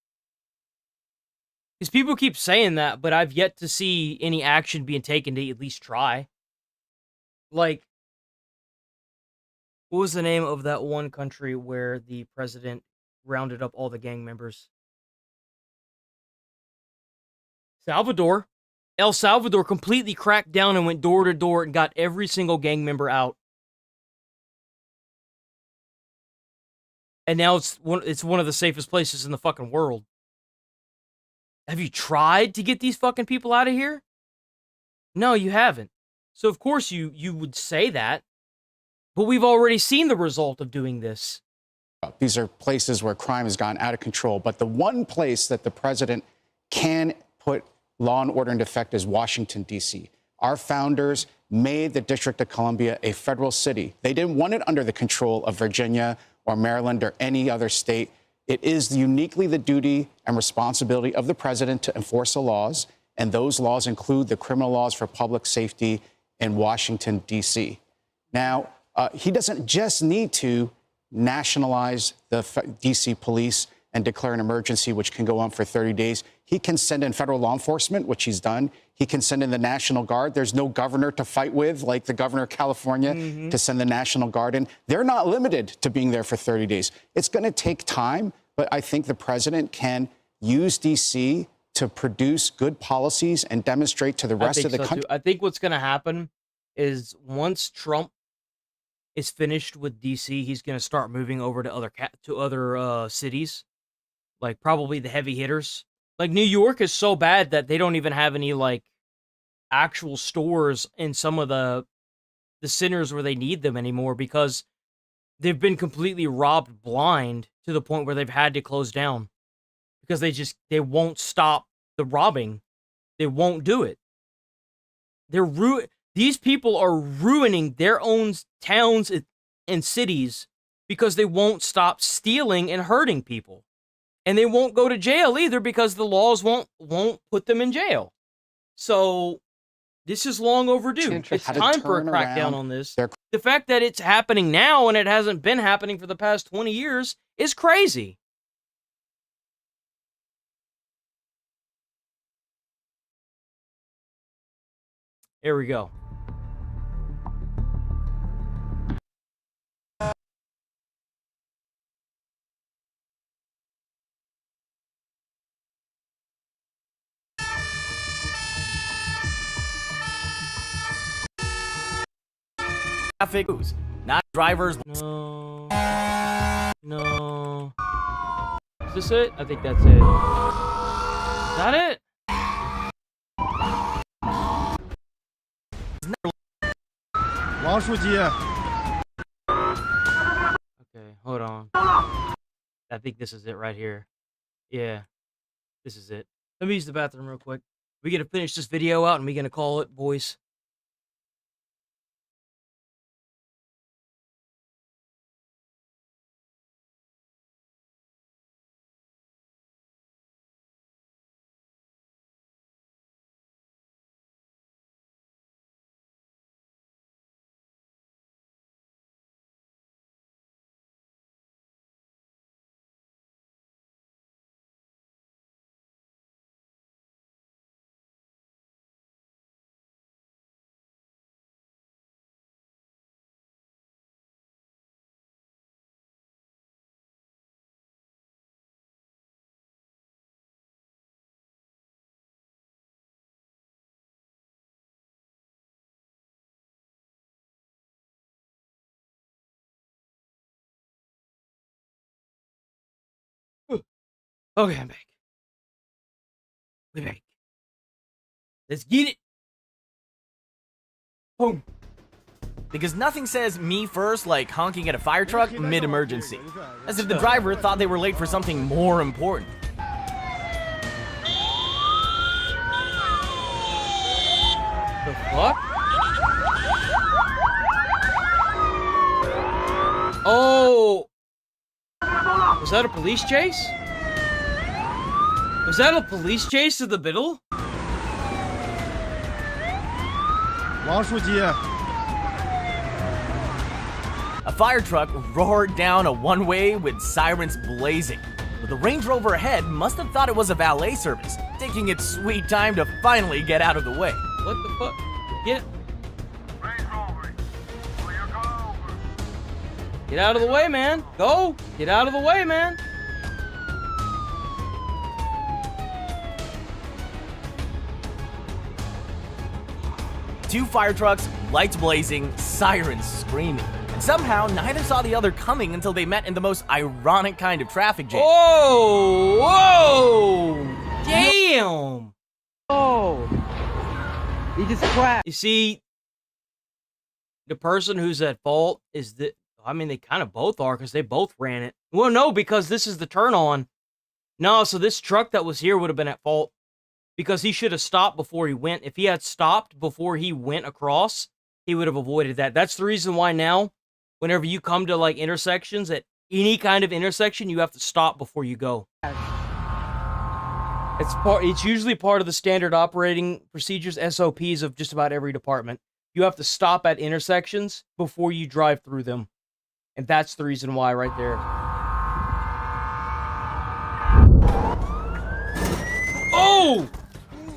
Because people keep saying that, but I've yet to see any action being taken to at least try. Like, what was the name of that one country where the president rounded up all the gang members? Salvador. El Salvador completely cracked down and went door to door and got every single gang member out. And now it's one of the safest places in the fucking world. Have you tried to get these fucking people out of here? No, you haven't. So of course you would say that. But we've already seen the result of doing this. These are places where crime has gone out of control. But the one place that the president can put law and order into effect is Washington, D.C. Our founders made the District of Columbia a federal city. They didn't want it under the control of Virginia or Maryland or any other state. It is uniquely the duty and responsibility of the president to enforce the laws, and those laws include the criminal laws for public safety in Washington, D.C. Now, he doesn't just need to nationalize the D.C. police and declare an emergency, which can go on for 30 days. He can send in federal law enforcement, which he's done. He can send in the National Guard. There's no governor to fight with, like the governor of California, to send the National Guard in. They're not limited to being there for 30 days. It's going to take time, but I think the president can use D.C. to produce good policies and demonstrate to the rest of the country. I think what's going to happen is once Trump is finished with D.C., he's going to start moving over to other cities, like probably the heavy hitters. Like New York is so bad that they don't even have any like actual stores in some of the centers where they need them anymore because they've been completely robbed blind to the point where they've had to close down because they won't stop the robbing. They won't do it. These people are ruining their own towns and cities because they won't stop stealing and hurting people. And they won't go to jail either because the laws won't put them in jail. So this is long overdue. It's time for a crackdown on this. The fact that it's happening now and it hasn't been happening for the past 20 years is crazy. Here we go. traffic, not drivers. No. No. Is this it? I think that's it. Is that it? Okay, hold on. I think this is it right here. Yeah, this is it. Let me use the bathroom real quick. We're gonna finish this video out and we're gonna call it, boys. Okay, I'm back. We're back. Let's get it. Boom. Because nothing says me first like honking at a fire truck mid-emergency. As if the driver thought they were late for something more important. The fuck? Oh! Was that a police chase? Was that a police chase to the middle? A fire truck roared down a one-way with sirens blazing. But the Range Rover ahead must have thought it was a valet service, taking its sweet time to finally get out of the way. What the fuck? Get out of the way, man. Go. Get out of the way, man. Two fire trucks, lights blazing, sirens screaming. And somehow, neither saw the other coming until they met in the most ironic kind of traffic jam. Whoa! Whoa! Damn! Oh! He just crashed. You see, the person who's at fault is the... I mean, they kind of both are, because they both ran it. Well, no, because this is the turn on. No, so this truck that was here would have been at fault. Because he should have stopped before he went. If he had stopped before he went across, he would have avoided that. That's the reason why now, whenever you come to, like, intersections, at any kind of intersection, you have to stop before you go. It's usually part of the standard operating procedures, SOPs of just about every department. You have to stop at intersections before you drive through them. And that's the reason why right there. Oh!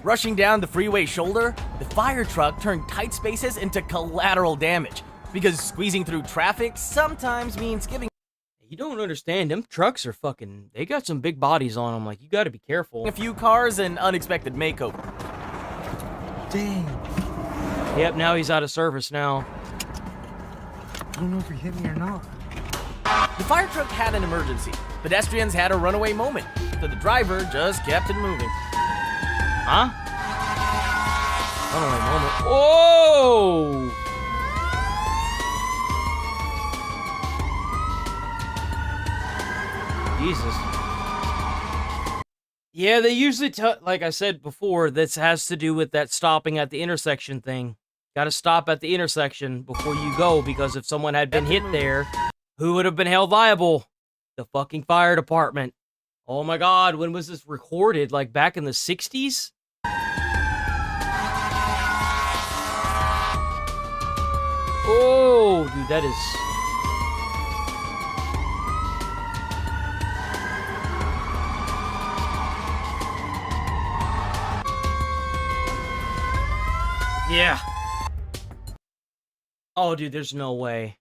Rushing down the freeway shoulder, the fire truck turned tight spaces into collateral damage. Because squeezing through traffic sometimes means giving... You don't understand. Them trucks are fucking... They got some big bodies on them. Like, you gotta be careful. A few cars and unexpected makeover. Dang. Yep, now he's out of service now. I don't know if he hit me or not. The fire truck had an emergency. Pedestrians had a runaway moment. So the driver just kept it moving. Huh? Runaway moment. Whoa! Jesus. Yeah, they usually like I said before, this has to do with that stopping at the intersection thing. Gotta stop at the intersection before you go, because if someone had been hit there, who would have been held liable? The fucking fire department. Oh my god, when was this recorded? Like back in the 60s? Oh, dude, that is... Yeah. Oh, dude, there's no way.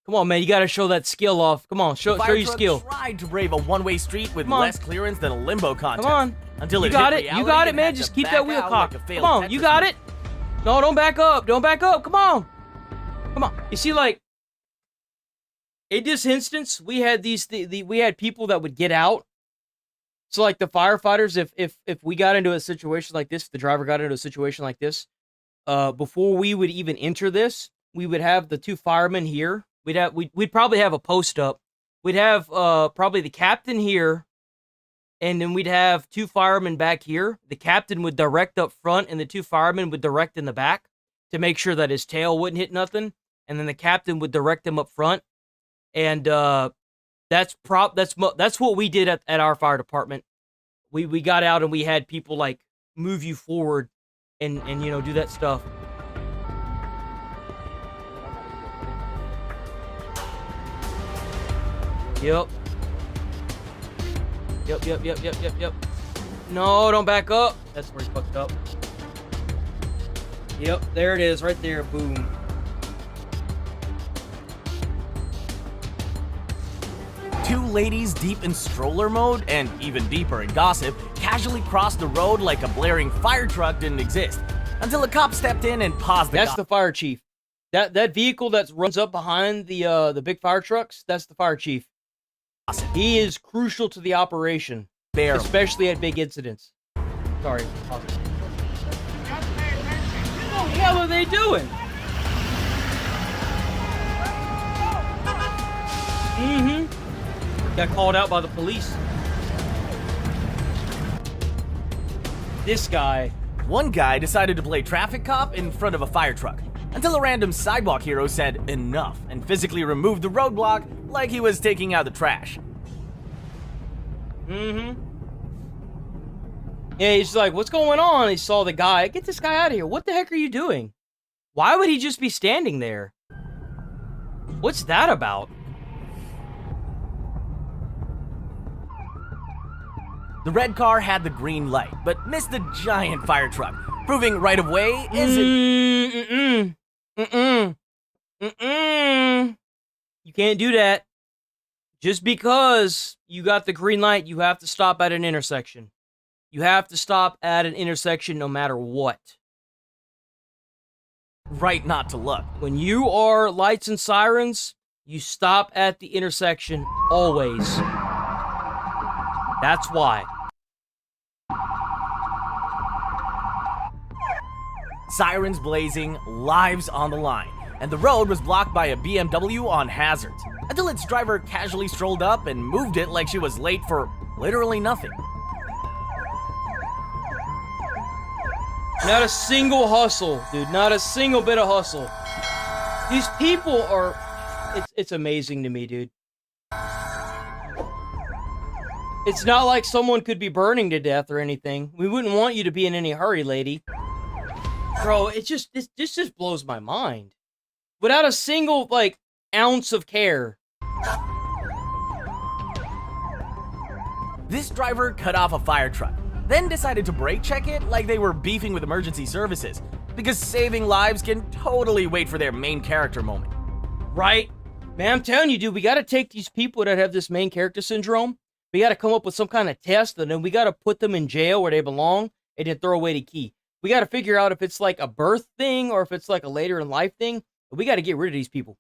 Come on, man, you gotta show that skill off. Come on, show your skill. Tried to brave a one-way street with less clearance than a limbo contest. Come on. Until you got it. You got it, man. Just keep that wheel cocked. Come on, you got it. No, don't back up. Don't back up. Come on. Come on. You see, like, in this instance, we had we had people that would get out. So, like, the firefighters, if we got into a situation like this, the driver got into a situation like this, before we would even enter this, we would have the 2 firemen here. We'd probably have a post up. We'd have probably the captain here, and then we'd have 2 firemen back here. The captain would direct up front, and the 2 firemen would direct in the back to make sure that his tail wouldn't hit nothing. And then the captain would direct him up front. And that's what we did at our fire department. We got out and we had people like move you forward and you know, do that stuff. Yep. Yep. No, don't back up. That's where he fucked up. Yep, there it is, right there. Boom. Two ladies deep in stroller mode, and even deeper in gossip, casually crossed the road like a blaring fire truck didn't exist, until a cop stepped in and paused the That's the fire chief. That vehicle that runs up behind the big fire trucks, that's the fire chief. He is crucial to the operation, especially at big incidents. Sorry. What the hell are they doing? Got called out by the police. This guy. One guy decided to play traffic cop in front of a fire truck, until a random sidewalk hero said enough and physically removed the roadblock like he was taking out the trash. Yeah, he's like, what's going on? He saw the guy. Get this guy out of here. What the heck are you doing? Why would he just be standing there? What's that about? The red car had the green light, but missed the giant fire truck, proving right of way isn't... You can't do that. Just because you got the green light, you have to stop at an intersection. You have to stop at an intersection no matter what. Right not to look. When you are lights and sirens, you stop at the intersection always. That's why. Sirens blazing, lives on the line, and the road was blocked by a BMW on hazards, until its driver casually strolled up and moved it like she was late for literally nothing. Not a single hustle, dude. Not a single bit of hustle. These people are... It's amazing to me, dude. It's not like someone could be burning to death or anything. We wouldn't want you to be in any hurry, lady. Bro, this just blows my mind. Without a single, like, ounce of care. This driver cut off a fire truck, then decided to brake check it like they were beefing with emergency services, because saving lives can totally wait for their main character moment. Right? Man, I'm telling you, dude, we gotta take these people that have this main character syndrome, we gotta come up with some kind of test, and then we gotta put them in jail where they belong, and then throw away the key. We gotta figure out if it's like a birth thing, or if it's like a later in life thing, but we gotta get rid of these people.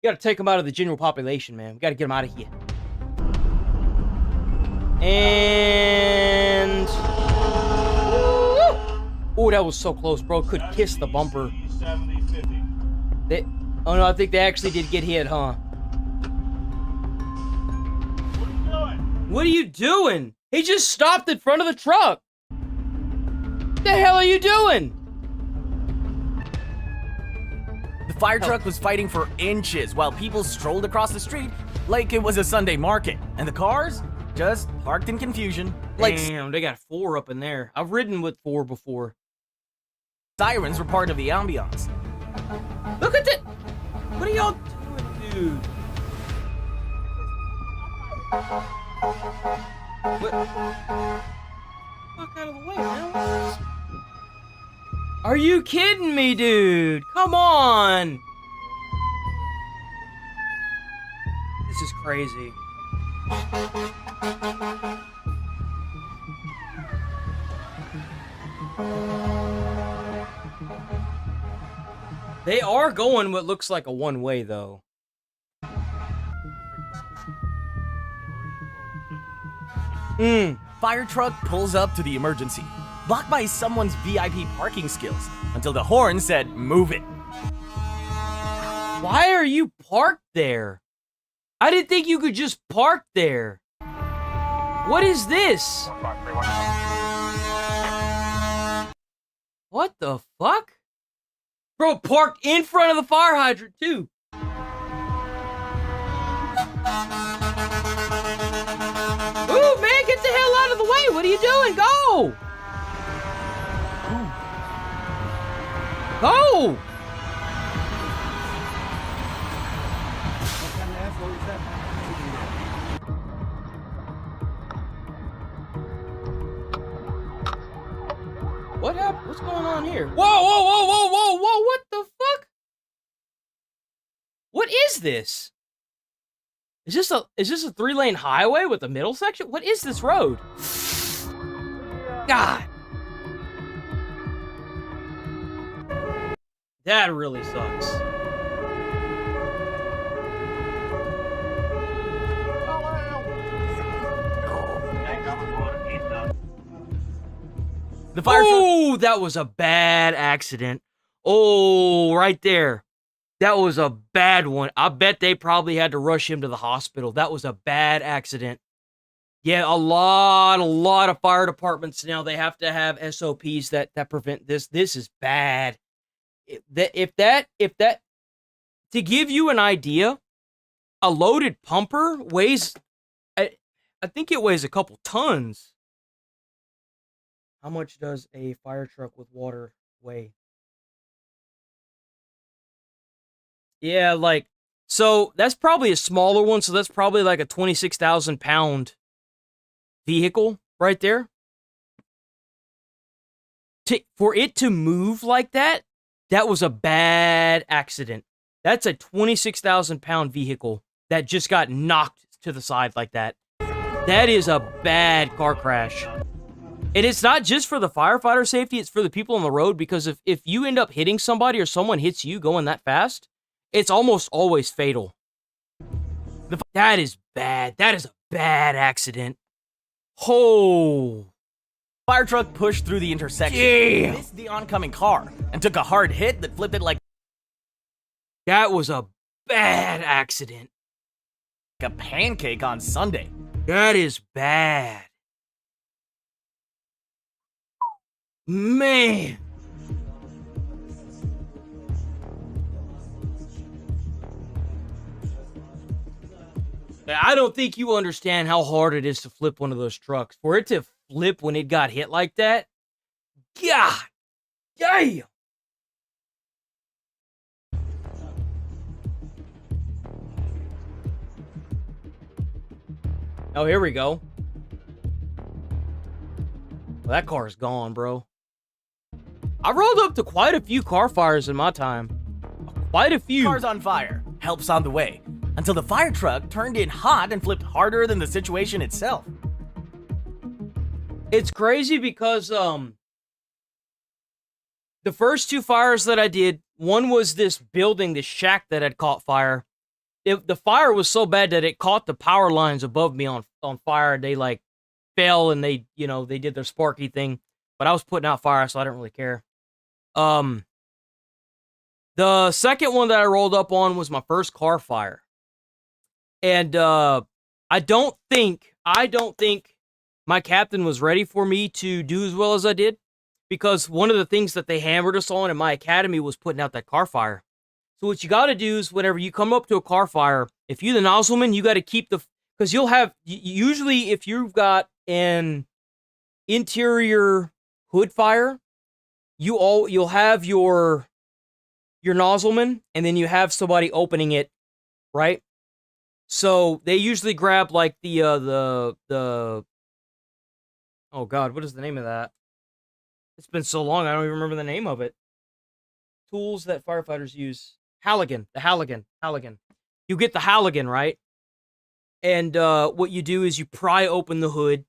We gotta take them out of the general population, man. We gotta get them out of here. And... Oh, that was so close, bro. Could kiss the bumper. Oh, no, I think they actually did get hit, huh? What are you doing? He just stopped in front of the truck. What the hell are you doing? The fire truck was fighting for inches while people strolled across the street like it was a Sunday market, and the cars just parked in confusion. Like, damn, they got 4 up in there. I've ridden with 4 before. Sirens were part of the ambiance. Look at that! What are y'all doing, dude? What? Fuck out of the way, man. Are you kidding me, dude? Come on! This is crazy. They are going what looks like a one-way, though. Fire truck pulls up to the emergency, blocked by someone's VIP parking skills, until the horn said, "Move it." Why are you parked there? I didn't think you could just park there. What is this? What the fuck? Bro, parked in front of the fire hydrant, too. Ooh, man, get the hell out of the way. What are you doing? Go! Go! What happened? What's going on here? Whoa, whoa, whoa, whoa, whoa, whoa, what the fuck? What is this? Is this a 3-lane highway with a middle section? What is this road? God. That really sucks. The fire truck. Oh, that was a bad accident. Oh, right there. That was a bad one. I bet they probably had to rush him to the hospital. That was a bad accident. Yeah, a lot of fire departments now, they have to have SOPs that prevent this. This is bad. If that, to give you an idea, a loaded pumper weighs, I think it weighs a couple tons. How much does a fire truck with water weigh? Yeah, like, so that's probably a smaller one, so that's probably like a 26,000 pound vehicle right there. For it to move like that, that was a bad accident. That's a 26,000 pound vehicle that just got knocked to the side like that. That is a bad car crash. And it's not just for the firefighter safety, it's for the people on the road, because if you end up hitting somebody or someone hits you going that fast, it's almost always fatal. That is bad. That is a bad accident. Oh. Fire truck pushed through the intersection, missed the oncoming car, and took a hard hit that flipped it like... That was a bad accident. Like a pancake on Sunday. That is bad. Man. I don't think you understand how hard it is to flip one of those trucks. For it to flip when it got hit like that, God damn. Oh, here we go. Well, that car is gone, bro. I rolled up to quite a few car fires in my time. Quite a few. Cars on fire. Help's on the way. Until the fire truck turned in hot and flipped harder than the situation itself. It's crazy because the first two fires that I did, one was this building, this shack that had caught fire. The fire was so bad that it caught the power lines above me on fire. They like fell and they did their Sparky thing. But I was putting out fire, so I didn't really care. The second one that I rolled up on was my first car fire. And I don't think my captain was ready for me to do as well as I did, because one of the things that they hammered us on in my academy was putting out that car fire. So what you got to do is whenever you come up to a car fire, if you're the nozzleman, you got to keep because you'll have, usually if you've got an interior hood fire, you'll have your nozzleman, and then you have somebody opening it, right? So they usually grab like the oh God, what is the name of that? It's been so long, I don't even remember the name of it. Tools that firefighters use. Halligan. The Halligan. You get the Halligan, right? And what you do is you pry open the hood,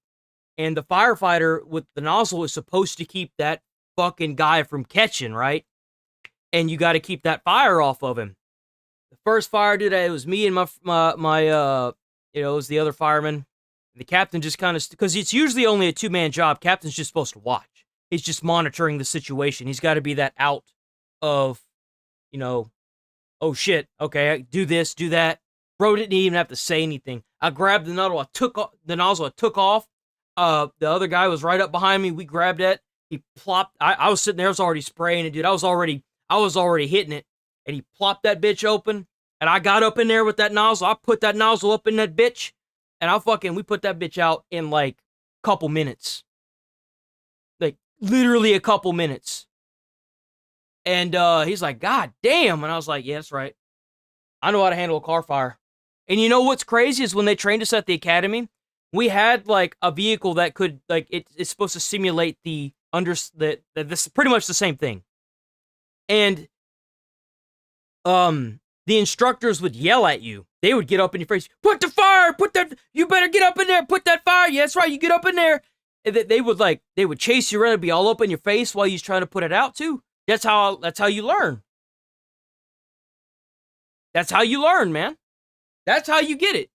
and the firefighter with the nozzle is supposed to keep that fucking guy from catching, right? and you got to keep that fire off of him. The first fire today, it was me and my it was the other fireman. The captain just kind of, because it's usually only a 2-man job. Captain's just supposed to watch. He's just monitoring the situation. He's got to be that out of, oh shit, okay, do this, do that. Bro didn't even have to say anything. I grabbed the nozzle, I took off. The other guy was right up behind me. We grabbed it. He plopped. I was sitting there. I was already spraying it, dude. I was already hitting it. And he plopped that bitch open. And I got up in there with that nozzle. I put that nozzle up in that bitch. And we put that bitch out in like a couple minutes. Like literally a couple minutes. And he's like, God damn. And I was like, yeah, that's right. I know how to handle a car fire. And you know what's crazy is when they trained us at the academy, we had like a vehicle that could, like, it's supposed to simulate this is pretty much the same thing. And the instructors would yell at you. They would get up in your face, put the fire, you better get up in there, put that fire. Yeah, that's right, you get up in there. And they would chase you around and be all up in your face while you're trying to put it out too. That's how you learn. That's how you learn, man. That's how you get it.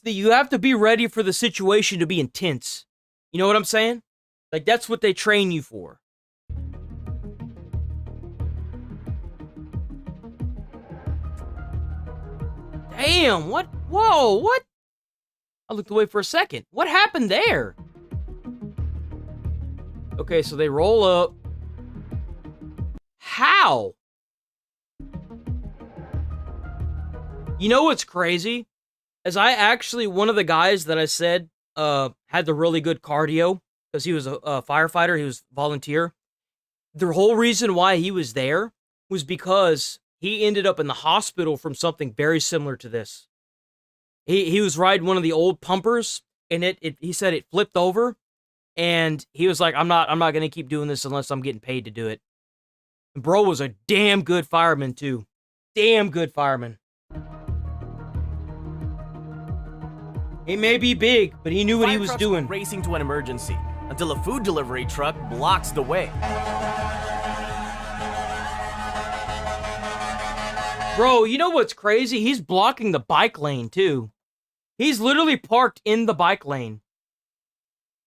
You have to be ready for the situation to be intense. You know what I'm saying? Like, that's what they train you for. Damn, what? Whoa, what? I looked away for a second. What happened there? Okay, so they roll up. How? You know what's crazy? One of the guys that I said had the really good cardio, because he was a firefighter, he was a volunteer. The whole reason why he was there was because he ended up in the hospital from something very similar to this. He was riding one of the old pumpers, and he said it flipped over, and he was like, I'm not going to keep doing this unless I'm getting paid to do it. And bro was a damn good fireman, too. Damn good fireman. He may be big, but he knew what he was doing. Racing to an emergency until a food delivery truck blocks the way. Bro, you know what's crazy? He's blocking the bike lane, too. He's literally parked in the bike lane.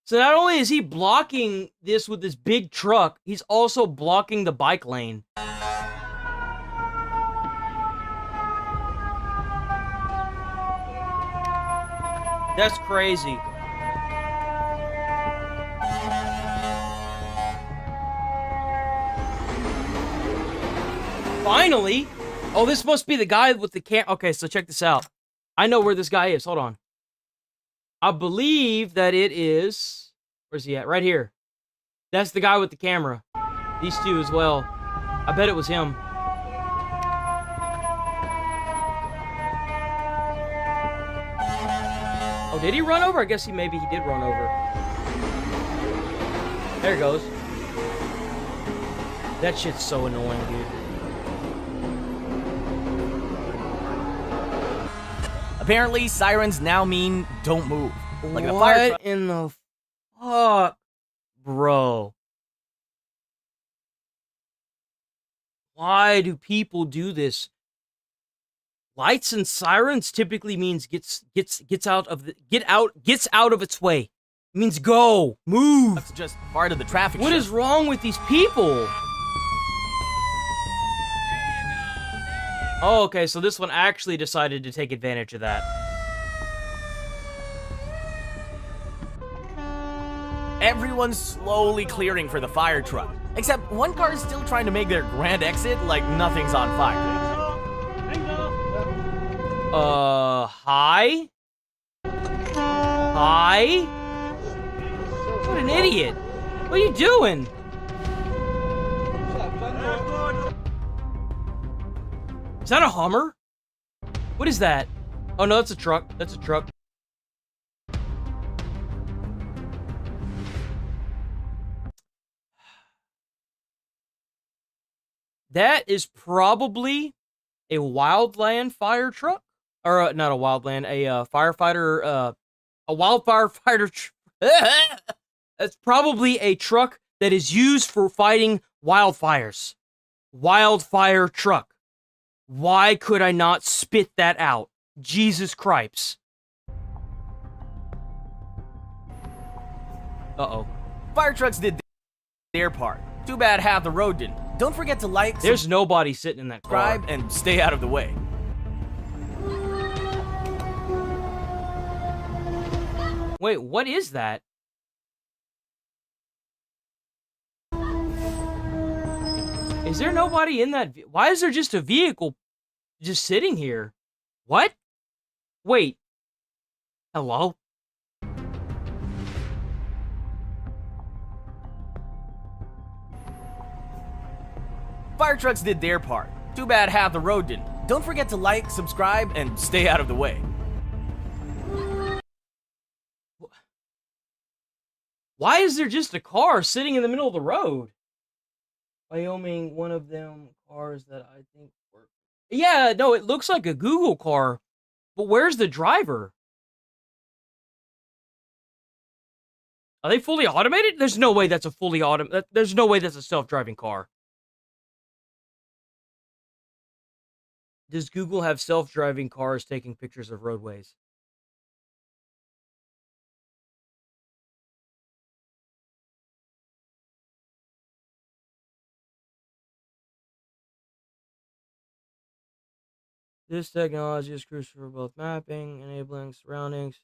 So not only is he blocking this with this big truck, he's also blocking the bike lane. That's crazy. Finally! Oh, this must be the guy with the cam. Okay, so check this out. I know where this guy is. Hold on. I believe that it is... Where's he at? Right here. That's the guy with the camera. These two as well. I bet it was him. Oh, did he run over? I guess maybe he did run over. There he goes. That shit's so annoying, dude. Apparently, sirens now mean don't move. Like the What fire truck. in the fuck, bro? Why do people do this? Lights and sirens typically means gets out of its way. It means go, move. That's just part of the traffic. What is wrong with these people? Oh, okay, so this one actually decided to take advantage of that. Everyone's slowly clearing for the fire truck. Except one car is still trying to make their grand exit like nothing's on fire. Hi? Hi? What an idiot. What are you doing? Is that a Hummer? What is that? Oh no, that's a truck. That's a truck. That is probably a wildland fire truck. Or, not a wildland, a firefighter, a wildfire fighter. That's probably a truck that is used for fighting wildfires. Wildfire truck. Why could I not spit that out? Jesus Christ. Uh-oh. Fire trucks did their part. Too bad half the road didn't. Don't forget to like, There's nobody sitting in that car. subscribe, and stay out of the way. Wait, what is that? Is there nobody in that? Why is there just a vehicle just sitting here? What? Wait. Hello? Fire trucks did their part. Too bad half the road didn't. Don't forget to like, subscribe, and stay out of the way. Why is there just a car sitting in the middle of the road? Wyoming, one of them cars that I think were... Yeah, no, it looks like a Google car. But where's the driver? Are they fully automated? There's no way that's a fully automated... There's no way that's a self-driving car. Does Google have self-driving cars taking pictures of roadways? This technology is crucial for both mapping, enabling surroundings.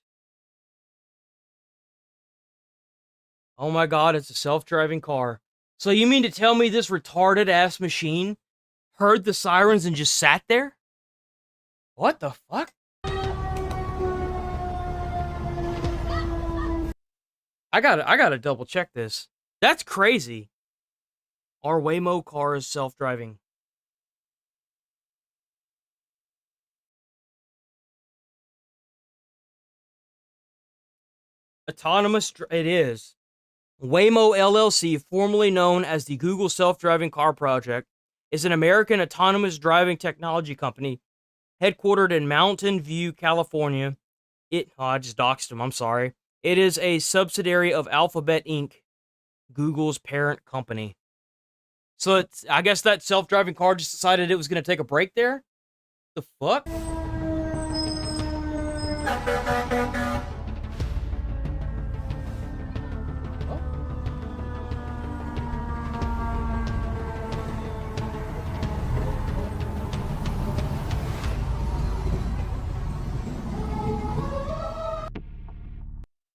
Oh my god, it's a self-driving car. So you mean to tell me this retarded-ass machine heard the sirens and just sat there? What the fuck? I gotta double check this. That's crazy. Our Waymo car is self-driving. Autonomous, it is. Waymo LLC, formerly known as the Google Self-Driving Car Project, is an American autonomous driving technology company headquartered in Mountain View, California. I just doxed them, I'm sorry. It is a subsidiary of Alphabet Inc., Google's parent company. So I guess that self-driving car just decided it was going to take a break there? The fuck?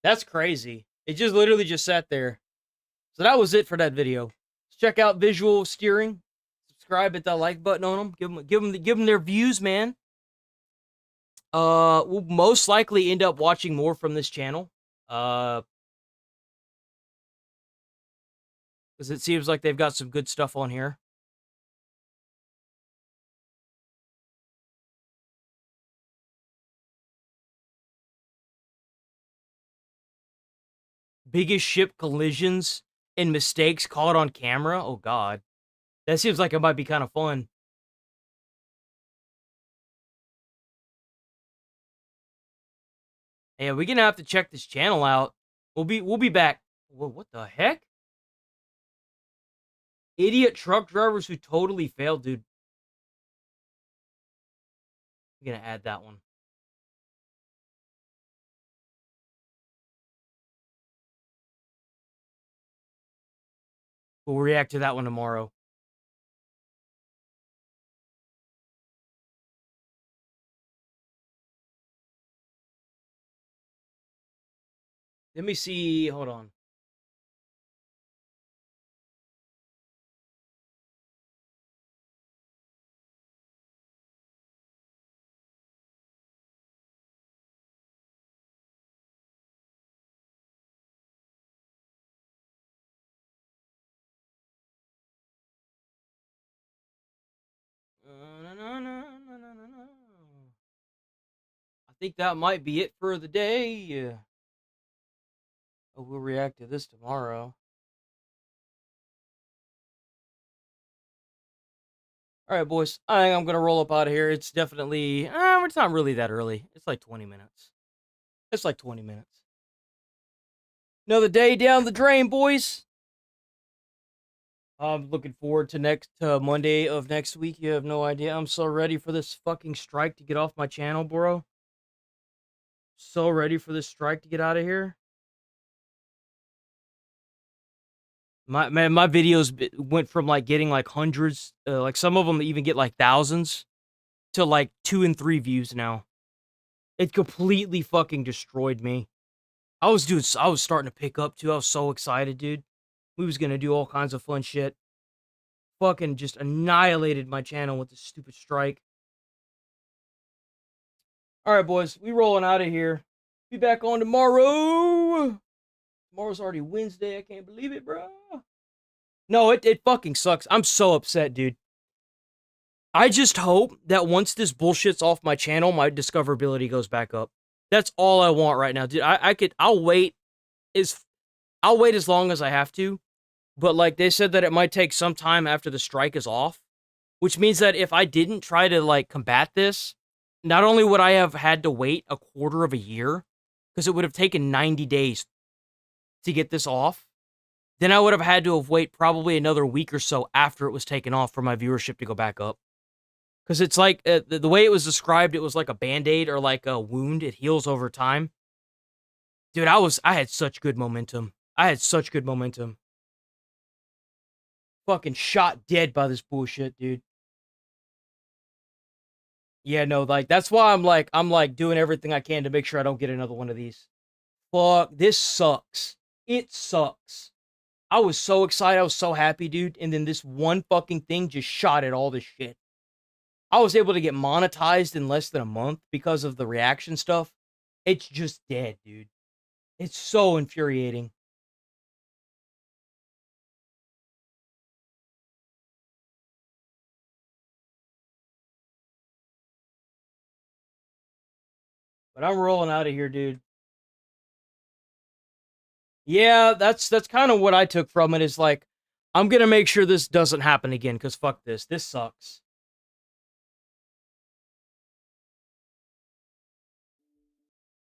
That's crazy. It just literally just sat there. So that was it for that video. Check out Visual Steering. Subscribe, hit that like button on them. Give them their views, man. We'll most likely end up watching more from this channel. Because it seems like they've got some good stuff on here. Biggest ship collisions and mistakes caught on camera? Oh, God. That seems like it might be kind of fun. Yeah, we're gonna have to check this channel out. We'll be back. What the heck? Idiot truck drivers who totally failed, dude. I'm gonna add that one. We'll react to that one tomorrow. Let me see. Hold on. I think that might be it for the day. We'll react to this tomorrow. All right, boys. I think I'm going to roll up out of here. It's definitely... it's not really that early. It's like 20 minutes. It's like 20 minutes. Another day down the drain, boys. I'm looking forward to Monday of next week. You have no idea. I'm so ready for this fucking strike to get off my channel, bro. So ready for this strike to get out of here. My videos went from like getting like hundreds, like some of them even get like thousands, to like 2 and 3 views now. It completely fucking destroyed me. I was starting to pick up too. I was so excited, dude. We was gonna do all kinds of fun shit. Fucking just annihilated my channel with this stupid strike. Alright, boys. We rolling out of here. Be back on tomorrow. Tomorrow's already Wednesday. I can't believe it, bro. No, it fucking sucks. I'm so upset, dude. I just hope that once this bullshit's off my channel, my discoverability goes back up. That's all I want right now, dude. I'll wait as long as I have to. But like they said that it might take some time after the strike is off, which means that if I didn't try to like combat this, not only would I have had to wait a quarter of a year, because it would have taken 90 days to get this off, then I would have had to have wait probably another week or so after it was taken off for my viewership to go back up. Because it's like, the way it was described, it was like a Band-Aid or like a wound. It heals over time. Dude, I had such good momentum. Fucking shot dead by this bullshit, dude. Yeah, no, like, that's why I'm like doing everything I can to make sure I don't get another one of these. Fuck, this sucks. It sucks. I was so excited. I was so happy, dude. And then this one fucking thing just shot at all this shit. I was able to get monetized in less than a month because of the reaction stuff. It's just dead, dude. It's so infuriating. But I'm rolling out of here, dude. Yeah, that's kind of what I took from it, is like, I'm gonna make sure this doesn't happen again, because fuck this. This sucks.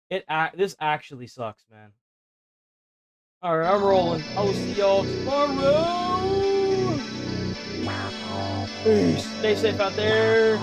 This actually sucks, man. Alright, I'm rolling. I will see y'all tomorrow! Peace. Stay safe out there.